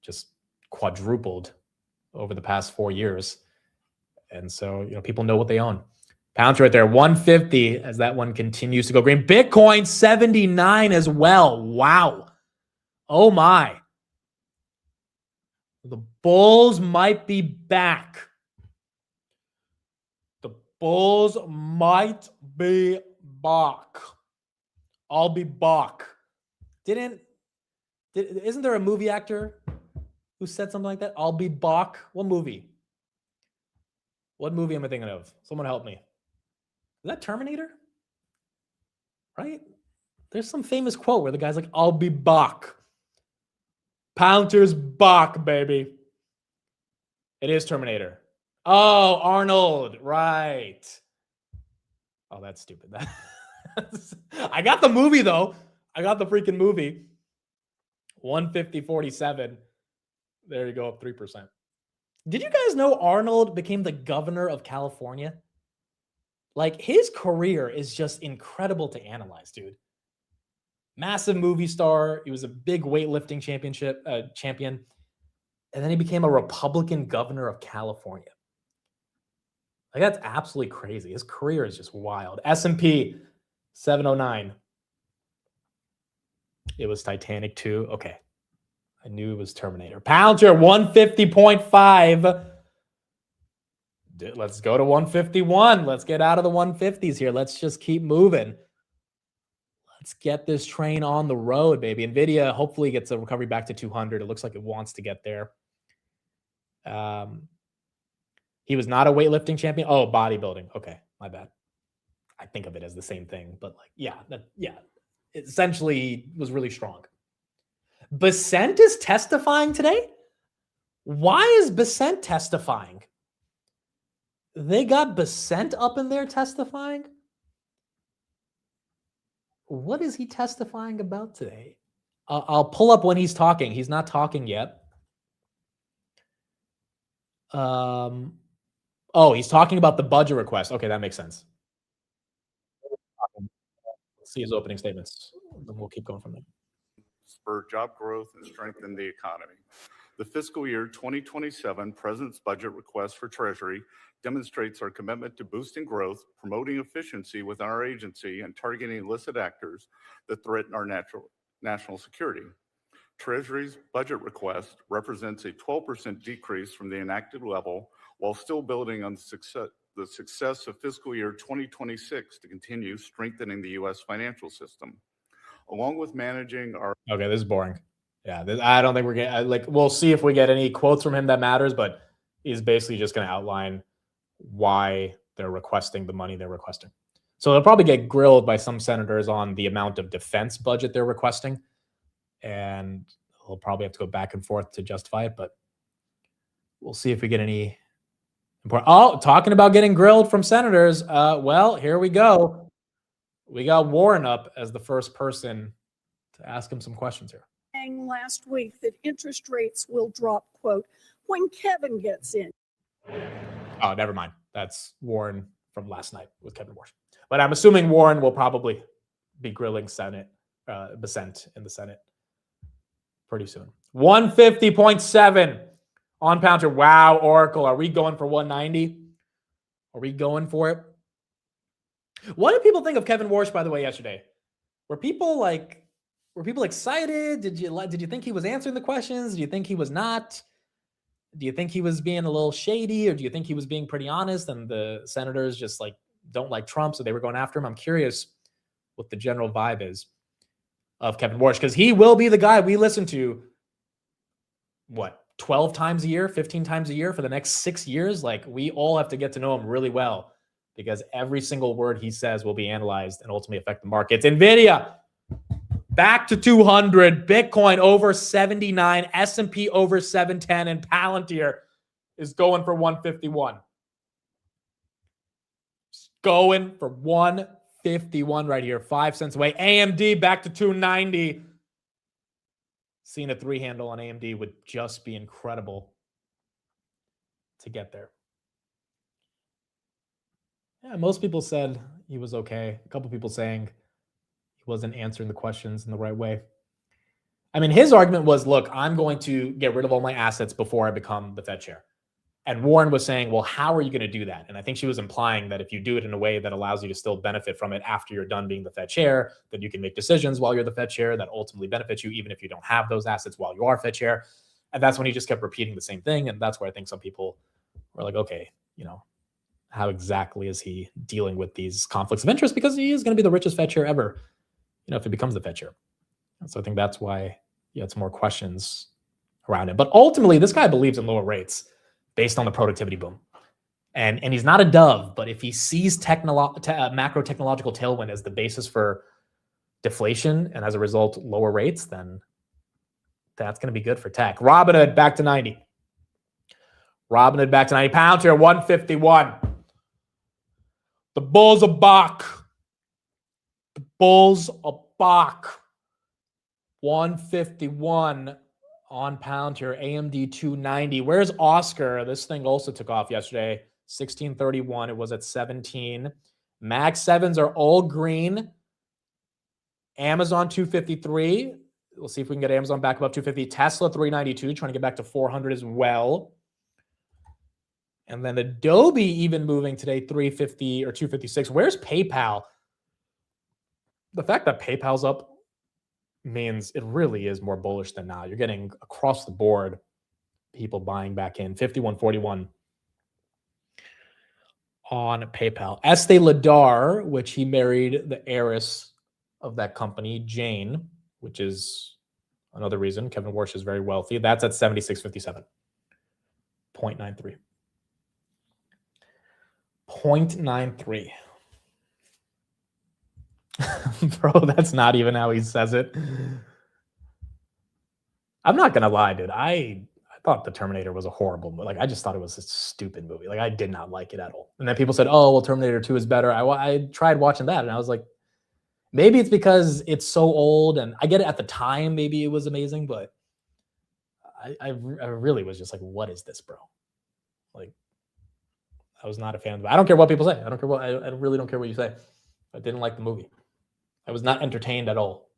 just quadrupled over the past 4 years. And so, people know what they own. Palantir right there, 150 as that one continues to go green. Bitcoin, 79 as well. Wow. Oh my. The bulls might be back. The bulls might be back. I'll be back. Isn't there a movie actor who said something like that? I'll be back. What movie? What movie am I thinking of? Someone help me. Is that Terminator? Right? There's some famous quote where the guy's like, I'll be back. Palantir's back, baby. It is Terminator. Oh, Arnold. Right. Oh, that's stupid. I got the movie, though. I got the freaking movie. 150.47. There you go, up 3%. Did you guys know Arnold became the governor of California? Like, his career is just incredible to analyze, dude. Massive movie star. He was a big weightlifting champion. And then he became a Republican governor of California. Like, that's absolutely crazy. His career is just wild. S&P, 709. It was Titanic 2. Okay. I knew it was Terminator. Palantir, 150.5. Let's go to 151. Let's get out of the 150s here. Let's just keep moving. Let's get this train on the road, baby. NVIDIA hopefully gets a recovery back to 200. It looks like it wants to get there. He was not a weightlifting champion. Oh, bodybuilding. Okay, my bad. I think of it as the same thing, but essentially he was really strong. Bessent is testifying today? Why is Bessent testifying? They got Bessent up in there testifying? What is he testifying about today? I'll pull up when he's talking. He's not talking yet. He's talking about the budget request. Okay, that makes sense. Let's see his opening statements. Then we'll keep going from there. Spur job growth and strengthen the economy. The fiscal year 2027 President's budget request for Treasury demonstrates our commitment to boosting growth, promoting efficiency within our agency, and targeting illicit actors that threaten our national security. Treasury's budget request represents a 12% decrease from the enacted level, while still building on the success of fiscal year 2026 to continue strengthening the U.S. financial system. Along with managing our... Okay, this is boring. Yeah, I don't think we're getting... we'll see if we get any quotes from him that matters, but he's basically just going to outline why they're requesting the money they're requesting. So they'll probably get grilled by some senators on the amount of defense budget they're requesting, and we'll probably have to go back and forth to justify it, but we'll see if we get any important... Oh, talking about getting grilled from senators. Well, here we go. We got Warren up as the first person to ask him some questions here. Last week that interest rates will drop, quote, when Kevin gets in. Oh, never mind. That's Warren from last night with Kevin Warsh. But I'm assuming Warren will probably be grilling Bessent in the Senate pretty soon. 150.7 on Palantir. Wow, Oracle. Are we going for 190? Are we going for it? What did people think of Kevin Warsh, by the way, yesterday? Were people excited? Did you think he was answering the questions? Do you think he was not? Do you think he was being a little shady, or do you think he was being pretty honest and the senators just don't like Trump, so they were going after him? I'm curious what the general vibe is of Kevin Warsh, because he will be the guy we listen to, 12 times a year, 15 times a year for the next 6 years? We all have to get to know him really well, because every single word he says will be analyzed and ultimately affect the markets. NVIDIA back to 200, Bitcoin over 79, S&P over 710, and Palantir is going for 151. going for 151 right here, 5 cents away. AMD back to 290. Seeing a 3 handle on AMD would just be incredible to get there. Yeah, most people said he was okay. A couple people saying he wasn't answering the questions in the right way. I mean, his argument was, look, I'm going to get rid of all my assets before I become the Fed chair. And Warren was saying, well, how are you going to do that? And I think she was implying that if you do it in a way that allows you to still benefit from it after you're done being the Fed chair, then you can make decisions while you're the Fed chair that ultimately benefit you, even if you don't have those assets while you are Fed chair. And that's when he just kept repeating the same thing. And that's where I think some people were like, okay, how exactly is he dealing with these conflicts of interest? Because he is going to be the richest Fed chair ever, if he becomes the Fed chair. And so I think that's why he had some more questions around it. But ultimately, this guy believes in lower rates based on the productivity boom. And he's not a dove, but if he sees macro technological tailwind as the basis for deflation and as a result, lower rates, then that's going to be good for tech. Robinhood back to 90. Robinhood back to 90. Palantir 151. The bulls are back. The bulls are back. 151 on Palantir. AMD 290. Where's Oscar? This thing also took off yesterday. 1631. It was at 17. Mag 7s are all green. Amazon 253. We'll see if we can get Amazon back above 250. Tesla 392. Trying to get back to 400 as well. And then Adobe even moving today, 350 or 256. Where's PayPal? The fact that PayPal's up means it really is more bullish than now. You're getting across the board people buying back in. 5141 on PayPal. Estee Lauder, which he married the heiress of that company, Jane, which is another reason Kevin Warsh is very wealthy. That's at 76.57. 0.93. 0.93. Bro, that's not even how he says it. I'm not gonna lie, dude. I thought The Terminator was a horrible movie. Like, I just thought it was a stupid movie. Like, I did not like it at all. And then people said, oh, well, Terminator 2 is better. I tried watching that, and I was like, maybe it's because it's so old, and I get it at the time, maybe it was amazing, but I really was just like, what is this, bro? Like, I was not a fan of it. I don't care what people say. I don't care what, I really don't care what you say. I didn't like the movie. I was not entertained at all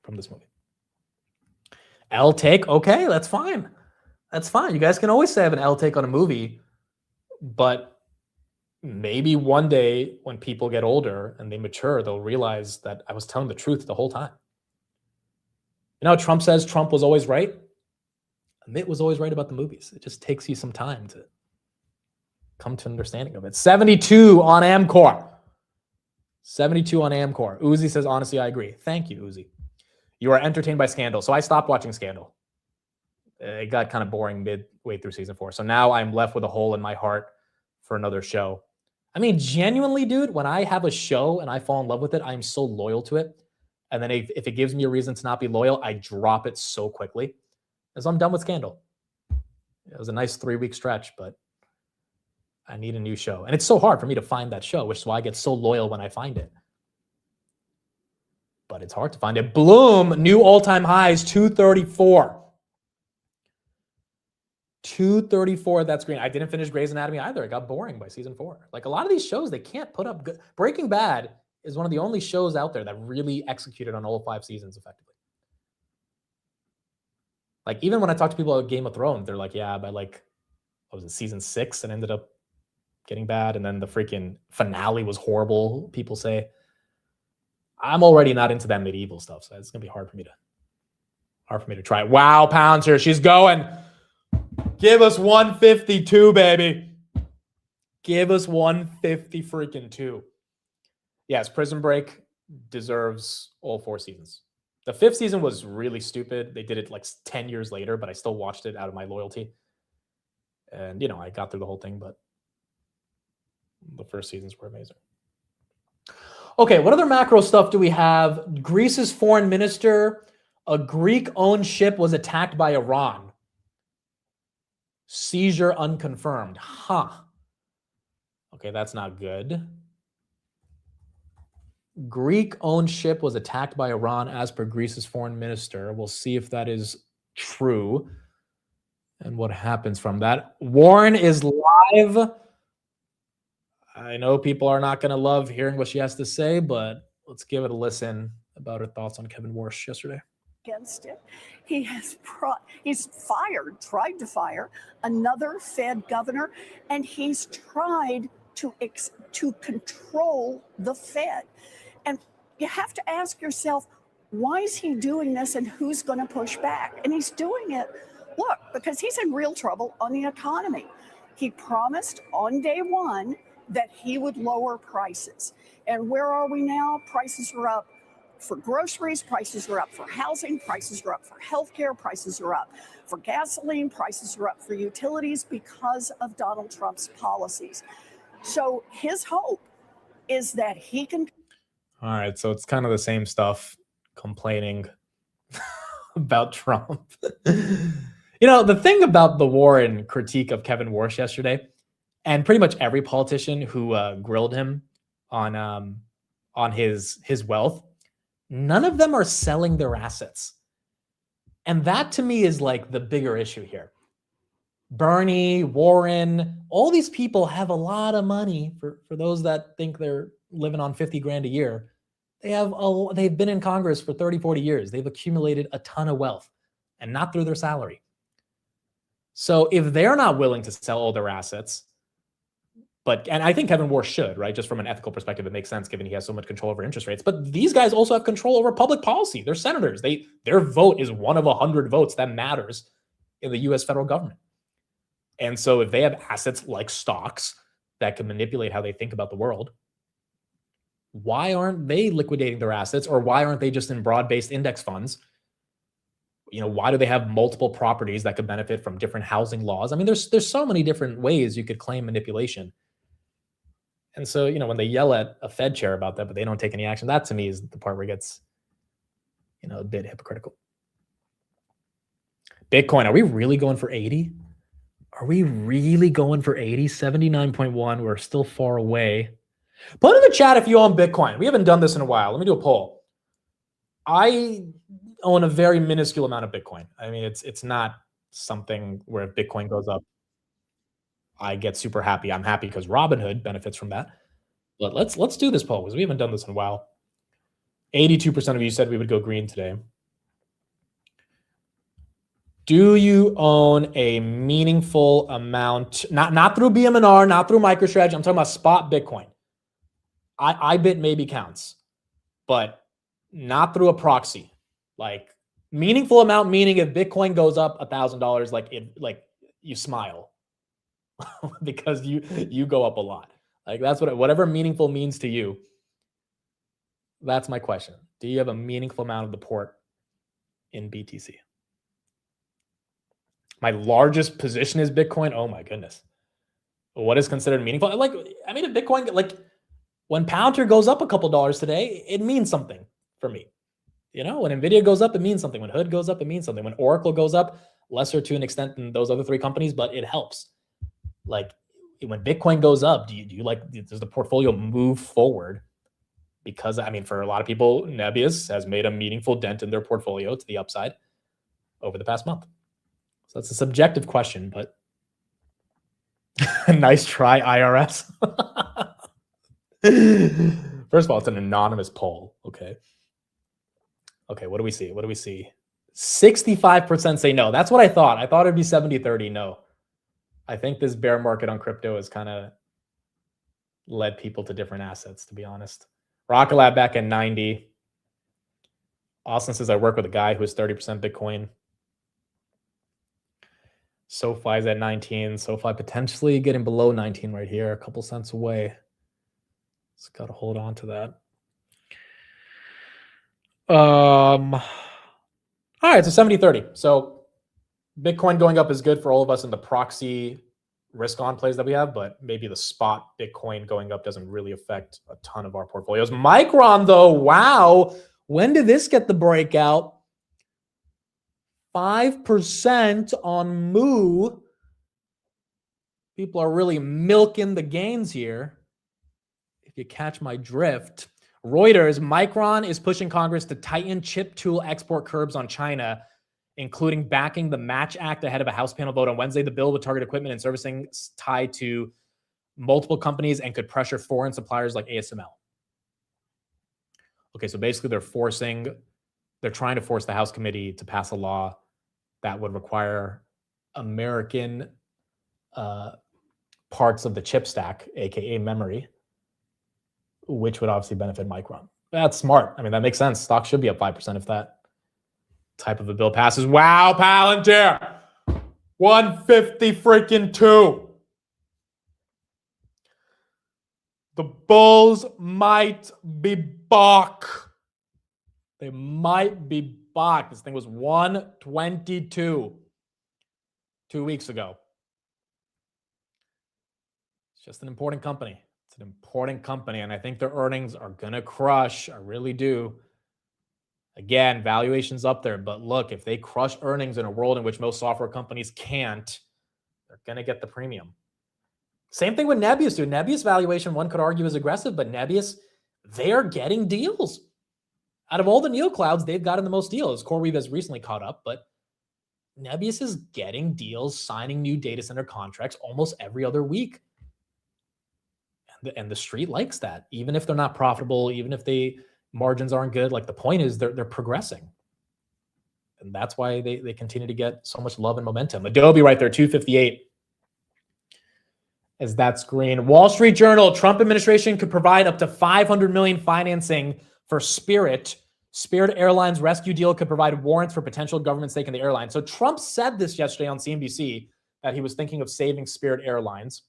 from this movie. L take, okay, that's fine. That's fine. You guys can always say I have an L take on a movie, but maybe one day when people get older and they mature, they'll realize that I was telling the truth the whole time. You know, Trump says Trump was always right. Mitt was always right about the movies. It just takes you some time to come to understanding of it. 72 on Amcor. 72 on Amcor. Uzi says, honestly, I agree. Thank you, Uzi. You are entertained by Scandal. So I stopped watching Scandal. It got kind of boring midway through season 4. So now I'm left with a hole in my heart for another show. I mean, genuinely, dude, when I have a show and I fall in love with it, I'm so loyal to it. And then if it gives me a reason to not be loyal, I drop it so quickly. So I'm done with Scandal. It was a nice 3-week stretch, but I need a new show. And it's so hard for me to find that show, which is why I get so loyal when I find it. But it's hard to find it. Bloom, new all-time highs, 234. 234, that's green. I didn't finish Grey's Anatomy either. It got boring by season 4. Like, a lot of these shows, they can't put up good. Breaking Bad is one of the only shows out there that really executed on all 5 seasons effectively. Like, even when I talk to people about Game of Thrones, they're like, yeah, by like, what was it, season 6, and ended up getting bad. And then the freaking finale was horrible, people say. I'm already not into that medieval stuff, so it's going to be hard for me to try. Wow, Palantir, she's going. Give us 152, baby. Give us 150 freaking 2. Yes, Prison Break deserves all 4 seasons. The 5th season was really stupid. They did it like 10 years later, but I still watched it out of my loyalty. And, you know, I got through the whole thing, but the first seasons were amazing. Okay, what other macro stuff do we have? Greece's foreign minister, a Greek-owned ship was attacked by Iran. Seizure unconfirmed. Huh. Okay, that's not good. Greek-owned ship was attacked by Iran as per Greece's foreign minister. We'll see if that is true and what happens from that. Warren is live. I know people are not going to love hearing what she has to say, but let's give it a listen about her thoughts on Kevin Warsh yesterday. Against it. He's tried to fire another Fed governor, and he's tried to control the Fed. And you have to ask yourself, why is he doing this and who's going to push back? And he's doing it, look, because he's in real trouble on the economy. He promised on day one that he would lower prices. And where are we now? Prices are up for groceries, prices are up for housing, prices are up for healthcare, prices are up for gasoline, prices are up for utilities because of Donald Trump's policies. So his hope is that he can. All right, so it's kind of the same stuff, complaining about Trump. You know, the thing about the Warren critique of Kevin Warsh yesterday, and pretty much every politician who grilled him on his wealth, none of them are selling their assets. And that to me is like the bigger issue here. Bernie, Warren, all these people have a lot of money. For those that think they're living on 50 grand a year, they've been in Congress for 30, 40 years. They've accumulated a ton of wealth, and not through their salary. So if they're not willing to sell all their assets, and I think Kevin Warsh should, right? Just from an ethical perspective, it makes sense given he has so much control over interest rates. But these guys also have control over public policy. They're senators. Their vote is one of 100 votes that matters in the U.S. federal government. And so if they have assets like stocks that can manipulate how they think about the world, why aren't they liquidating their assets, or why aren't they just in broad-based index funds? You know, why do they have multiple properties that could benefit from different housing laws? I mean, there's so many different ways you could claim manipulation. And so, you know, when they yell at a Fed chair about that, but they don't take any action, that to me is the part where it gets, you know, a bit hypocritical. Bitcoin, are we really going for 80? Are we really going for 80? 79.1, we're still far away. Put in the chat if you own Bitcoin. We haven't done this in a while. Let me do a poll. I own a very minuscule amount of Bitcoin. I mean, it's not something where if Bitcoin goes up, I get super happy. I'm happy because Robinhood benefits from that. But let's do this poll because we haven't done this in a while. 82% of you said we would go green today. Do you own a meaningful amount, not through BMNR, not through MicroStrategy, I'm talking about spot Bitcoin. IBIT maybe counts, but not through a proxy. Like meaningful amount, meaning if Bitcoin goes up $1,000, like you smile because you go up a lot. Like that's whatever meaningful means to you. That's my question. Do you have a meaningful amount of the port in BTC? My largest position is Bitcoin. Oh my goodness. What is considered meaningful? Like, I mean, if Bitcoin, like when Palantir goes up a couple dollars today, it means something for me. You know, when NVIDIA goes up, it means something. When Hood goes up, it means something. When Oracle goes up, lesser to an extent than those other three companies, but it helps. Like when Bitcoin goes up, does the portfolio move forward? Because I mean, for a lot of people, Nebius has made a meaningful dent in their portfolio to the upside over the past month. So that's a subjective question, but nice try, IRS. First of all, it's an anonymous poll. Okay. What do we see? 65% say no. That's what I thought. I thought it'd be 70-30 no. I think this bear market on crypto has kind of led people to different assets, to be honest. Rocket Lab back at 90. Austin says, I work with a guy who is 30% Bitcoin. SoFi is at 19. SoFi potentially getting below 19 right here, a couple cents away. Just got to hold on to that. All right, so 70-30. So Bitcoin going up is good for all of us in the proxy risk-on plays that we have, but maybe the spot Bitcoin going up doesn't really affect a ton of our portfolios. Micron, though, wow. When did this get the breakout? 5% on Moo. People are really milking the gains here, if you catch my drift. Reuters, Micron is pushing Congress to tighten chip tool export curbs on China, including backing the Match Act ahead of a House panel vote on Wednesday. The bill would target equipment and servicing tied to multiple companies and could pressure foreign suppliers like ASML. Okay, so basically they're trying to force the House committee to pass a law that would require American parts of the chip stack, aka memory, which would obviously benefit Micron. That's smart. I mean, that makes sense. Stock should be up 5% if that type of a bill passes. Wow, Palantir, 150 freaking 2. The bulls might be back. They might be back. This thing was 122 2 weeks ago. It's just an important company. It's an important company, and I think their earnings are going to crush. I really do. Again, valuation's up there, but look, if they crush earnings in a world in which most software companies can't, they're going to get the premium. Same thing with Nebius, dude. Nebius valuation, one could argue, is aggressive, but Nebius, they're getting deals. Out of all the neoclouds, they've gotten the most deals. CoreWeave has recently caught up, but Nebius is getting deals, signing new data center contracts almost every other week. And the street likes that, even if they're not profitable, even if margins aren't good. Like, the point is they're progressing. And that's why they continue to get so much love and momentum. Adobe right there, 258. As that's green. Wall Street Journal, Trump administration could provide up to $500 million financing for Spirit. Spirit Airlines rescue deal could provide warrants for potential government stake in the airline. So Trump said this yesterday on CNBC, that he was thinking of saving Spirit Airlines.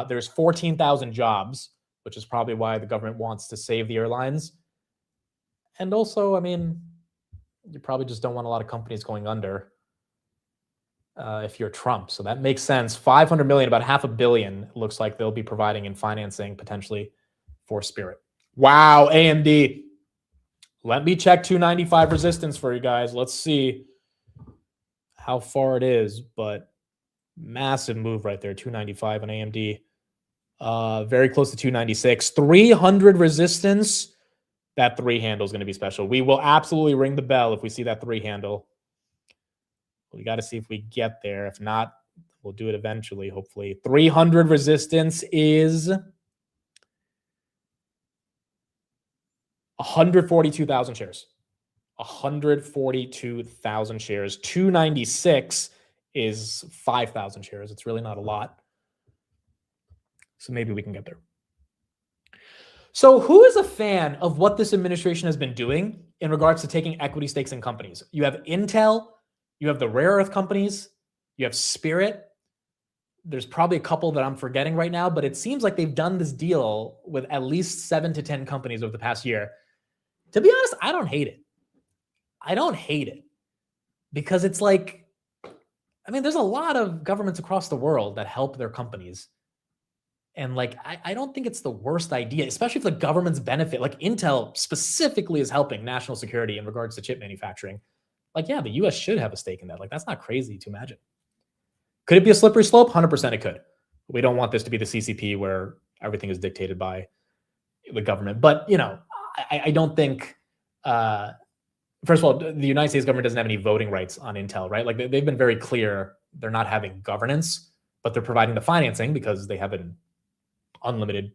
There's 14,000 jobs, which is probably why the government wants to save the airlines. And also, I mean, you probably just don't want a lot of companies going under if you're Trump. So that makes sense. 500 million, about $500 million, looks like they'll be providing in financing potentially for Spirit. Wow, AMD. Let me check 295 resistance for you guys. Let's see how far it is, but massive move right there, 295 on AMD. Very close to 296. 300 resistance. That 3 handle is going to be special. We will absolutely ring the bell if we see that 3 handle. We got to see if we get there. If not, we'll do it eventually, hopefully. 300 resistance is 142,000 shares. 142,000 shares. 296 is 5,000 shares. It's really not a lot. So maybe we can get there. So who is a fan of what this administration has been doing in regards to taking equity stakes in companies? You have Intel, you have the rare earth companies, you have Spirit. There's probably a couple that I'm forgetting right now, but it seems like they've done this deal with at least 7 to 10 companies over the past year. To be honest, I don't hate it. I don't hate it because it's like, I mean, there's a lot of governments across the world that help their companies. And like, I don't think it's the worst idea, especially if the government's benefit, like Intel specifically is helping national security in regards to chip manufacturing. Like, yeah, the US should have a stake in that. Like, that's not crazy to imagine. Could it be a slippery slope? 100% it could. We don't want this to be the CCP where everything is dictated by the government. But, you know, I don't think, first of all, the United States government doesn't have any voting rights on Intel, right? Like, they've been very clear they're not having governance, but they're providing the financing because they have an unlimited,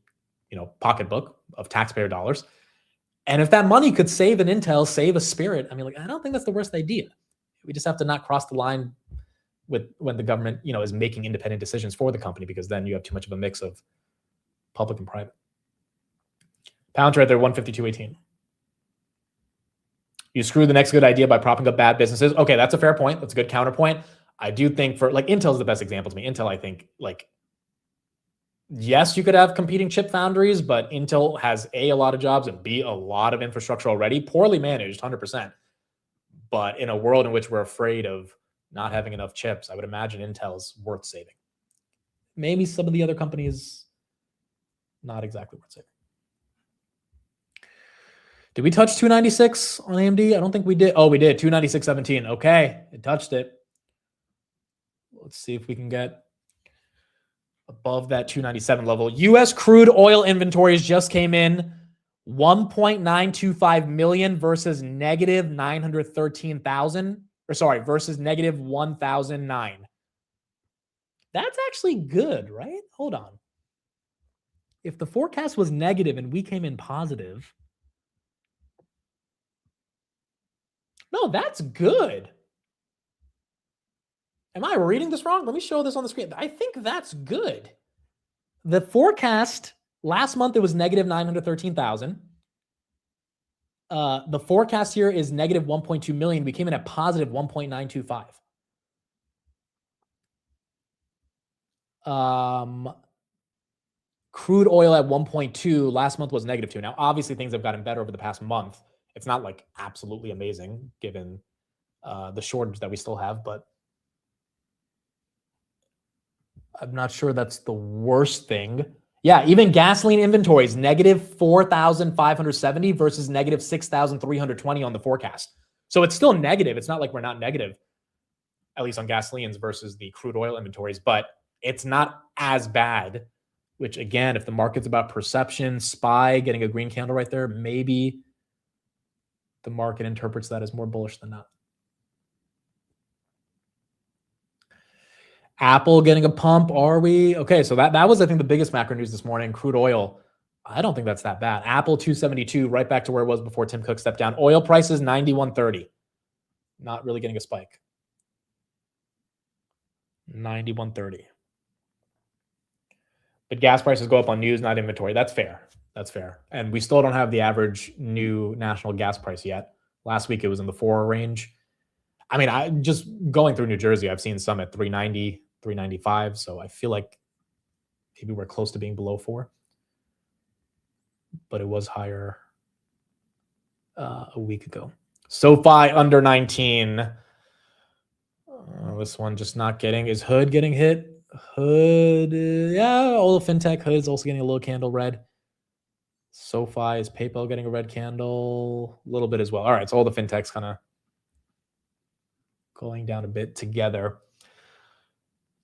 you know, pocketbook of taxpayer dollars. And if that money could save an Intel, save a Spirit, I mean, like, I don't think that's the worst idea. We just have to not cross the line with when the government, you know, is making independent decisions for the company, because then you have too much of a mix of public and private. Pounds right there, 152.18. You screw the next good idea by propping up bad businesses. Okay, that's a fair point. That's a good counterpoint. I do think for, like, Intel's the best example to me. Intel, I think, like, yes, you could have competing chip foundries, but Intel has A, a lot of jobs, and B, a lot of infrastructure already, poorly managed, 100%. But in a world in which we're afraid of not having enough chips, I would imagine Intel's worth saving. Maybe some of the other companies, not exactly worth saving. Did we touch 296 on AMD? I don't think we did. Oh, we did. 296.17. Okay, it touched it. Let's see if we can get above that 297 level. U.S. crude oil inventories just came in 1.925 million versus negative 913,000, or sorry, versus negative 1,009. That's actually good, right? Hold on. If the forecast was negative and we came in positive, no, that's good. Am I reading this wrong? Let me show this on the screen. I think that's good. The forecast last month, it was negative 913,000. The forecast here is negative 1.2 million. We came in at positive 1.925. Crude oil at 1.2 last month was negative 2. Now, obviously, things have gotten better over the past month. It's not like absolutely amazing given the shortage that we still have, but I'm not sure that's the worst thing. Yeah, even gasoline inventories, negative 4,570 versus negative 6,320 on the forecast. So it's still negative. It's not like we're not negative, at least on gasolines versus the crude oil inventories, but it's not as bad, which again, if the market's about perception, SPY getting a green candle right there, maybe the market interprets that as more bullish than not. Apple getting a pump, are we? Okay, so that was, I think, the biggest macro news this morning. Crude oil, I don't think that's that bad. Apple 272, right back to where it was before Tim Cook stepped down. Oil prices 91.30. Not really getting a spike. 91.30. But gas prices go up on news, not inventory. That's fair. That's fair. And we still don't have the average new national gas price yet. Last week, it was in the 4 range. I mean, I just going through New Jersey, I've seen some at 390, 395. So I feel like maybe we're close to being below 4. But it was higher a week ago. SoFi under 19. This one just not getting. Is Hood getting hit? Hood, yeah, all the fintech. Hood's also getting a little candle red. SoFi, is PayPal getting a red candle? A little bit as well. All right, so all the fintechs kind of going down a bit together.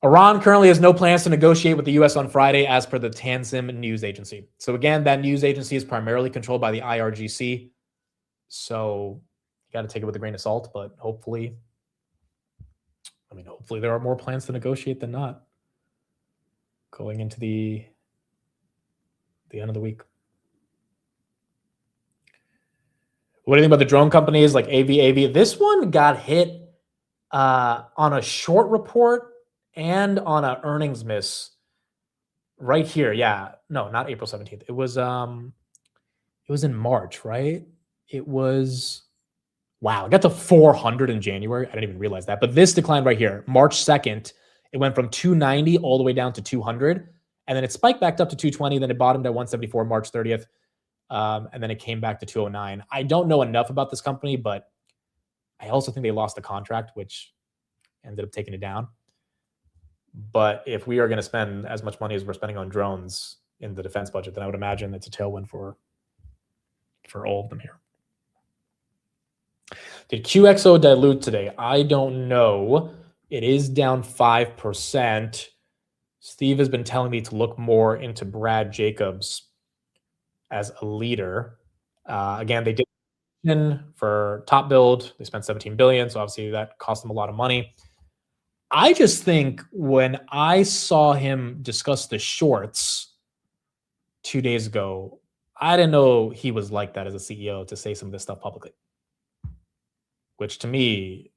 Iran currently has no plans to negotiate with the U.S. on Friday, as per the Tanzim news agency. So again, that news agency is primarily controlled by the IRGC. So you got to take it with a grain of salt, but hopefully there are more plans to negotiate than not going into the end of the week. What do you think about the drone companies like AV? This one got hit on a short report and on an earnings miss right here. Yeah, no, not April 17th. It was in March, right? It was, wow, it got to 400 in January. I didn't even realize that. But this declined right here. March 2nd, it went from 290 all the way down to 200. And then it spiked back up to 220. Then it bottomed at 174 March 30th. And then it came back to 209. I don't know enough about this company, but I also think they lost the contract, which ended up taking it down. But if we are going to spend as much money as we're spending on drones in the defense budget, then I would imagine it's a tailwind for all of them here. Did QXO dilute today? I don't know. It is down 5%. Steve has been telling me to look more into Brad Jacobs as a leader. Again, they did for top build. They spent $17 billion, so obviously that cost them a lot of money. I just think when I saw him discuss the shorts 2 days ago, I didn't know he was like that as a CEO to say some of this stuff publicly. Which to me,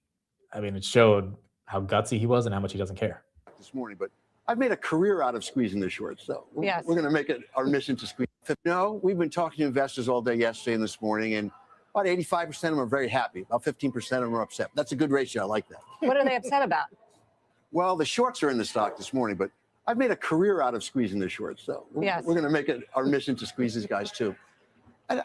I mean, it showed how gutsy he was and how much he doesn't care. This morning, but I've made a career out of squeezing the shorts, so we're going to make it our mission to squeeze. No, we've been talking to investors all day yesterday and this morning, and about 85% of them are very happy. About 15% of them are upset. That's a good ratio. I like that. What are they upset about? Well, the shorts are in the stock this morning, but I've made a career out of squeezing the shorts, so we're going to make it our mission to squeeze these guys too.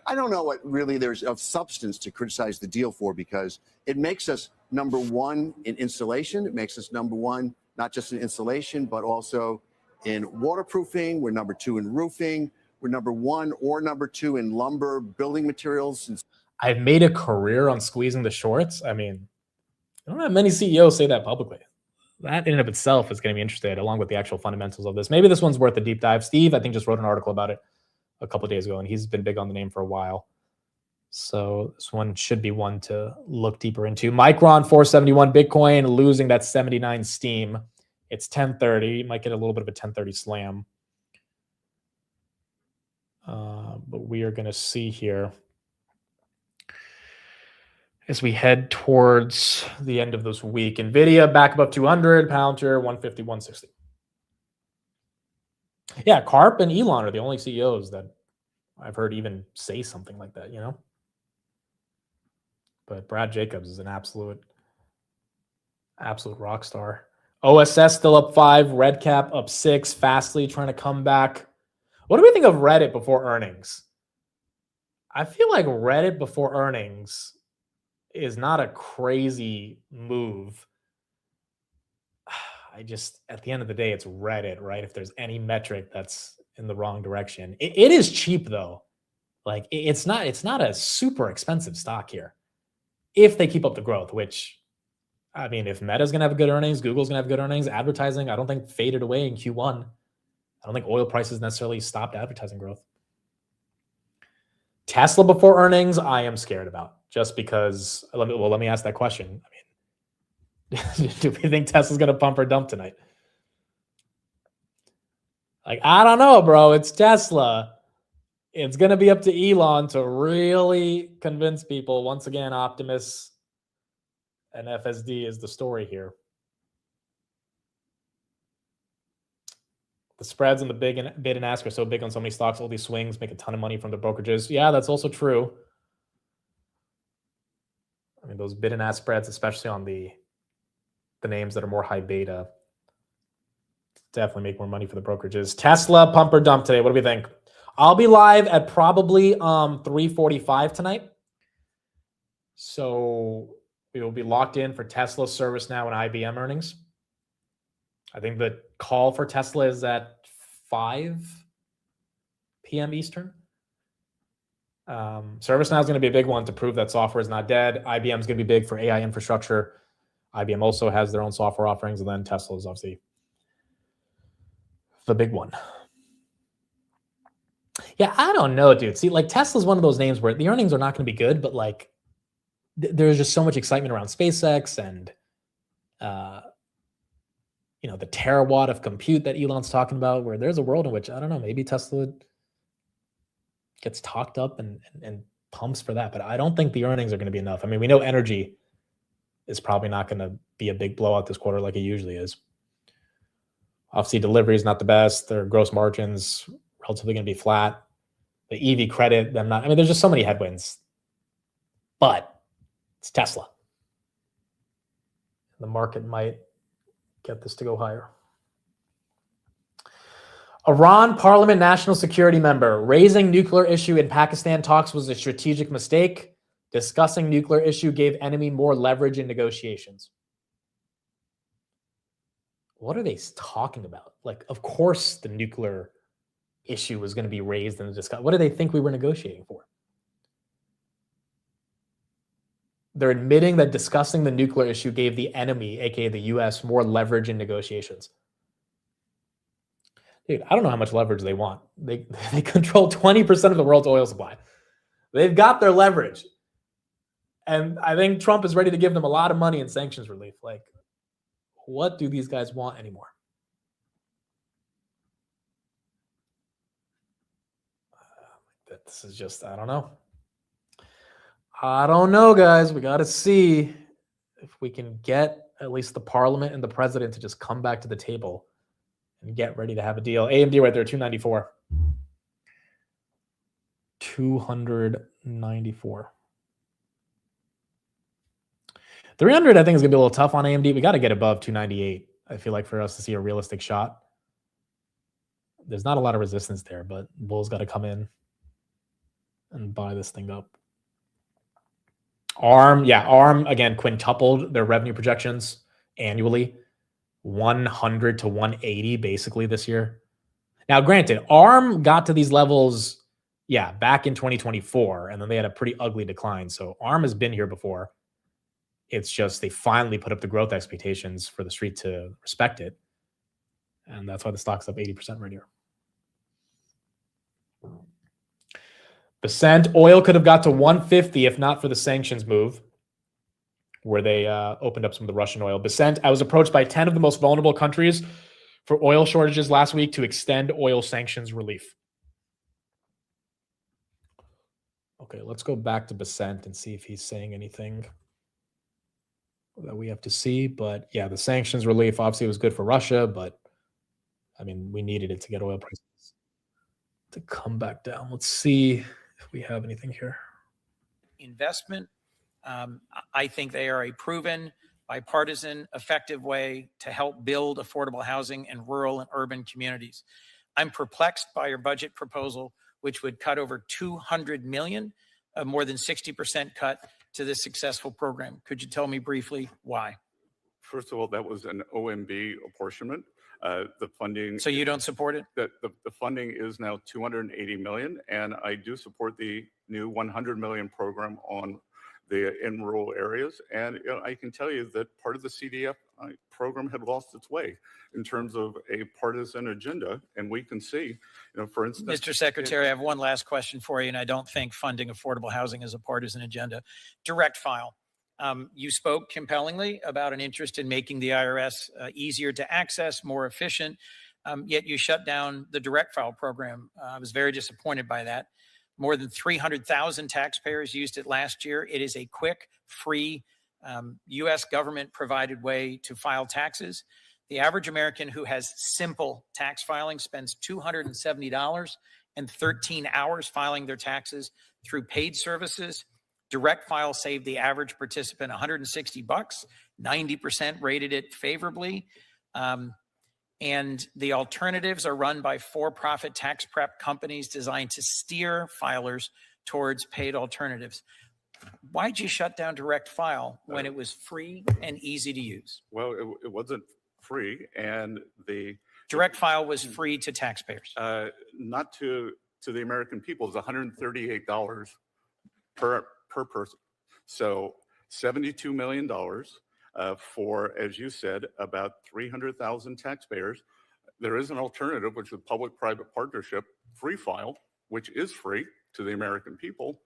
I don't know what really there's of substance to criticize the deal for, because it makes us number one in insulation. It makes us number one, not just in insulation, but also in waterproofing. We're number two in roofing. We're number one or number two in lumber, building materials. I've made a career on squeezing the shorts. I mean, I don't have many CEOs say that publicly. that in and of itself is going to be interesting, along with the actual fundamentals of this. Maybe this one's worth a deep dive. Steve, I think, just wrote an article about it a couple of days ago, and he's been big on the name for a while. So this one should be one to look deeper into. Micron 471 Bitcoin losing that 79 steam. It's 1030. You might get a little bit of a 1030 slam. But we are going to see here as we head towards the end of this week. NVIDIA back above 200, Palantir 150, 160. Yeah, Karp and Elon are the only CEOs that I've heard even say something like that, you know? But Brad Jacobs is an absolute rock star. OSS still up 5, Redcap up 6, Fastly trying to come back. What do we think of Reddit before earnings? I feel like Reddit before earnings is not a crazy move. At the end of the day, it's Reddit, right? If there's any metric that's in the wrong direction. It is cheap though. Like it's not a super expensive stock here. If they keep up the growth, which, I mean, if Meta's going to have good earnings, Google's going to have good earnings, advertising, I don't think faded away in Q1. I don't think oil prices necessarily stopped advertising growth. Tesla before earnings, I am scared about, just because, let me ask that question. I mean, do we think Tesla's going to pump or dump tonight? Like, I don't know, bro. It's Tesla. It's going to be up to Elon to really convince people. Once again, Optimus and FSD is the story here. The spreads and the bid and ask are so big on so many stocks. All these swings make a ton of money from the brokerages. Yeah, that's also true. I mean, those bid and ask spreads, especially on the names that are more high beta, definitely make more money for the brokerages. Tesla pump or dump today. What do we think? I'll be live at probably 3:45 tonight. So we will be locked in for Tesla, ServiceNow, and IBM earnings. I think the call for Tesla is at 5 p.m. Eastern. ServiceNow is going to be a big one to prove that software is not dead. IBM is going to be big for AI infrastructure. IBM also has their own software offerings, and then Tesla is obviously the big one. Yeah, I don't know, dude. See, like Tesla's one of those names where the earnings are not going to be good, but like there's just so much excitement around SpaceX and the terawatt of compute that Elon's talking about, where there's a world in which, I don't know, maybe Tesla gets talked up and pumps for that. But I don't think the earnings are going to be enough. I mean, we know energy is probably not going to be a big blowout this quarter like it usually is. Obviously, delivery is not the best. Their gross margins relatively going to be flat. The EV credit, them not. I mean, there's just so many headwinds. But it's Tesla. The market might get this to go higher. Iran Parliament National Security member. Raising nuclear issue in Pakistan talks was a strategic mistake. Discussing nuclear issue gave enemy more leverage in negotiations. What are they talking about? Like, of course the nuclear issue was going to be raised in the discussion. What do they think we were negotiating for? They're admitting that discussing the nuclear issue gave the enemy, aka the US, more leverage in negotiations. Dude, I don't know how much leverage they want. They control 20% of the world's oil supply. They've got their leverage. And I think Trump is ready to give them a lot of money in sanctions relief. Like, what do these guys want anymore? This is just, I don't know. I don't know, guys. We got to see if we can get at least the parliament and the president to just come back to the table and get ready to have a deal. AMD right there, 294. 294. 300, I think, is going to be a little tough on AMD. We got to get above 298, I feel like, for us to see a realistic shot. There's not a lot of resistance there, but Bull's got to come in and buy this thing up. ARM, again, quintupled their revenue projections annually. 100 to 180, basically, this year. Now, granted, ARM got to these levels, back in 2024, and then they had a pretty ugly decline. So ARM has been here before. It's just they finally put up the growth expectations for the street to respect it. And that's why the stock's up 80% right here. Bessent, oil could have got to 150 if not for the sanctions move, where they opened up some of the Russian oil. Bessent, I was approached by 10 of the most vulnerable countries for oil shortages last week to extend oil sanctions relief. Okay, let's go back to Bessent and see if he's saying anything that we have to see. But yeah, the sanctions relief obviously was good for Russia, but I mean, we needed it to get oil prices to come back down. Let's see if we have anything here. Investment. I think they are a proven, bipartisan, effective way to help build affordable housing in rural and urban communities. I'm perplexed by your budget proposal, which would cut over $200 million, a more than 60% cut to this successful program. Could you tell me briefly why? First of all, that was an OMB apportionment. The funding. So you don't support it? The funding is now $280 million, and I do support the new $100 million program on in rural areas. And I can tell you that part of the CDF program had lost its way in terms of a partisan agenda, and we can see, for instance. Mr. Secretary, I have one last question for you, and I don't think funding affordable housing is a partisan agenda. Direct file. You spoke compellingly about an interest in making the IRS easier to access, more efficient, yet you shut down the direct file program. I was very disappointed by that. More than 300,000 taxpayers used it last year. It is a quick, free, U.S. government-provided way to file taxes. The average American who has simple tax filing spends $270 and 13 hours filing their taxes through paid services. Direct file saved the average participant $160. 90% rated it favorably. And the alternatives are run by for-profit tax prep companies designed to steer filers towards paid alternatives. Why'd you shut down direct file when it was free and easy to use? Well, it wasn't free, and the direct file was free to taxpayers. Not to the American people. It's $138 per person. So $72 million for, as you said, about 300,000 taxpayers. There is an alternative, which is public-private partnership, Free File, which is free to the American people.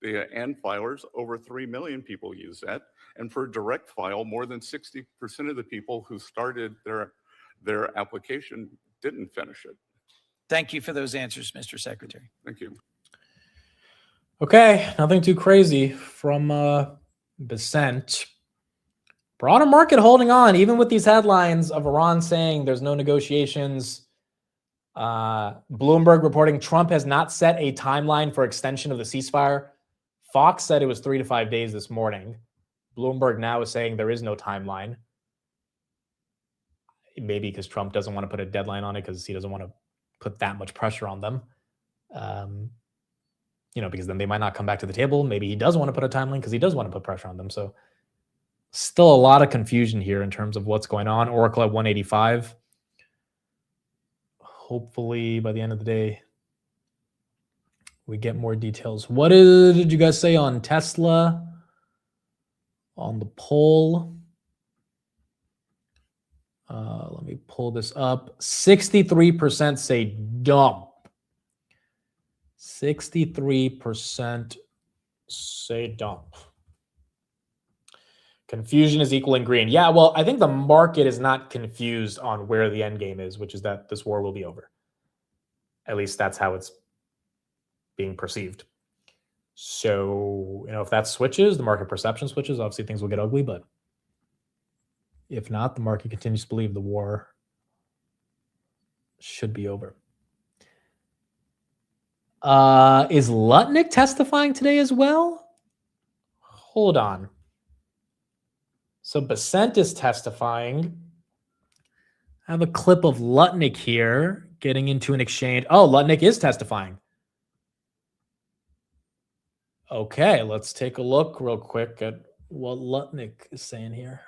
The and filers, over 3 million people use that. And for direct file, more than 60% of the people who started their application didn't finish it. Thank you for those answers, Mr. Secretary. Thank you. Okay, nothing too crazy from Bessent. Broader market holding on, even with these headlines of Iran saying there's no negotiations. Bloomberg reporting Trump has not set a timeline for extension of the ceasefire. Fox said it was 3 to 5 days this morning. Bloomberg now is saying there is no timeline. Maybe because Trump doesn't want to put a deadline on it because he doesn't want to put that much pressure on them. Because then they might not come back to the table. Maybe he does want to put a timeline because he does want to put pressure on them. So still a lot of confusion here in terms of what's going on. Oracle at 185. Hopefully by the end of the day, we get more details. What did you guys say on Tesla? On the poll? Let me pull this up. 63% say dump. 63% say dump. Confusion is equaling green. Yeah, well, I think the market is not confused on where the end game is, which is that this war will be over. At least that's how it's being perceived. So, if that switches, the market perception switches, obviously things will get ugly, but if not, the market continues to believe the war should be over. Is Lutnick testifying today as well? Hold on. So Bessent is testifying. I have a clip of Lutnick here getting into an exchange. Oh, Lutnick is testifying. Okay, let's take a look real quick at what Lutnick is saying here.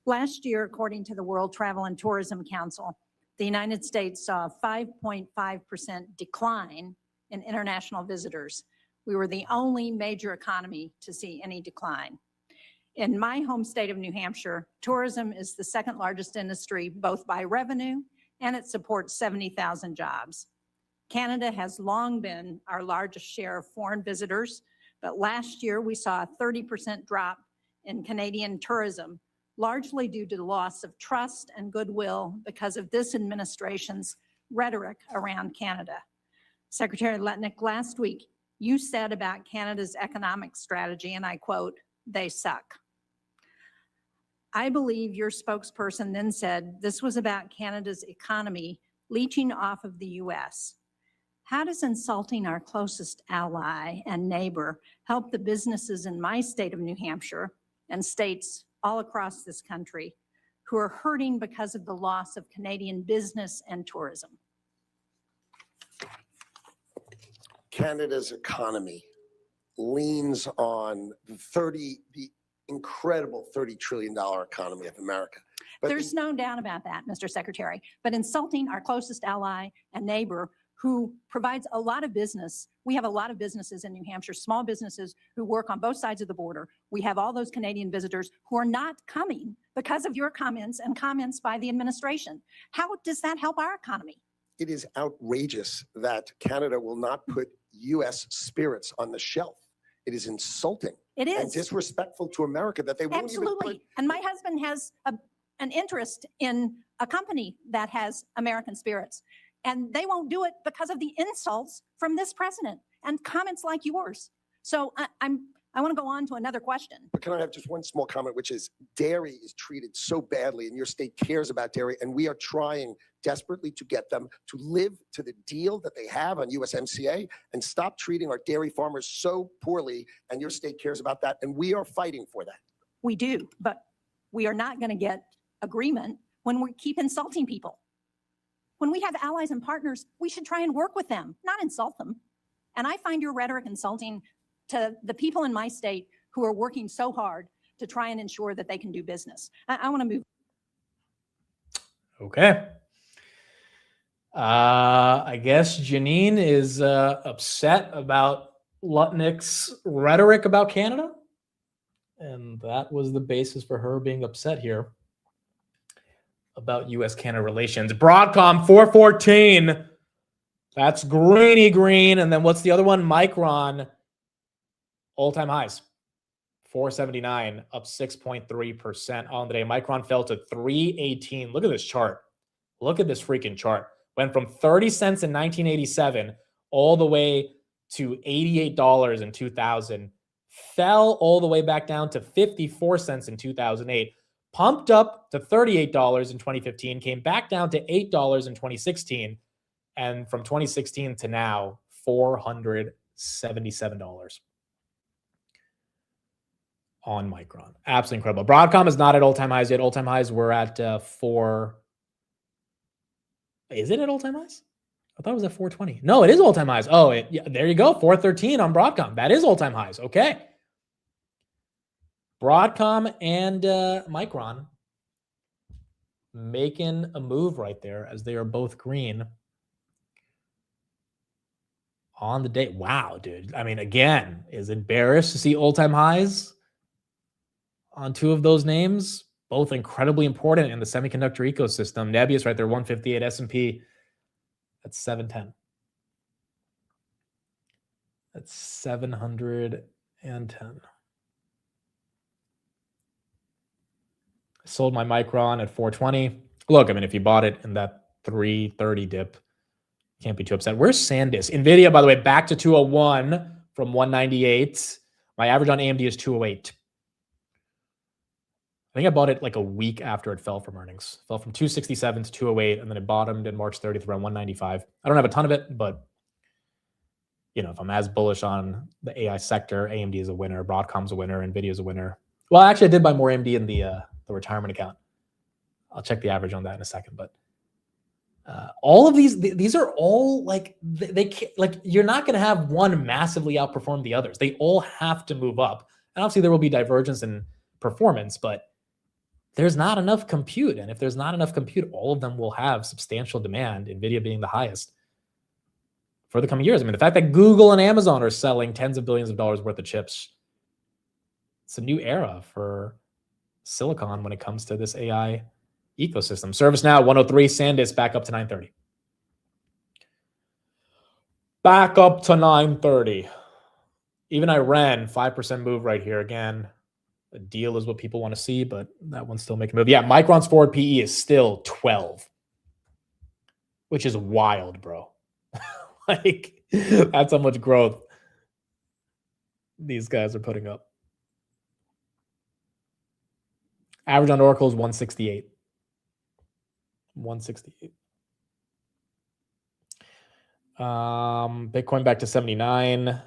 Last year, according to the World Travel and Tourism Council, the United States saw a 5.5% decline in international visitors. We were the only major economy to see any decline. In my home state of New Hampshire, tourism is the second largest industry, both by revenue, and it supports 70,000 jobs. Canada has long been our largest share of foreign visitors, but last year we saw a 30% drop in Canadian tourism, largely due to the loss of trust and goodwill because of this administration's rhetoric around Canada. Secretary Lutnick, last week, you said about Canada's economic strategy, and I quote, "They suck." I believe your spokesperson then said this was about Canada's economy leeching off of the US. How does insulting our closest ally and neighbor help the businesses in my state of New Hampshire and states all across this country who are hurting because of the loss of Canadian business and tourism? Canada's economy leans on the incredible $30 trillion economy of America. But there's no doubt about that, Mr. Secretary. But insulting our closest ally and neighbor who provides a lot of business. We have a lot of businesses in New Hampshire, small businesses who work on both sides of the border. We have all those Canadian visitors who are not coming because of your comments and comments by the administration. How does that help our economy? it is outrageous that Canada will not put U.S. spirits on the shelf. It is insulting. It is. And disrespectful to America that they won't Absolutely. even put. And my husband has an interest in a company that has American spirits. And they won't do it because of the insults from this president and comments like yours. So I want to go on to another question. But can I have just one small comment, which is dairy is treated so badly and your state cares about dairy, and we are trying desperately to get them to live to the deal that they have on USMCA and stop treating our dairy farmers so poorly, and your state cares about that, and we are fighting for that. We do, but we are not going to get agreement when we keep insulting people. When we have allies and partners, we should try and work with them, not insult them. And I find your rhetoric insulting to the people in my state who are working so hard to try and ensure that they can do business. I want to move. Okay. I guess Janine is upset about Lutnick's rhetoric about Canada. And that was the basis for her being upset here about U.S.-Canada relations. Broadcom 414. That's greeny green. And then what's the other one? Micron. All-time highs. 479, up 6.3% on the day. Micron fell to 318. Look at this chart. Look at this freaking chart. Went from 30 cents in 1987 all the way to $88 in 2000. Fell all the way back down to 54 cents in 2008. Pumped up to $38 in 2015. Came back down to $8 in 2016. And from 2016 to now, $477 on Micron. Absolutely incredible. Broadcom is not at all-time highs yet. All-time highs were at 4. Is it at all-time highs? I thought it was at 420. No, it is all-time highs. Oh, yeah, there you go. 413 on Broadcom. That is all-time highs. Okay. Broadcom and Micron making a move right there as they are both green on the day. Wow, dude. I mean, again, is it bearish to see all-time highs on two of those names? Both incredibly important in the semiconductor ecosystem. Nebius right there, 158. S&P, that's 710. That's 710. I sold my Micron at 420. Look, I mean, if you bought it in that 330 dip, can't be too upset. Where's SanDisk? NVIDIA, by the way, back to 201 from 198. My average on AMD is 208. I think I bought it like a week after it fell from earnings. Fell from 267 to 208, and then it bottomed in March 30th around 195. I don't have a ton of it, but you know, if I'm as bullish on the AI sector, AMD is a winner, Broadcom's a winner, NVIDIA is a winner. Well, actually, I did buy more AMD in the retirement account. I'll check the average on that in a second, but all of these are all like they like you're not going to have one massively outperform the others. They all have to move up, and obviously there will be divergence in performance, but there's not enough compute. And if there's not enough compute, all of them will have substantial demand, NVIDIA being the highest for the coming years. I mean, the fact that Google and Amazon are selling tens of billions of dollars worth of chips it's a new era for Silicon when it comes to this AI ecosystem. ServiceNow 103, SanDisk back up to 930. Back up to 930. Even Iran, 5% move right here. Again, a deal is what people want to see, but that one's still making a move. Yeah, Micron's forward PE is still 12, which is wild, bro. Like, that's how much growth these guys are putting up. Average on Oracle is 168. 168. Bitcoin back to 79.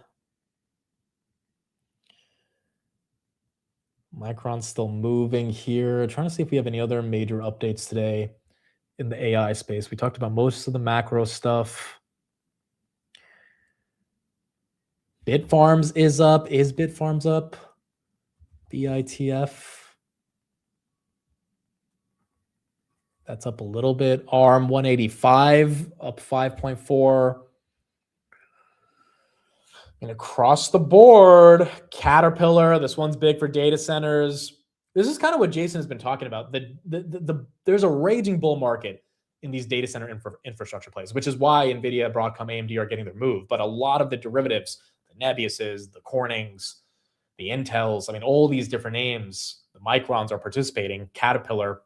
Micron's still moving here. Trying to see if we have any other major updates today in the AI space. We talked about most of the macro stuff. Bitfarms is up. Is Bitfarms up? BITF. That's up a little bit. ARM 185 up 5.4. And across the board, Caterpillar. This one's big for data centers. This is kind of what Jason has been talking about. There's a raging bull market in these data center infrastructure plays, which is why NVIDIA, Broadcom, AMD are getting their move. But a lot of the derivatives, the Nebiuses, the Cornings, the Intels, I mean, all these different names, the Microns are participating. Caterpillar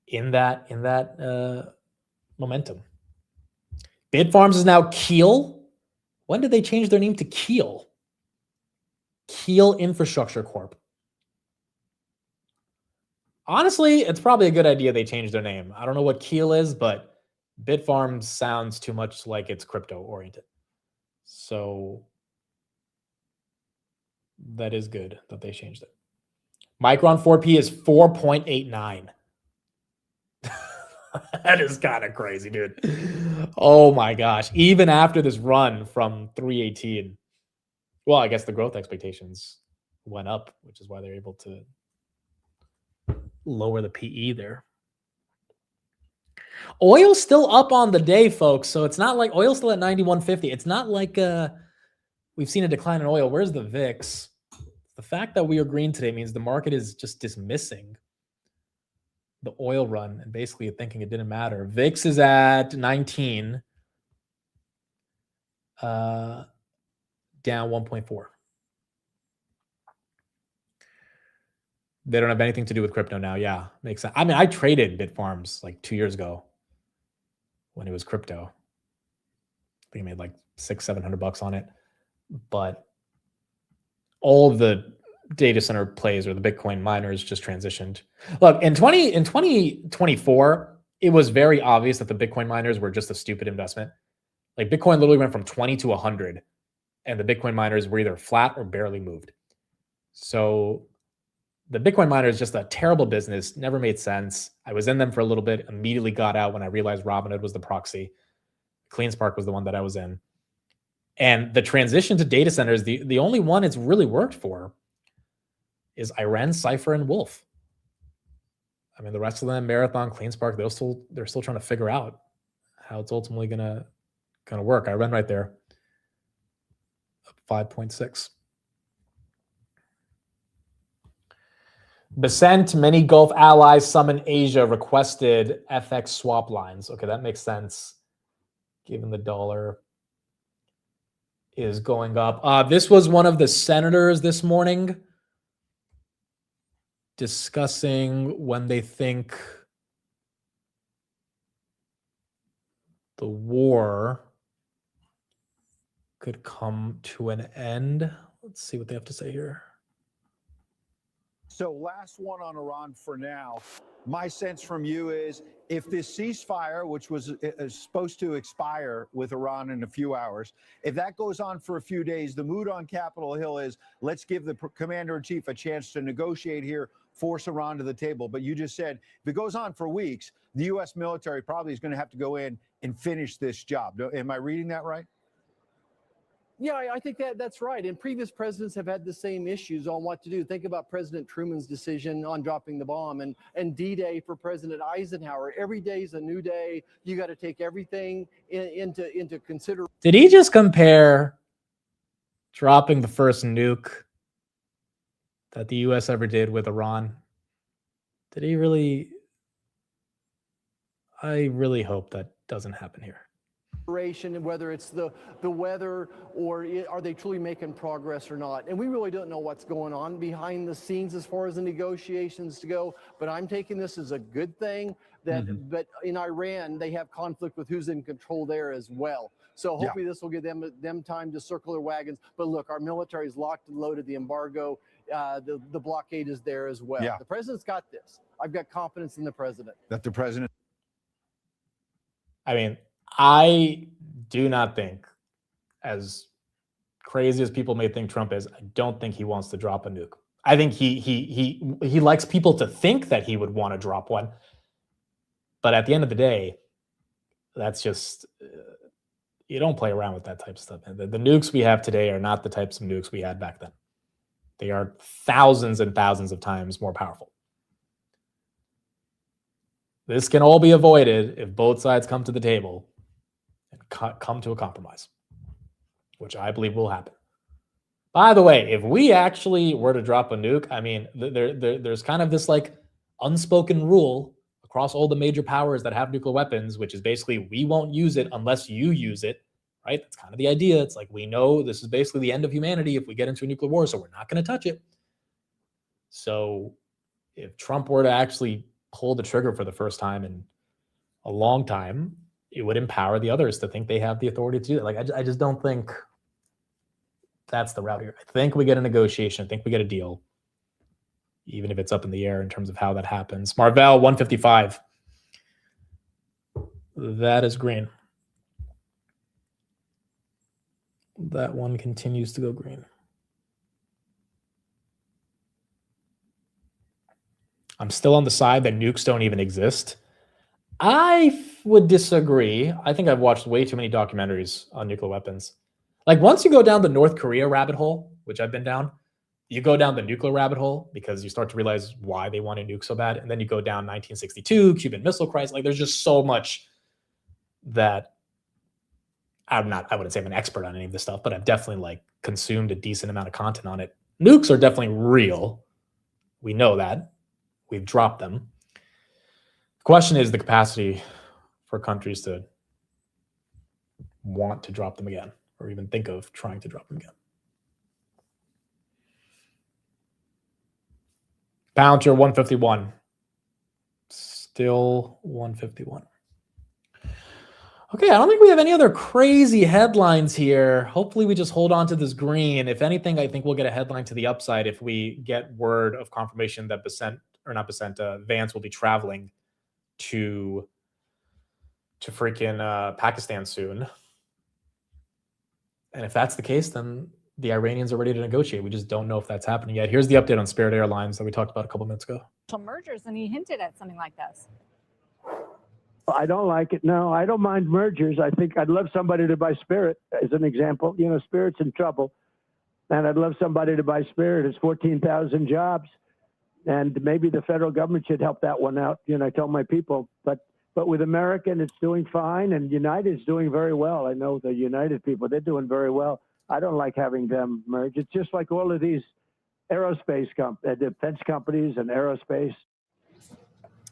in that momentum. Bitfarms is now Keel. When did they change their name to Keel? Keel Infrastructure Corp. Honestly, it's probably a good idea they changed their name. I don't know what Keel is, but Bitfarms sounds too much like it's crypto oriented. So that is good that they changed it. Micron 4P is 4.89. That is kind of crazy, dude. Oh my gosh. Even after this run from 318, well, I guess the growth expectations went up, which is why they're able to lower the PE there. Oil's still up on the day, folks. So it's not like oil's still at 91.50. It's not like we've seen a decline in oil. Where's the VIX? The fact that we are green today means the market is just dismissing the oil run and basically thinking it didn't matter. VIX is at 19, down 1.4. They don't have anything to do with crypto now. Yeah, makes sense. I mean, I traded Bitfarms like 2 years ago when it was crypto. I think I made like $600-700 on it. But all of the data center plays or the Bitcoin miners just transitioned. Look, in 2024, it was very obvious that the Bitcoin miners were just a stupid investment. Like Bitcoin literally went from 20 to 100, and the Bitcoin miners were either flat or barely moved. So the Bitcoin miner is just a terrible business, never made sense. I was in them for a little bit, immediately got out when I realized Robinhood was the proxy. CleanSpark was the one that I was in. And the transition to data centers, the only one it's really worked for is Iran, Cypher, and Wolf. I mean, the rest of them, Marathon, CleanSpark, they're still trying to figure out how it's ultimately gonna work. Iran right there, up 5.6. Bessent, many Gulf allies summon Asia requested FX swap lines. Okay, that makes sense, given the dollar is going up. This was one of the senators this morning discussing when they think the war could come to an end. Let's see what they have to say here. So last one on Iran for now. My sense from you is if this ceasefire, which was supposed to expire with Iran in a few hours, if that goes on for a few days, the mood on Capitol Hill is let's give the commander-in-chief a chance to negotiate here, force Iran to the table. But you just said if it goes on for weeks, the U.S. military probably is going to have to go in and finish this job. Am I reading that right? Yeah, I think that's right. And previous presidents have had the same issues on what to do. Think about President Truman's decision on dropping the bomb and D-Day for President Eisenhower. Every day is a new day. You got to take everything into consideration. Did he just compare dropping the first nuke that the U.S. ever did with Iran. Did he really? I really hope that doesn't happen here. Whether it's the weather or are they truly making progress or not. And we really don't know what's going on behind the scenes as far as the negotiations to go. But I'm taking this as a good thing that but in Iran, they have conflict with who's in control there as well. So hopefully this will give them time to circle their wagons. But look, our military is locked and loaded. The embargo, the blockade is there as well. Yeah. The president's got this. I've got confidence in the president. That the president. I mean, I do not think, as crazy as people may think Trump is, I don't think he wants to drop a nuke. I think he likes people to think that he would want to drop one. But at the end of the day, that's just, you don't play around with that type of stuff. The nukes we have today are not the types of nukes we had back then. They are thousands and thousands of times more powerful. This can all be avoided if both sides come to the table and come to a compromise, which I believe will happen. By the way, if we actually were to drop a nuke, I mean, there's kind of this like unspoken rule across all the major powers that have nuclear weapons, which is basically we won't use it unless you use it, right? That's kind of the idea. It's like we know this is basically the end of humanity if we get into a nuclear war, so we're not going to touch it. So if Trump were to actually pull the trigger for the first time in a long time, it would empower the others to think they have the authority to do it. Like, I just don't think that's the route here. I think we get a negotiation. I think we get a deal, even if it's up in the air in terms of how that happens. Marvell, 155. That is green. That one continues to go green. I'm still on the side that nukes don't even exist. I would disagree. I think I've watched way too many documentaries on nuclear weapons. Like, once you go down the North Korea rabbit hole, which I've been down, you go down the nuclear rabbit hole because you start to realize why they want to nuke so bad. And then you go down 1962, Cuban Missile Crisis. Like, there's just so much that I wouldn't say I'm an expert on any of this stuff, but I've definitely like consumed a decent amount of content on it. Nukes are definitely real. We know that. We've dropped them. The question is the capacity for countries to want to drop them again or even think of trying to drop them again. Palantir 151. Still 151. Okay, I don't think we have any other crazy headlines here. Hopefully we just hold on to this green. If anything, I think we'll get a headline to the upside if we get word of confirmation that Vance will be traveling to freaking Pakistan soon. And if that's the case, then the Iranians are ready to negotiate. We just don't know if that's happening yet. Here's the update on Spirit Airlines that we talked about a couple minutes ago. Mergers, and he hinted at something like this. I don't like it. No, I don't mind mergers. I think I'd love somebody to buy Spirit as an example. You know, Spirit's in trouble. And I'd love somebody to buy Spirit. It's 14,000 jobs. And maybe the federal government should help that one out. You know, I tell my people. But with American, it's doing fine. And United's doing very well. I know the United people, they're doing very well. I don't like having them merge. It's just like all of these aerospace defense companies and aerospace.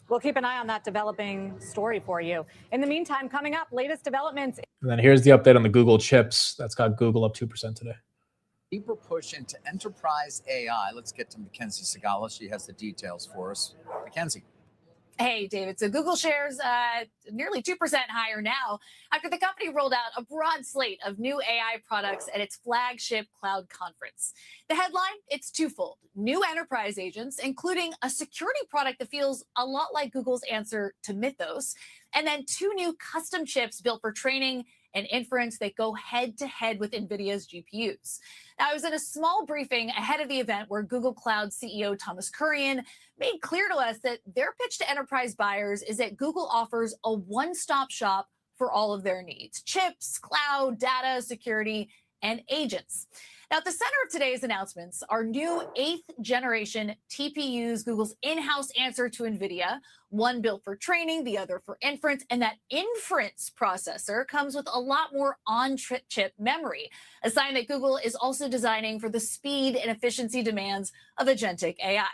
We'll keep an eye on that developing story for you. In the meantime, coming up, latest developments. And then here's the update on the Google chips. That's got Google up 2% today. Deeper push into enterprise AI. Let's get to Mackenzie Segala. She has the details for us. Mackenzie. Hey, David. So Google shares nearly 2% higher now after the company rolled out a broad slate of new AI products at its flagship cloud conference. The headline, it's twofold. New enterprise agents, including a security product that feels a lot like Google's answer to Mythos, and then 2 new custom chips built for training and inference that go head-to-head with NVIDIA's GPUs. Now, I was in a small briefing ahead of the event where Google Cloud CEO Thomas Kurian made clear to us that their pitch to enterprise buyers is that Google offers a one-stop shop for all of their needs: chips, cloud, data, security, and agents. Now, at the center of today's announcements are new 8th generation TPUs, Google's in-house answer to NVIDIA, One built for training, the other for inference, and that inference processor comes with a lot more on-chip memory, a sign that Google is also designing for the speed and efficiency demands of agentic AI.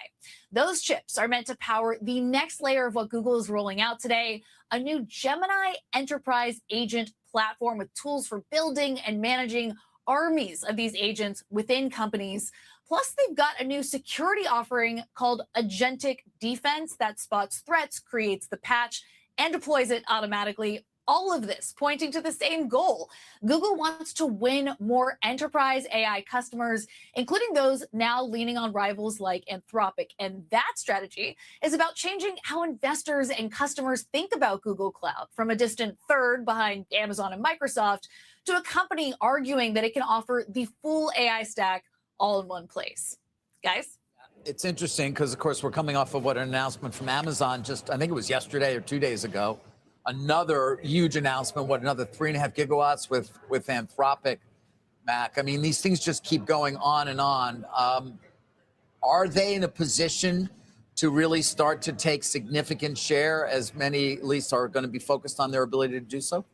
Those chips are meant to power the next layer of what Google is rolling out today, a new Gemini enterprise agent platform with tools for building and managing armies of these agents within companies. Plus, they've got a new security offering called Agentic Defense that spots threats, creates the patch, and deploys it automatically. All of this pointing to the same goal. Google wants to win more enterprise AI customers, including those now leaning on rivals like Anthropic. And that strategy is about changing how investors and customers think about Google Cloud, from a distant third behind Amazon and Microsoft to a company arguing that it can offer the full AI stack all in one place. Guys? It's interesting because, of course, we're coming off of an announcement from Amazon just, I think it was yesterday or 2 days ago. Another huge announcement, another 3.5 gigawatts with Anthropic, Mac. I mean, these things just keep going on and on. Are they in a position to really start to take significant share, as many at least are going to be focused on their ability to do so?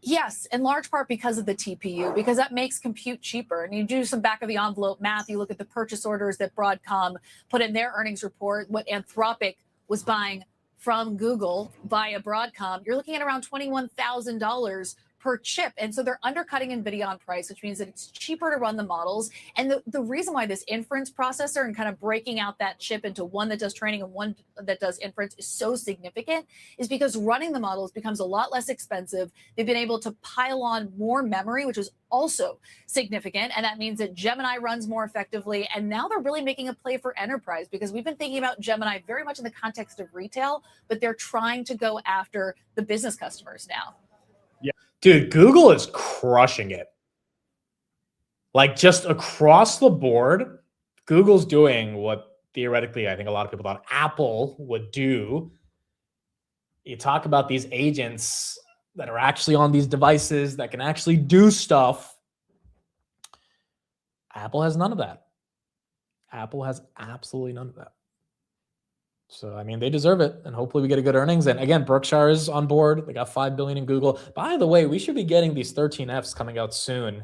Yes, in large part because of the TPU, because that makes compute cheaper. And you do some back of the envelope math, you look at the purchase orders that Broadcom put in their earnings report, what Anthropic was buying from Google via Broadcom, you're looking at around $21,000 per chip. And so they're undercutting NVIDIA on price, which means that it's cheaper to run the models. And the reason why this inference processor and kind of breaking out that chip into one that does training and one that does inference is so significant is because running the models becomes a lot less expensive. They've been able to pile on more memory, which is also significant. And that means that Gemini runs more effectively. And now they're really making a play for enterprise, because we've been thinking about Gemini very much in the context of retail, but they're trying to go after the business customers now. Dude, Google is crushing it. Like, just across the board, Google's doing what theoretically I think a lot of people thought Apple would do. You talk about these agents that are actually on these devices that can actually do stuff. Apple has none of that. Apple has absolutely none of that. So, I mean, they deserve it, and hopefully we get a good earnings. And again, Berkshire is on board. They got $5 billion in Google. By the way, we should be getting these 13Fs coming out soon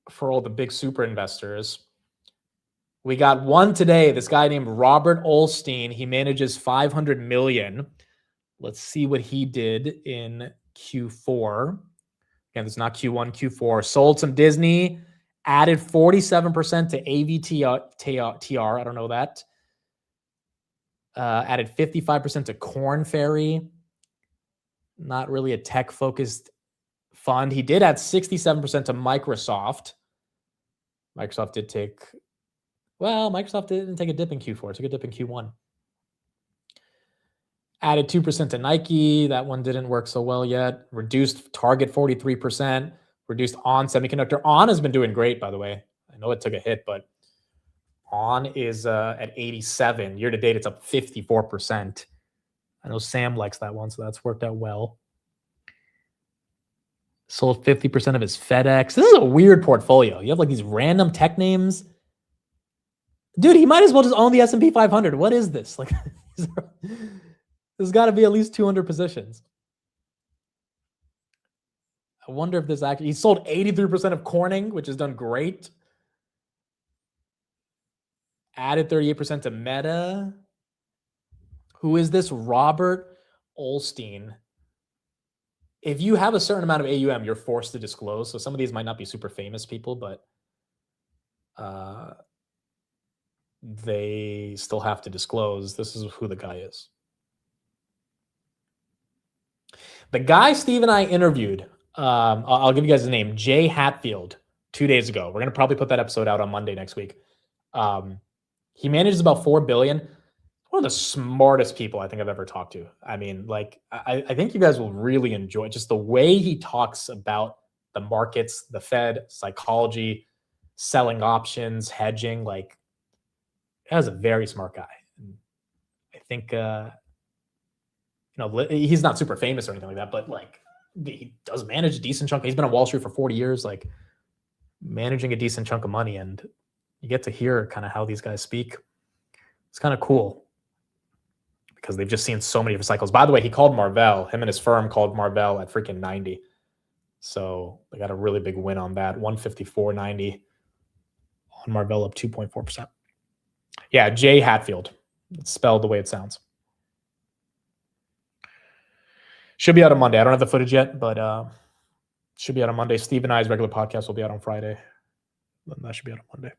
for all the big super investors. We got one today, this guy named Robert Olstein. He manages $500 million. Let's see what he did in Q4. Again, it's not Q1, Q4. Sold some Disney. Added 47% to AVTR. I don't know that. Added 55% to Corn Ferry. Not really a tech-focused fund. He did add 67% to Microsoft. Microsoft did take... Well, Microsoft didn't take a dip in Q4. It took a dip in Q1. Added 2% to Nike. That one didn't work so well yet. Reduced Target 43%. Reduced On Semiconductor. On has been doing great, by the way. I know it took a hit, but On is at 87. Year to date, it's up 54%. I know Sam likes that one, so that's worked out well. Sold 50% of his FedEx. This is a weird portfolio. You have like these random tech names. Dude, he might as well just own the S&P 500. What is this? Like, there's got to be at least 200 positions. I wonder if this actually... He sold 83% of Corning, which has done great. Added 38% to Meta. Who is this? Robert Olstein. If you have a certain amount of AUM, you're forced to disclose. So some of these might not be super famous people, but they still have to disclose. This is who the guy is. The guy Steve and I interviewed... I'll give you guys his name, Jay Hatfield, 2 days ago. We're going to probably put that episode out on Monday next week. He manages about $4 billion. One of the smartest people I think I've ever talked to. I mean, like, I think you guys will really enjoy just the way he talks about the markets, the Fed, psychology, selling options, hedging. Like, that's a very smart guy. I think, he's not super famous or anything like that, but like, he does manage a decent chunk. He's been on Wall Street for 40 years, like managing a decent chunk of money, and you get to hear kind of how these guys speak. It's kind of cool because they've just seen so many different cycles. By the way, he called Marvell. Him and his firm called Marvell at freaking 90. So they got a really big win on that. 154.90 on Marvell, up 2.4%. Yeah, Jay Hatfield. It's spelled the way it sounds. Should be out on Monday. I don't have the footage yet, but should be out on Monday. Steve and I's regular podcast will be out on Friday. Then that should be out on Monday.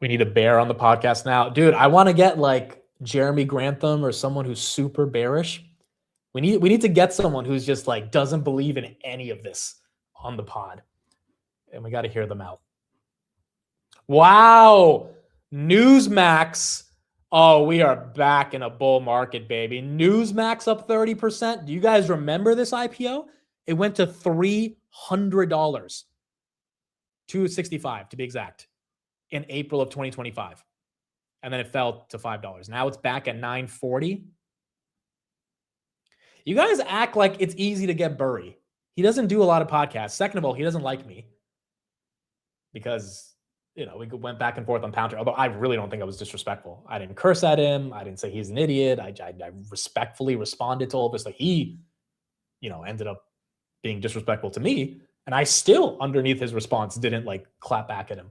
We need a bear on the podcast now. Dude, I want to get like Jeremy Grantham or someone who's super bearish. We need to get someone who's just like doesn't believe in any of this on the pod. And we got to hear them out. Wow. Newsmax. Oh, we are back in a bull market, baby. Newsmax up 30%. Do you guys remember this IPO? It went to $300. $265 to be exact, in April of 2025. And then it fell to $5. Now it's back at $9.40. You guys act like it's easy to get Burry. He doesn't do a lot of podcasts. Second of all, he doesn't like me because, you know, we went back and forth on Palantir, although I really don't think I was disrespectful. I didn't curse at him. I didn't say he's an idiot. I respectfully responded to all this. Like he, you know, ended up being disrespectful to me. And I still, underneath his response, didn't like clap back at him.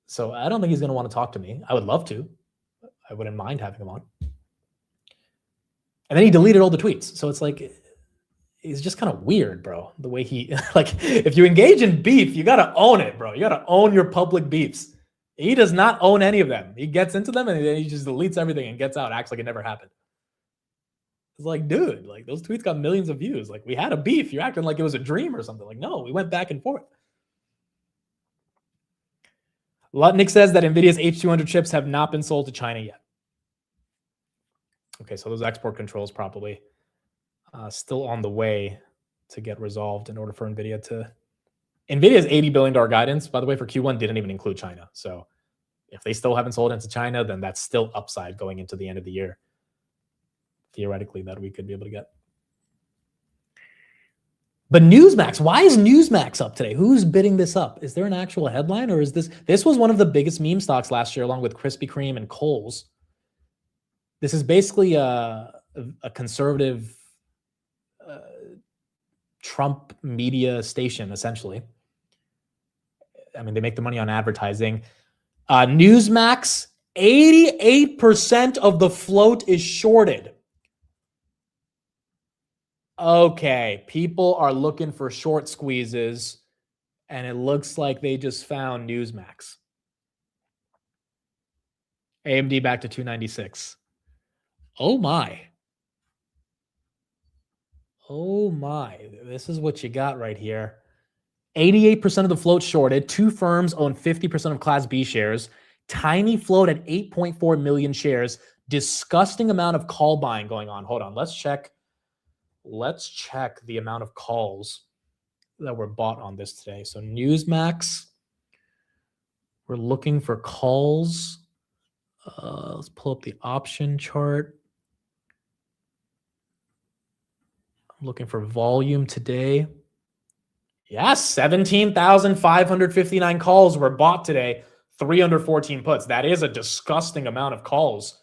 So I don't think he's going to want to talk to me. I would love to. I wouldn't mind having him on. And then he deleted all the tweets. So it's like, he's just kind of weird, bro. The way he, like, if you engage in beef, you got to own it, bro. You got to own your public beefs. He does not own any of them. He gets into them and then he just deletes everything and gets out, acts like it never happened. It's like, dude, like those tweets got millions of views. Like we had a beef. You're acting like it was a dream or something. Like, no, we went back and forth. Lutnick says that NVIDIA's H200 chips have not been sold to China yet. Okay, so those export controls probably still on the way to get resolved in order for NVIDIA to... NVIDIA's $80 billion guidance, by the way, for Q1 didn't even include China. So if they still haven't sold into China, then that's still upside going into the end of the year. Theoretically, that we could be able to get. But Newsmax, why is Newsmax up today? Who's bidding this up? Is there an actual headline, or is this was one of the biggest meme stocks last year, along with Krispy Kreme and Kohl's. This is basically a conservative Trump media station, essentially. I mean, they make the money on advertising. Newsmax, 88% of the float is shorted. Okay, people are looking for short squeezes, and it looks like they just found Newsmax. AMD back to 296. Oh my. Oh my. This is what you got right here. 88% of the float shorted. Two firms own 50% of Class B shares. Tiny float at 8.4 million shares. Disgusting amount of call buying going on. Hold on, let's check. Let's check the amount of calls that were bought on this today. So Newsmax, we're looking for calls. Let's pull up the option chart. I'm looking for volume today. Yeah, 17,559 calls were bought today. 314 puts. That is a disgusting amount of calls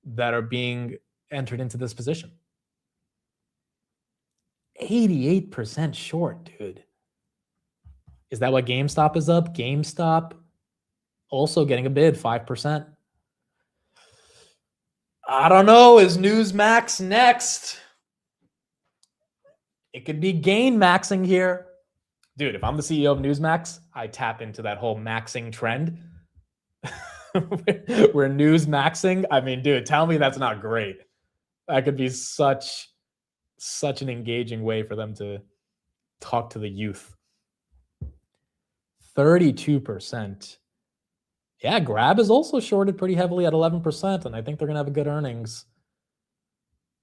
that are being entered into this position. 88% short, dude. Is that what GameStop is up? GameStop also getting a bid, 5%. I don't know. Is Newsmax next? It could be gain maxing here. Dude, if I'm the CEO of Newsmax, I tap into that whole maxing trend. Where Newsmaxing, I mean, dude, tell me that's not great. That could be such an engaging way for them to talk to the youth. 32%. Yeah, Grab is also shorted pretty heavily at 11%, and I think they're going to have a good earnings.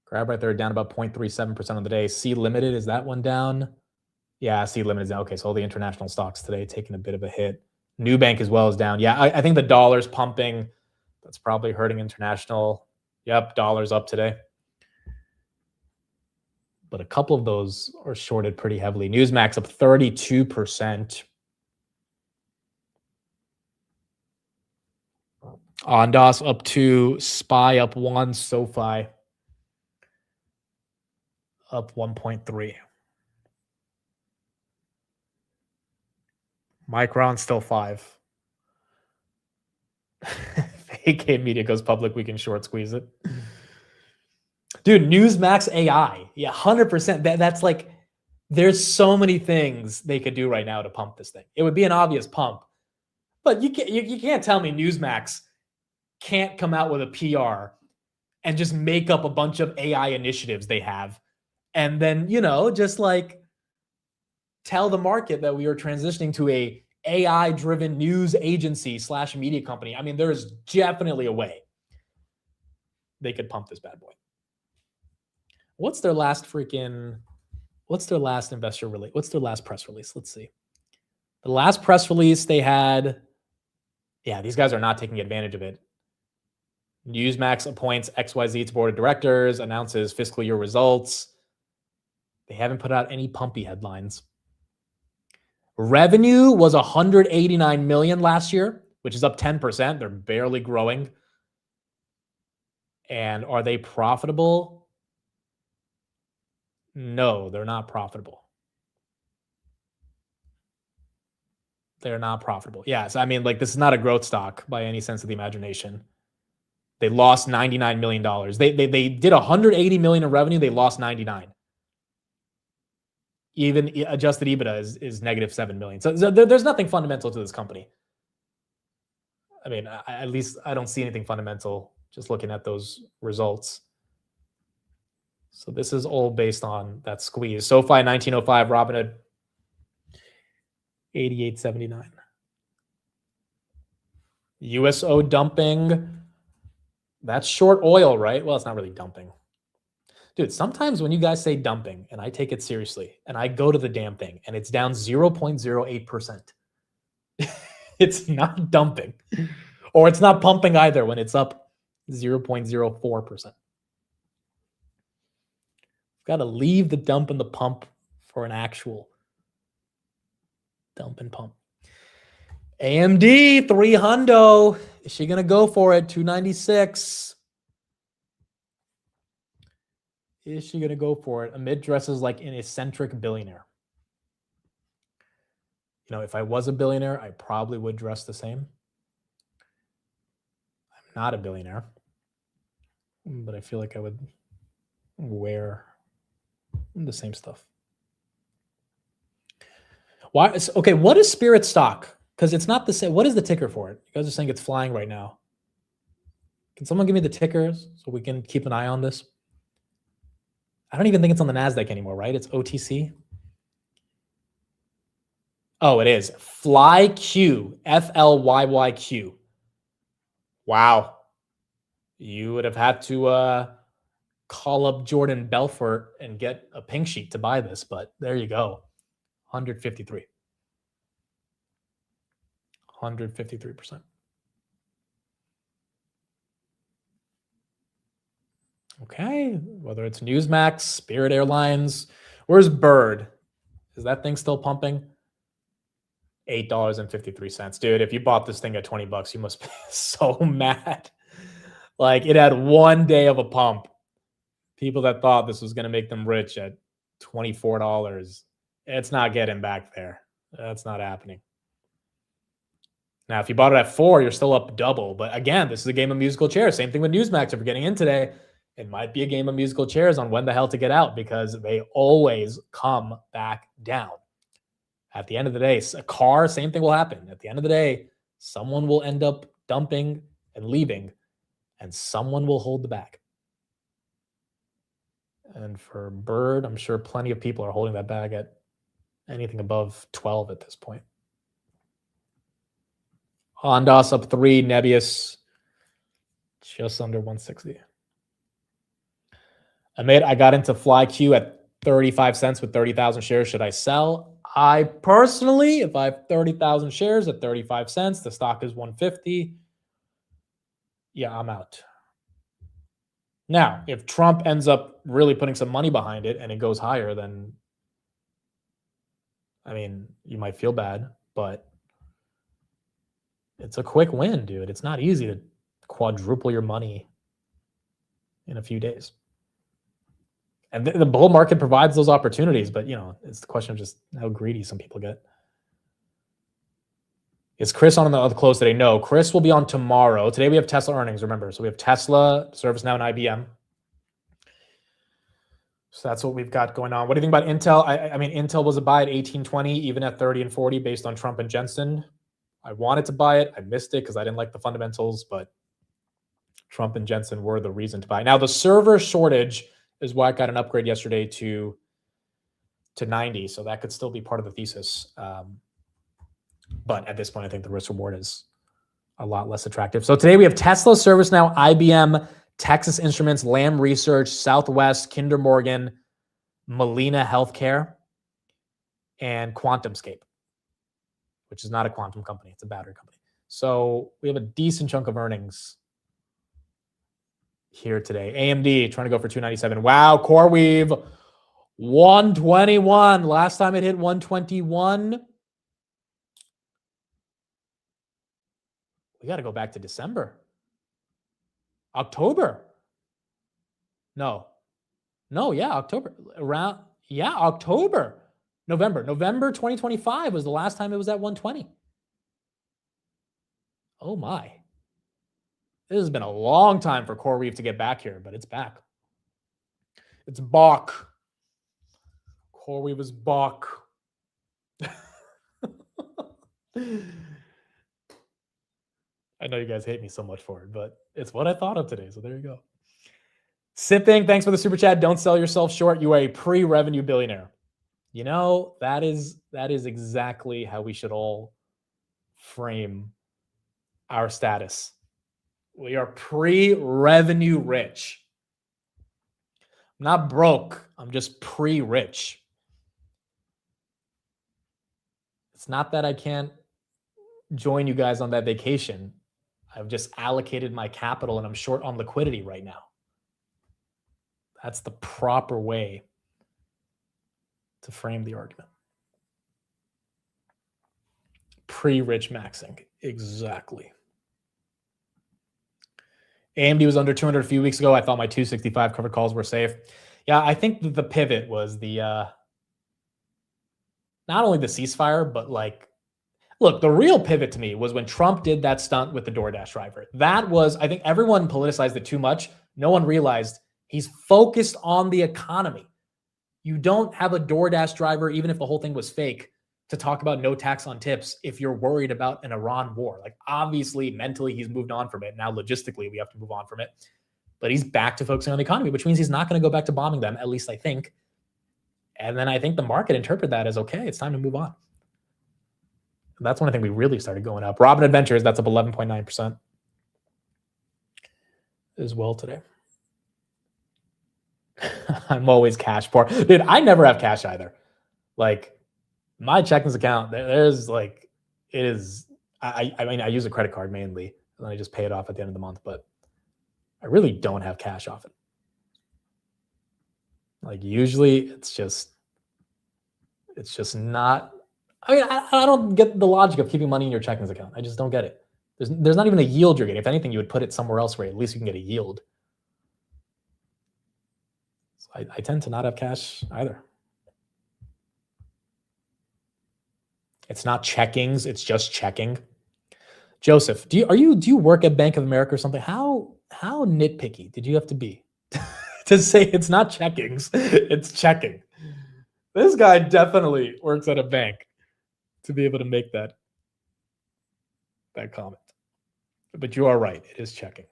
Grab right there down about 0.37% on the day. C Limited, is that one down? Yeah, C Limited is down. Okay, so all the international stocks today taking a bit of a hit. Nubank as well is down. Yeah, I think the dollar's pumping. That's probably hurting international. Yep, dollar's up today. but a couple of those are shorted pretty heavily. Newsmax up 32%. Ondas up 2, SPY up 1, SoFi up 1.3. Micron still 5. AK Media goes public, we can short squeeze it. Dude, Newsmax AI. Yeah, 100%. That's like, there's so many things they could do right now to pump this thing. It would be an obvious pump. But you can't tell me Newsmax can't come out with a PR and just make up a bunch of AI initiatives they have. And then, just like tell the market that we are transitioning to a AI-driven news agency / media company. I mean, there is definitely a way they could pump this bad boy. What's their last investor release? What's their last press release? Let's see. The last press release they had, yeah, these guys are not taking advantage of it. Newsmax appoints XYZ to board of directors, announces fiscal year results. They haven't put out any pumpy headlines. Revenue was $189 million last year, which is up 10%. They're barely growing. And are they profitable? No, they're not profitable. They're not profitable. Yes, I mean, like, this is not a growth stock by any sense of the imagination. They lost $99 million. They did $180 million in revenue. They lost 99. Even adjusted EBITDA is negative $7 million. So there's nothing fundamental to this company. I mean, at least I don't see anything fundamental just looking at those results. So this is all based on that squeeze. SoFi 1905, Robinhood 88.79. USO dumping. That's short oil, right? Well, it's not really dumping. Dude, sometimes when you guys say dumping and I take it seriously and I go to the damn thing and it's down 0.08%, it's not dumping. Or it's not pumping either when it's up 0.04%. Got to leave the dump and the pump for an actual dump and pump. AMD 300. Is she going to go for it? 296. Is she going to go for it? Amid dresses like an eccentric billionaire. If I was a billionaire, I probably would dress the same. I'm not a billionaire, but I feel like I would wear the same stuff. Why? Okay, what is Spirit stock? Because it's not the same. What is the ticker for it? You guys are saying it's flying right now. Can someone give me the tickers so we can keep an eye on this? I don't even think it's on the NASDAQ anymore, right? It's OTC. Oh, it is. FlyQ. FLYYQ. Wow. You would have had to call up Jordan Belfort and get a pink sheet to buy this, but there you go. 153. 153%. Okay, whether it's Newsmax, Spirit Airlines, where's Bird? Is that thing still pumping? $8.53. Dude, if you bought this thing at $20, you must be so mad. Like, it had one day of a pump. People that thought this was going to make them rich at $24, it's not getting back there. That's not happening. Now, if you bought it at $4, you're still up double. But again, this is a game of musical chairs. Same thing with Newsmax. If we're getting in today, it might be a game of musical chairs on when the hell to get out because they always come back down. At the end of the day, a car, same thing will happen. At the end of the day, someone will end up dumping and leaving, and someone will hold the bag. And for Bird, I'm sure plenty of people are holding that bag at anything above 12 at this point. Ondas up 3, Nebius just under 160. I got into FlyQ at 35 cents with 30,000 shares. Should I sell? I personally, if I have 30,000 shares at 35 cents, the stock is 150. Yeah, I'm out. Now, if Trump ends up really putting some money behind it and it goes higher, then I mean, you might feel bad, but it's a quick win, dude. It's not easy to quadruple your money in a few days. And the bull market provides those opportunities, but it's the question of just how greedy some people get. Is Chris on the close today? No, Chris will be on tomorrow. Today we have Tesla earnings, remember. So we have Tesla, ServiceNow, and IBM. So that's what we've got going on. What do you think about Intel? I mean, Intel was a buy at 18.20, even at 30 and 40 based on Trump and Jensen. I wanted to buy it. I missed it because I didn't like the fundamentals, but Trump and Jensen were the reason to buy. Now, the server shortage is why I got an upgrade yesterday to 90. So that could still be part of the thesis. But at this point, I think the risk reward is a lot less attractive. So today we have Tesla, ServiceNow, IBM, Texas Instruments, Lam Research, Southwest, Kinder Morgan, Molina Healthcare, and QuantumScape, which is not a quantum company. It's a battery company. So we have a decent chunk of earnings here today. AMD trying to go for 297. Wow, CoreWeave 121. Last time it hit 121. We got to go back to December. October. No, yeah, October. October. November 2025 was the last time it was at 120. Oh my. This has been a long time for CoreWeave to get back here, but it's back. It's back. CoreWeave is back. I know you guys hate me so much for it, but it's what I thought of today. So there you go. Sipping, thanks for the super chat. Don't sell yourself short. You are a pre-revenue billionaire. That is exactly how we should all frame our status. We are pre-revenue rich. I'm not broke. I'm just pre-rich. It's not that I can't join you guys on that vacation. I've just allocated my capital and I'm short on liquidity right now. That's the proper way to frame the argument. Pre-rich maxing. Exactly. AMD was under 200 a few weeks ago. I thought my 265 covered calls were safe. Yeah, I think that the pivot was the not only the ceasefire, but look, the real pivot to me was when Trump did that stunt with the DoorDash driver. That was, I think everyone politicized it too much. No one realized he's focused on the economy. You don't have a DoorDash driver, even if the whole thing was fake, to talk about no tax on tips if you're worried about an Iran war. Obviously, mentally, he's moved on from it. Now, logistically, we have to move on from it. But he's back to focusing on the economy, which means he's not going to go back to bombing them, at least I think. And then I think the market interpreted that as, okay, it's time to move on. That's when I think we really started going up. Robin Adventures, that's up 11.9% as well today. I'm always cash poor. Dude, I never have cash either. My checkings account, there's it is, I mean, I use a credit card mainly, and then I just pay it off at the end of the month, but I really don't have cash often. Usually it's just not, I mean, I don't get the logic of keeping money in your checkings account. I just don't get it. There's not even a yield you're getting. If anything, you would put it somewhere else where at least you can get a yield. So I tend to not have cash either. It's not checkings, it's just checking. Joseph, do you work at Bank of America or something? How nitpicky did you have to be to say it's not checkings, it's checking? This guy definitely works at a bank to be able to make that comment. But you are right, it is checking.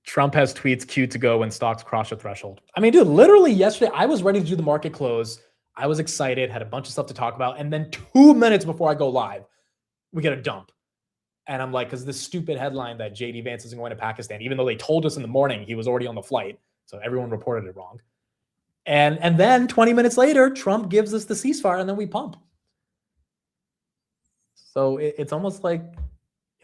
Trump has tweets queued to go when stocks cross the threshold. I mean, dude, literally yesterday, I was ready to do the market close. I was excited, had a bunch of stuff to talk about. And then 2 minutes before I go live, we get a dump. And I'm like, because this stupid headline that JD Vance isn't going to Pakistan, even though they told us in the morning he was already on the flight. So everyone reported it wrong. And then 20 minutes later, Trump gives us the ceasefire and then we pump. So it's almost like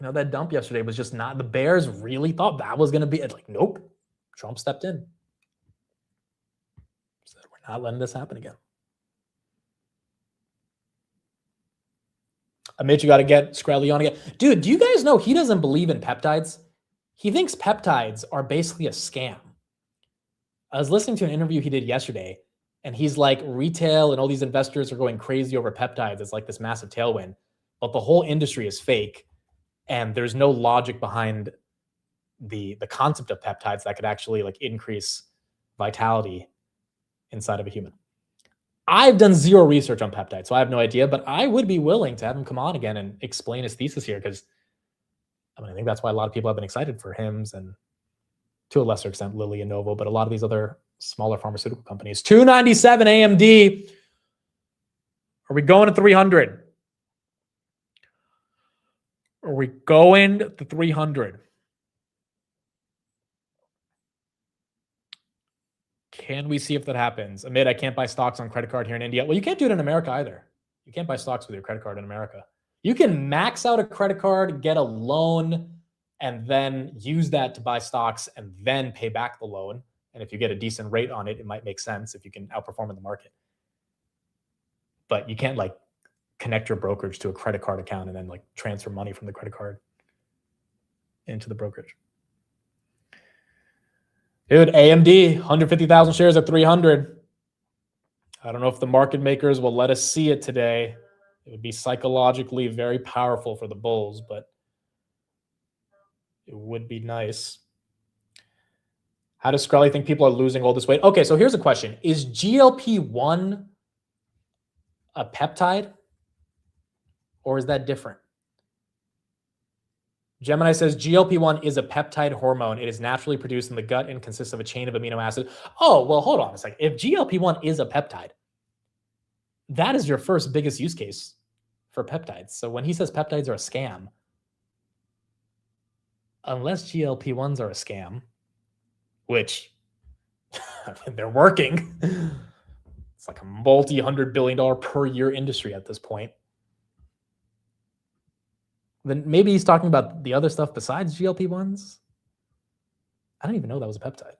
You know, that dump yesterday was just not, the Bears really thought that was going to be, like, nope. Trump stepped in. Said, we're not letting this happen again. Amit, you got to get Screlly on again. Dude, do you guys know he doesn't believe in peptides? He thinks peptides are basically a scam. I was listening to an interview he did yesterday, and he's like, retail and all these investors are going crazy over peptides. It's like this massive tailwind, but the whole industry is fake, and there's no logic behind the concept of peptides that could actually like increase vitality inside of a human. I've done zero research on peptides, so I have no idea, but I would be willing to have him come on again and explain his thesis here, because I mean, I think that's why a lot of people have been excited for Hims and to a lesser extent Lilly and Novo, but a lot of these other smaller pharmaceutical companies. 297 AMD. Are we going to 300? Are we going to 300? Can we see if that happens? Amit, I can't buy stocks on credit card here in India. Well, you can't do it in America either. You can't buy stocks with your credit card in America. You can max out a credit card, get a loan, and then use that to buy stocks and then pay back the loan. And if you get a decent rate on it, it might make sense if you can outperform in the market. But you can't like connect your brokerage to a credit card account and then like transfer money from the credit card into the brokerage. Dude, AMD, 150,000 shares at 300. I don't know if the market makers will let us see it today. It would be psychologically very powerful for the bulls, but it would be nice. How does Scully think people are losing all this weight? Okay, so here's a question. Is GLP-1 a peptide, or is that different? Gemini says GLP-1 is a peptide hormone. It is naturally produced in the gut and consists of a chain of amino acids. Oh, well, hold on a second. If GLP-1 is a peptide, that is your first biggest use case for peptides. So when he says peptides are a scam, unless GLP-1s are a scam, which I mean, they're working. It's like a multi-$100 billion per year industry at this point. Then maybe he's talking about the other stuff besides GLP-1s. I don't even know that was a peptide.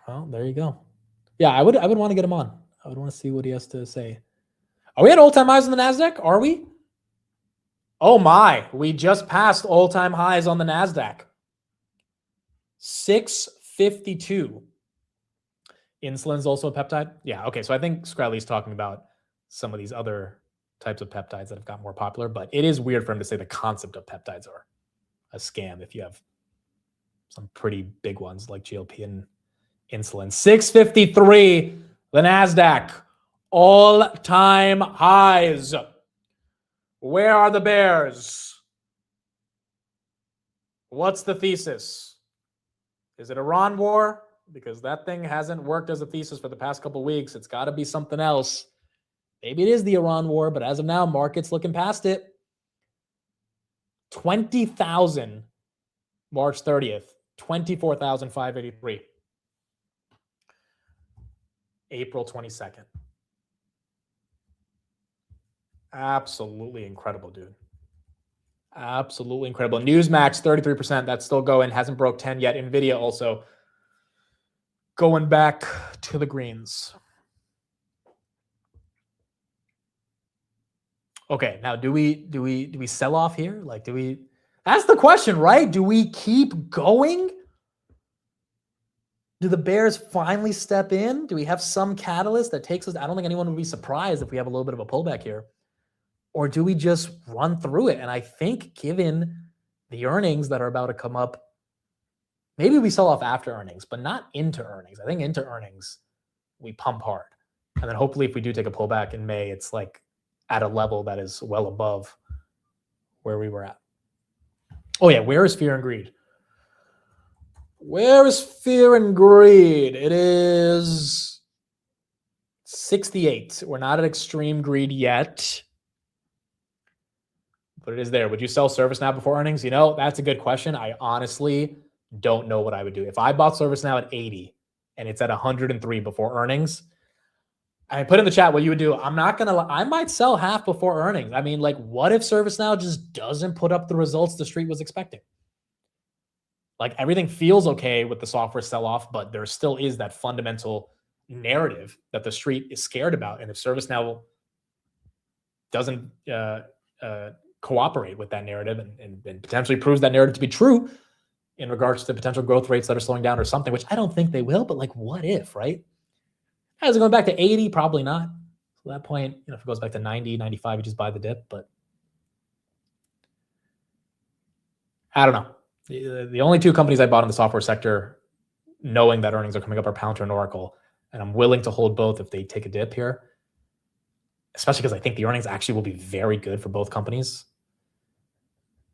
Well, there you go. Yeah, I would want to get him on. I would want to see what he has to say. Are we at all-time highs on the NASDAQ? Are we? Oh my, we just passed all-time highs on the NASDAQ. 652. Insulin's also a peptide? Yeah, okay, so I think Screlly's talking about some of these other types of peptides that have got more popular, but it is weird for him to say the concept of peptides are a scam if you have some pretty big ones like GLP and insulin. 653, the NASDAQ, all-time highs. Where are the bears? What's the thesis? Is it Iran war? Because that thing hasn't worked as a thesis for the past couple of weeks. It's got to be something else. Maybe it is the Iran war, but as of now, market's looking past it. 20,000 March 30th, 24,583. April 22nd. Absolutely incredible, dude. Absolutely incredible. Newsmax, 33%. That's still going. Hasn't broke 10 yet. NVIDIA also going back to the greens. Okay, now do we sell off here? Like, do we? That's the question, right? Do we keep going? Do the bears finally step in? Do we have some catalyst that takes us? I don't think anyone would be surprised if we have a little bit of a pullback here. Or do we just run through it? And I think given the earnings that are about to come up, maybe we sell off after earnings, but not into earnings. I think into earnings, we pump hard. And then hopefully if we do take a pullback in May, it's like at a level that is well above where we were at. Oh yeah, where is fear and greed? Where is fear and greed? It is 68. We're not at extreme greed yet, but it is there. Would you sell ServiceNow before earnings? You know, that's a good question. I honestly don't know what I would do. If I bought ServiceNow at 80 and it's at 103 before earnings, I put in the chat what you would do. I'm not going to, I might sell half before earnings. I mean, like, what if ServiceNow just doesn't put up the results the street was expecting? Like, everything feels okay with the software sell-off, but there still is that fundamental narrative that the street is scared about. And if ServiceNow doesn't cooperate with that narrative and potentially proves that narrative to be true in regards to potential growth rates that are slowing down or something, which I don't think they will, but like, what if, right? Is it going back to 80? Probably not. So at that point, if it goes back to 90, 95, you just buy the dip. But I don't know. The only two companies I bought in the software sector, knowing that earnings are coming up, are Palantir and Oracle. And I'm willing to hold both if they take a dip here, especially because I think the earnings actually will be very good for both companies.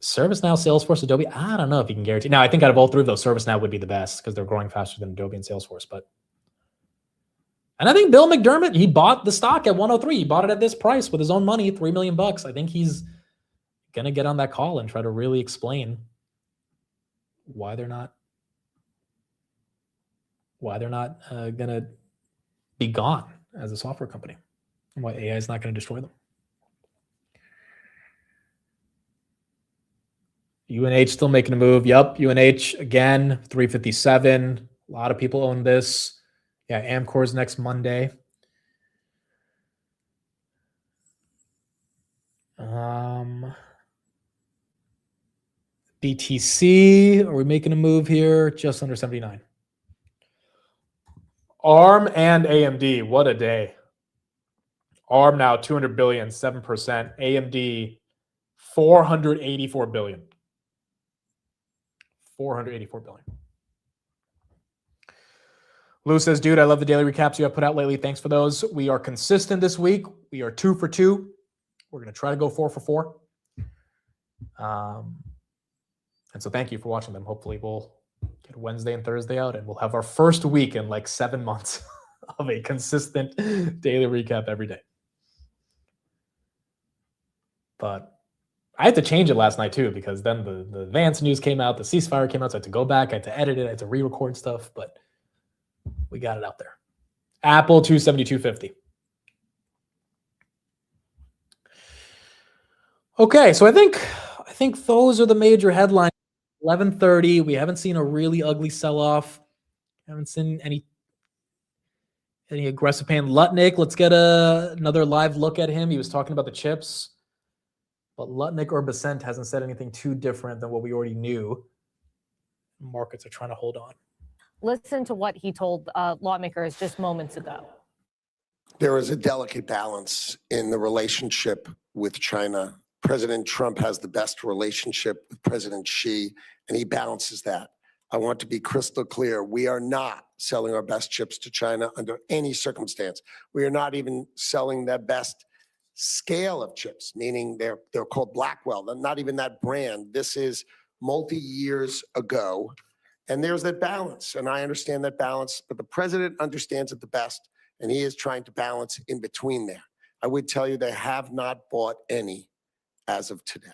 ServiceNow, Salesforce, Adobe, I don't know if you can guarantee. Now, I think out of all three of those, ServiceNow would be the best because they're growing faster than Adobe and Salesforce. And I think Bill McDermott, he bought the stock at 103. He bought it at this price with his own money, $3 million. I think he's going to get on that call and try to really explain why they're not going to be gone as a software company and why AI is not going to destroy them. UNH still making a move. Yep, UNH again, 357. A lot of people own this. Yeah, Amcor's next Monday. BTC, are we making a move here? Just under 79. ARM and AMD, what a day. ARM now 200 billion, 7%. AMD 484 billion. 484 billion. Lou says, dude, I love the daily recaps you have put out lately. Thanks for those. We are consistent this week. We are 2 for 2. We're going to try to go 4 for 4. And so thank you for watching them. Hopefully we'll get Wednesday and Thursday out and we'll have our first week in like 7 months of a consistent daily recap every day. But I had to change it last night too, because then the advanced news came out, the ceasefire came out, so I had to go back, I had to edit it, I had to re-record stuff, but we got it out there. Apple 272.50. Okay, so I think those are the major headlines. 11:30. We haven't seen a really ugly sell-off. Haven't seen any aggressive pain. Lutnick, let's get another live look at him. He was talking about the chips, but Lutnick or Bessent hasn't said anything too different than what we already knew. Markets are trying to hold on. Listen to what he told lawmakers just moments ago. There is a delicate balance in the relationship with China. President Trump has the best relationship with President Xi, and he balances that. I want to be crystal clear. We are not selling our best chips to China under any circumstance. We are not even selling the best scale of chips, meaning they're called Blackwell. They're not even that brand. This is multi-years ago. And there's that balance, and I understand that balance, but the president understands it the best, and he is trying to balance in between there. I would tell you they have not bought any as of today.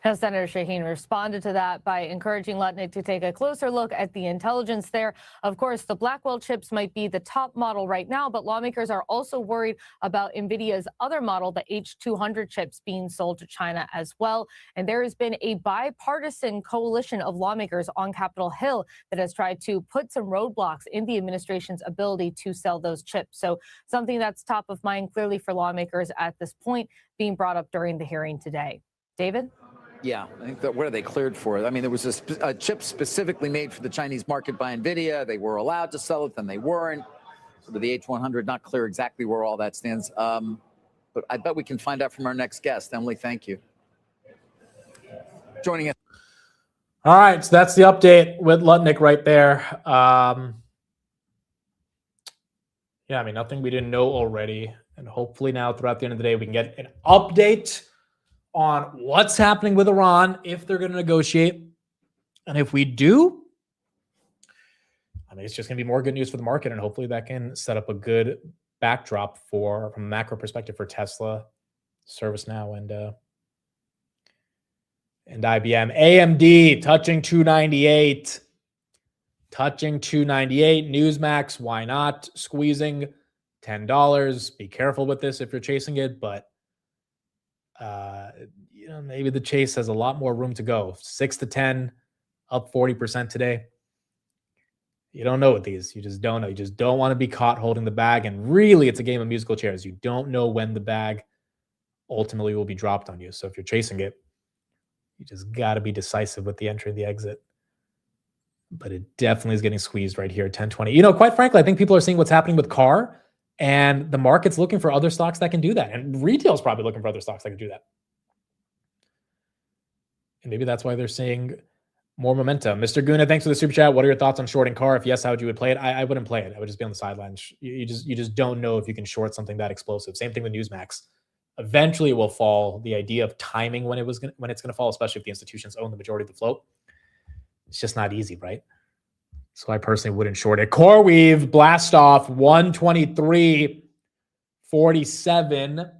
Now, Senator Shaheen responded to that by encouraging Lutnick to take a closer look at the intelligence there. Of course, the Blackwell chips might be the top model right now, but lawmakers are also worried about NVIDIA's other model, the H200 chips being sold to China as well. And there has been a bipartisan coalition of lawmakers on Capitol Hill that has tried to put some roadblocks in the administration's ability to sell those chips. So something that's top of mind clearly for lawmakers at this point, being brought up during the hearing today. David? Yeah, I think that what are they cleared for? I mean, there was a chip specifically made for the Chinese market by NVIDIA. They were allowed to sell it, then they weren't. So with the H100, not clear exactly where all that stands. But I bet we can find out from our next guest. Emily, thank you. Joining us. All right, so that's the update with Lutnick right there. Yeah, I mean, nothing we didn't know already. And hopefully now throughout the end of the day, we can get an update on what's happening with Iran, if they're going to negotiate. And if we do, I mean, it's just going to be more good news for the market. And hopefully that can set up a good backdrop from a macro perspective for Tesla, ServiceNow, and IBM. AMD touching 298. Touching 298. Newsmax, why not? Squeezing $10. Be careful with this if you're chasing it, but maybe the chase has a lot more room to go. 6 to 10, up 40% today. You don't know with these. You just don't know. You just don't want to be caught holding the bag. And really, it's a game of musical chairs. You don't know when the bag ultimately will be dropped on you. So if you're chasing it, you just got to be decisive with the entry and the exit. But it definitely is getting squeezed right here at 1020. Quite frankly, I think people are seeing what's happening with CAR, and the market's looking for other stocks that can do that. And retail's probably looking for other stocks that can do that. And maybe that's why they're seeing more momentum. Mr. Guna, thanks for the super chat. What are your thoughts on shorting CAR? If yes, how would you play it? I wouldn't play it. I would just be on the sidelines. You just don't know if you can short something that explosive. Same thing with Newsmax. Eventually it will fall. The idea of timing when it's going to fall, especially if the institutions own the majority of the float, it's just not easy, right? So I personally wouldn't short it. CoreWeave, blast off 123.47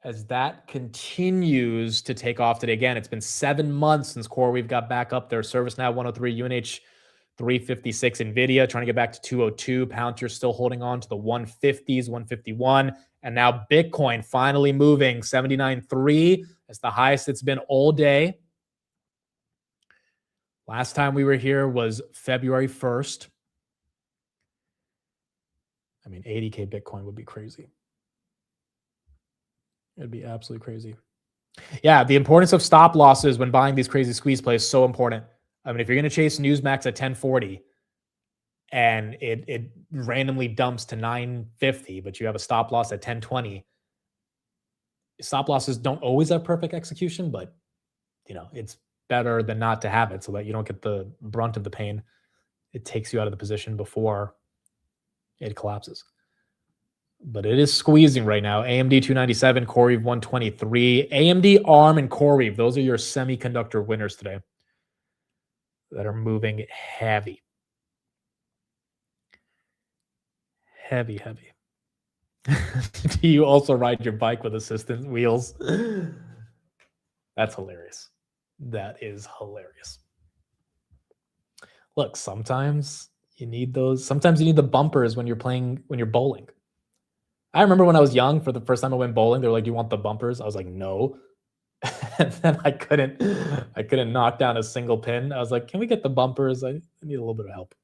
as that continues to take off today. Again, it's been 7 months since CoreWeave got back up there. ServiceNow 103, UNH 356, NVIDIA trying to get back to 202. Palantir still holding on to the 150s, 151. And now Bitcoin finally moving 79.3. That's the highest it's been all day. Last time we were here was February 1st. 80K Bitcoin would be crazy. It'd be absolutely crazy. Yeah, the importance of stop losses when buying these crazy squeeze plays is so important. If you're going to chase Newsmax at 1040 and it randomly dumps to 950, but you have a stop loss at 1020, stop losses don't always have perfect execution, but it's better than not to have it so that you don't get the brunt of the pain. It takes you out of the position before it collapses. But it is squeezing right now. AMD 297, CoreWeave 123. AMD, ARM, and CoreWeave. Those are your semiconductor winners today that are moving heavy. Heavy. Do you also ride your bike with assistant wheels? That's hilarious. That is hilarious. Look, sometimes you need those. Sometimes you need the bumpers when you're bowling. I remember when I was young, for the first time I went bowling, they were like, "Do you want the bumpers?" I was like, "No." And then I couldn't knock down a single pin. I was like, "Can we get the bumpers? I need a little bit of help."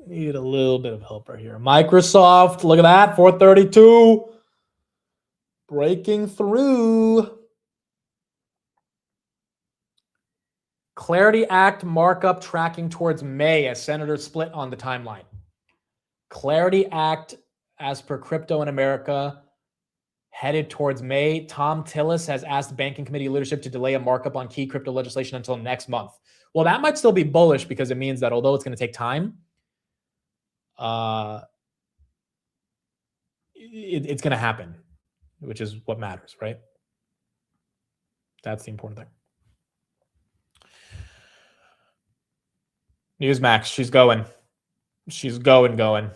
Need a little bit of help right here. Microsoft, look at that, 432. Breaking through. Clarity Act markup tracking towards May as senators split on the timeline. Clarity Act, as per Crypto in America, headed towards May. Tom Tillis has asked banking committee leadership to delay a markup on key crypto legislation until next month. Well, that might still be bullish because it means that although it's going to take time, it's going to happen, which is what matters, right? That's the important thing. Newsmax, she's going. She's going.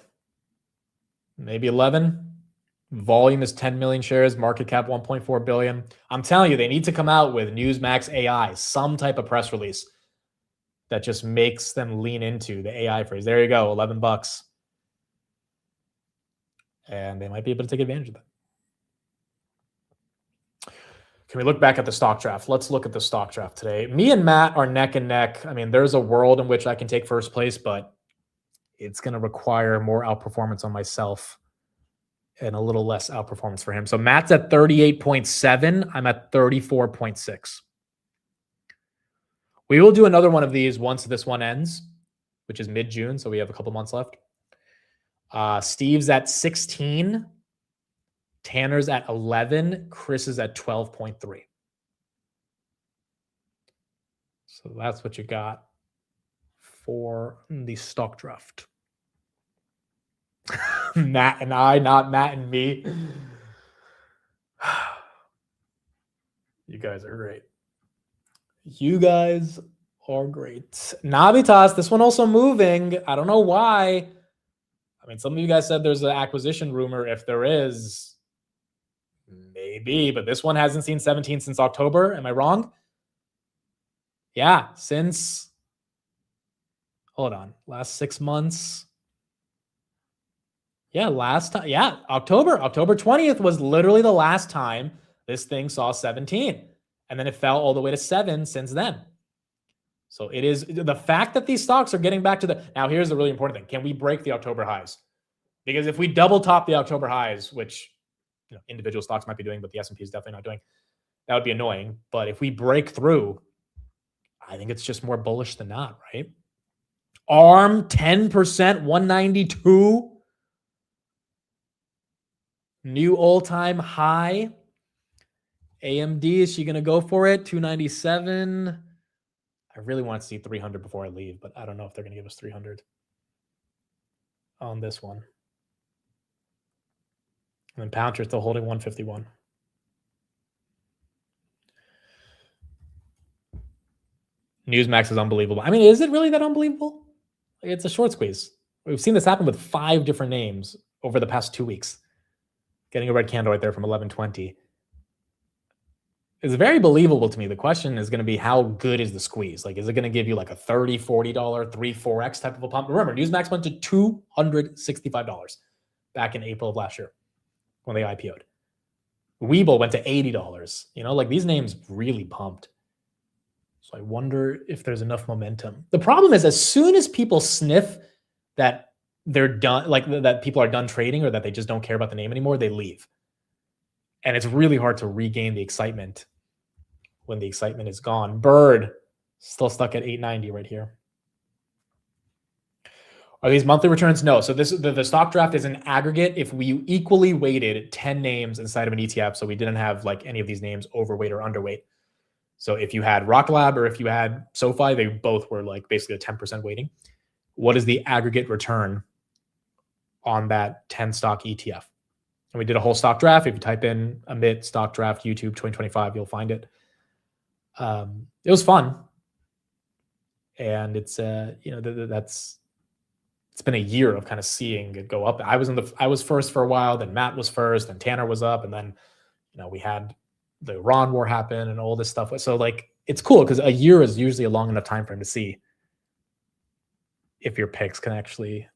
Maybe 11. Volume is 10 million shares, market cap 1.4 billion. I'm telling you, they need to come out with Newsmax AI, some type of press release that just makes them lean into the AI phrase. There you go, $11. And they might be able to take advantage of that. Can we look back at the stock draft? Let's look at the stock draft today. Me and Matt are neck and neck. There's a world in which I can take first place, but it's going to require more outperformance on myself and a little less outperformance for him. So Matt's at 38.7. I'm at 34.6. We will do another one of these once this one ends, which is mid-June, so we have a couple months left. Steve's at 16. Tanner's at 11. Chris is at 12.3. So that's what you got for the stock draft. Matt and I, not Matt and me. You guys are great. You guys are great. Navitas, this one also moving. I don't know why. Some of you guys said there's an acquisition rumor. If there is, maybe, but this one hasn't seen 17 since October. Am I wrong? Yeah, since, hold on, last 6 months, Yeah, last time. Yeah, October 20th was literally the last time this thing saw 17. And then it fell all the way to 7 since then. So it is the fact that these stocks are getting back to the. Now, here's the really important thing. Can we break the October highs? Because if we double top the October highs, which individual stocks might be doing, but the S&P is definitely not doing, that would be annoying. But if we break through, I think it's just more bullish than not, right? ARM 10%, 192. New all-time high. AMD, is she going to go for it? 297. I really want to see 300 before I leave, but I don't know if they're going to give us 300 on this one. And then Palantir still holding 151. Newsmax is unbelievable. I mean, is it really that unbelievable? It's a short squeeze. We've seen this happen with 5 different names over the past 2 weeks. Getting a red candle right there from 1120. It's very believable to me. The question is going to be, how good is the squeeze? Like, is it going to give you like a $30, $40, 3, 4x type of a pump? Remember, Newsmax went to $265 back in April of last year when they IPO'd. Webull went to $80. Like these names really pumped. So I wonder if there's enough momentum. The problem is, as soon as people sniff that they're done, like that people are done trading or that they just don't care about the name anymore, they leave. And it's really hard to regain the excitement when the excitement is gone. Bird still stuck at 890 right here. Are these monthly returns? No. So the stock draft is an aggregate if we equally weighted 10 names inside of an ETF. So we didn't have like any of these names overweight or underweight. So if you had Rock Lab or if you had SoFi, they both were like basically a 10% weighting. What is the aggregate return on that 10 stock ETF? And we did a whole stock draft. If you type in Amit stock draft YouTube 2025, you'll find it. It was fun. And it's it's been a year of kind of seeing it go up. I was first for a while, then Matt was first, then Tanner was up, and then we had the Iran war happen and all this stuff. So like it's cool because a year is usually a long enough time frame to see if your picks can actually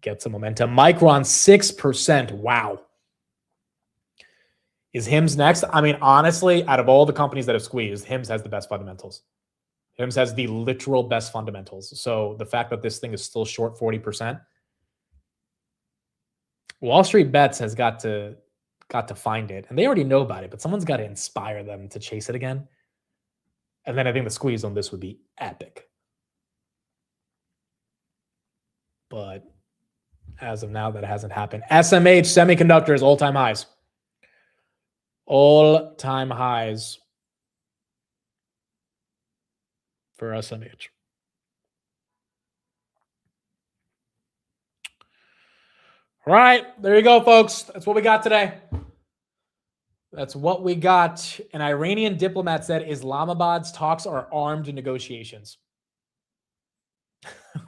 get some momentum. Micron 6%. Wow. Is HIMS next? I mean, honestly, out of all the companies that have squeezed, HIMS has the best fundamentals. HIMS has the literal best fundamentals. So the fact that this thing is still short 40%, Wall Street Bets has got to find it. And they already know about it, but someone's got to inspire them to chase it again. And then I think the squeeze on this would be epic. But as of now, that hasn't happened. SMH Semiconductors, all-time highs. All-time highs for SMH. All right, there you go, folks. That's what we got today. That's what we got. An Iranian diplomat said Islamabad's talks are armed negotiations.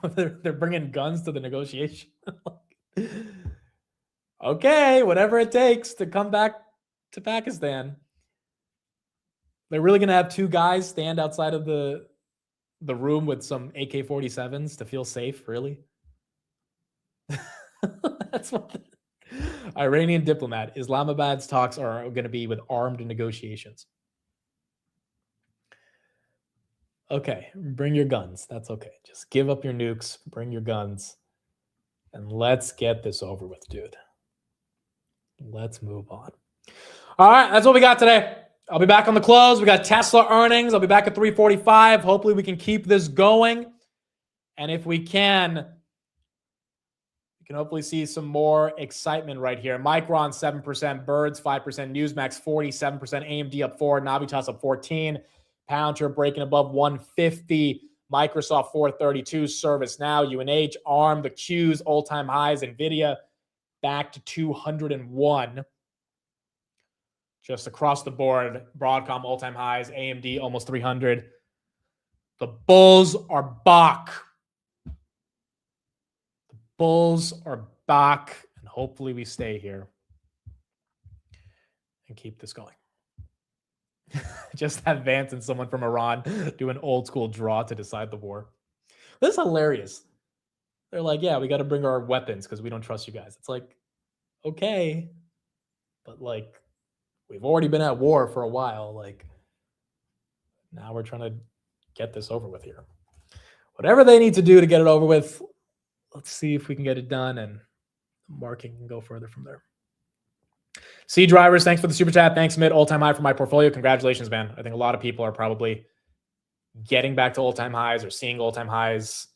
They're bringing guns to the negotiation. Okay, whatever it takes to come back to Pakistan. They're really going to have 2 guys stand outside of the room with some AK-47s to feel safe, really? That's what the Iranian diplomat. Islamabad's talks are going to be with armed negotiations. Okay, bring your guns. That's okay. Just give up your nukes, bring your guns, and let's get this over with, dude. Let's move on. All right, that's what we got today. I'll be back on the close. We got Tesla earnings. I'll be back at 3:45. Hopefully we can keep this going. And if we can hopefully see some more excitement right here. Micron 7%, Birds 5%, Newsmax 47%, AMD up 4%, Navitas up 14%, Palantir breaking above 150, Microsoft 432, ServiceNow, UNH, ARM, the Qs, all-time highs, NVIDIA back to 201. Just across the board, Broadcom all-time highs, AMD almost 300. The bulls are back. The bulls are back, and hopefully we stay here and keep this going. Just have Vance and someone from Iran do an old school draw to decide the war. This is hilarious. They're like, yeah, we got to bring our weapons because we don't trust you guys. It's like, okay, but like, we've already been at war for a while. Like, now we're trying to get this over with here. Whatever they need to do to get it over with, let's see if we can get it done, and the market can go further from there. C Drivers, thanks for the super chat. Thanks, Mid. All-time high for my portfolio. Congratulations, man. I think a lot of people are probably getting back to all-time highs or seeing all-time highs.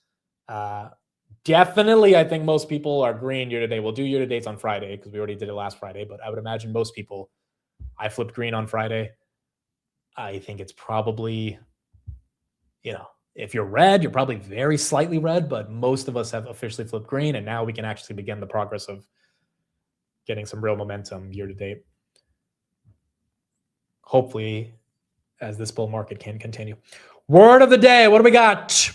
Definitely, I think most people are green year to date. We'll do year to dates on Friday because we already did it last Friday, but I would imagine most people, I flipped green on Friday. I think it's probably, if you're red, you're probably very slightly red, but most of us have officially flipped green, and now we can actually begin the progress of getting some real momentum year to date. Hopefully, as this bull market can continue. Word of the day. What do we got?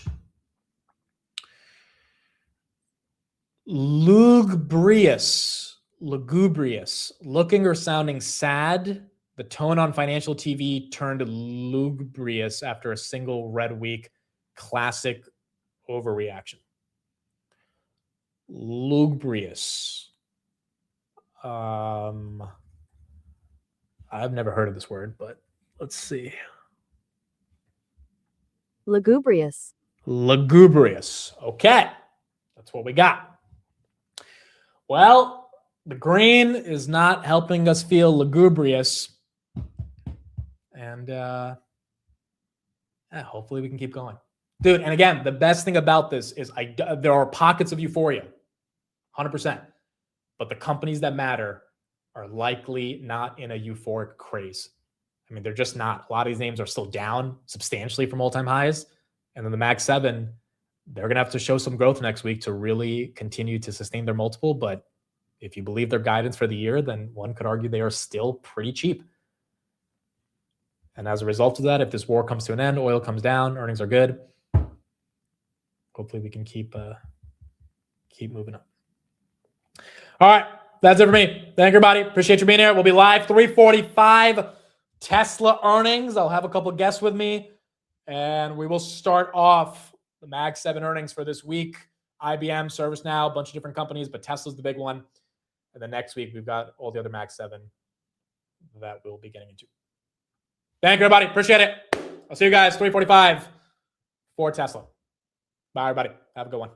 Lugubrious. Looking or sounding sad. The tone on financial TV turned lugubrious after a single red week. Classic overreaction. Lugubrious. I've never heard of this word, but let's see. Lugubrious. Okay. That's what we got. Well, the green is not helping us feel lugubrious. And hopefully we can keep going. Dude, and again, the best thing about this is there are pockets of euphoria. 100%. But the companies that matter are likely not in a euphoric craze. I mean, they're just not. A lot of these names are still down substantially from all-time highs. And then the Mag 7, they're going to have to show some growth next week to really continue to sustain their multiple. But if you believe their guidance for the year, then one could argue they are still pretty cheap. And as a result of that, if this war comes to an end, oil comes down, earnings are good. Hopefully we can keep moving up. All right, that's it for me. Thank you, everybody. Appreciate you being here. We'll be live 3:45 Tesla earnings. I'll have a couple guests with me, and we will start off the Mag 7 earnings for this week. IBM, ServiceNow, a bunch of different companies, but Tesla's the big one. And then next week, we've got all the other Mag 7 that we'll be getting into. Thank you, everybody. Appreciate it. I'll see you guys 3:45 for Tesla. Bye, everybody. Have a good one.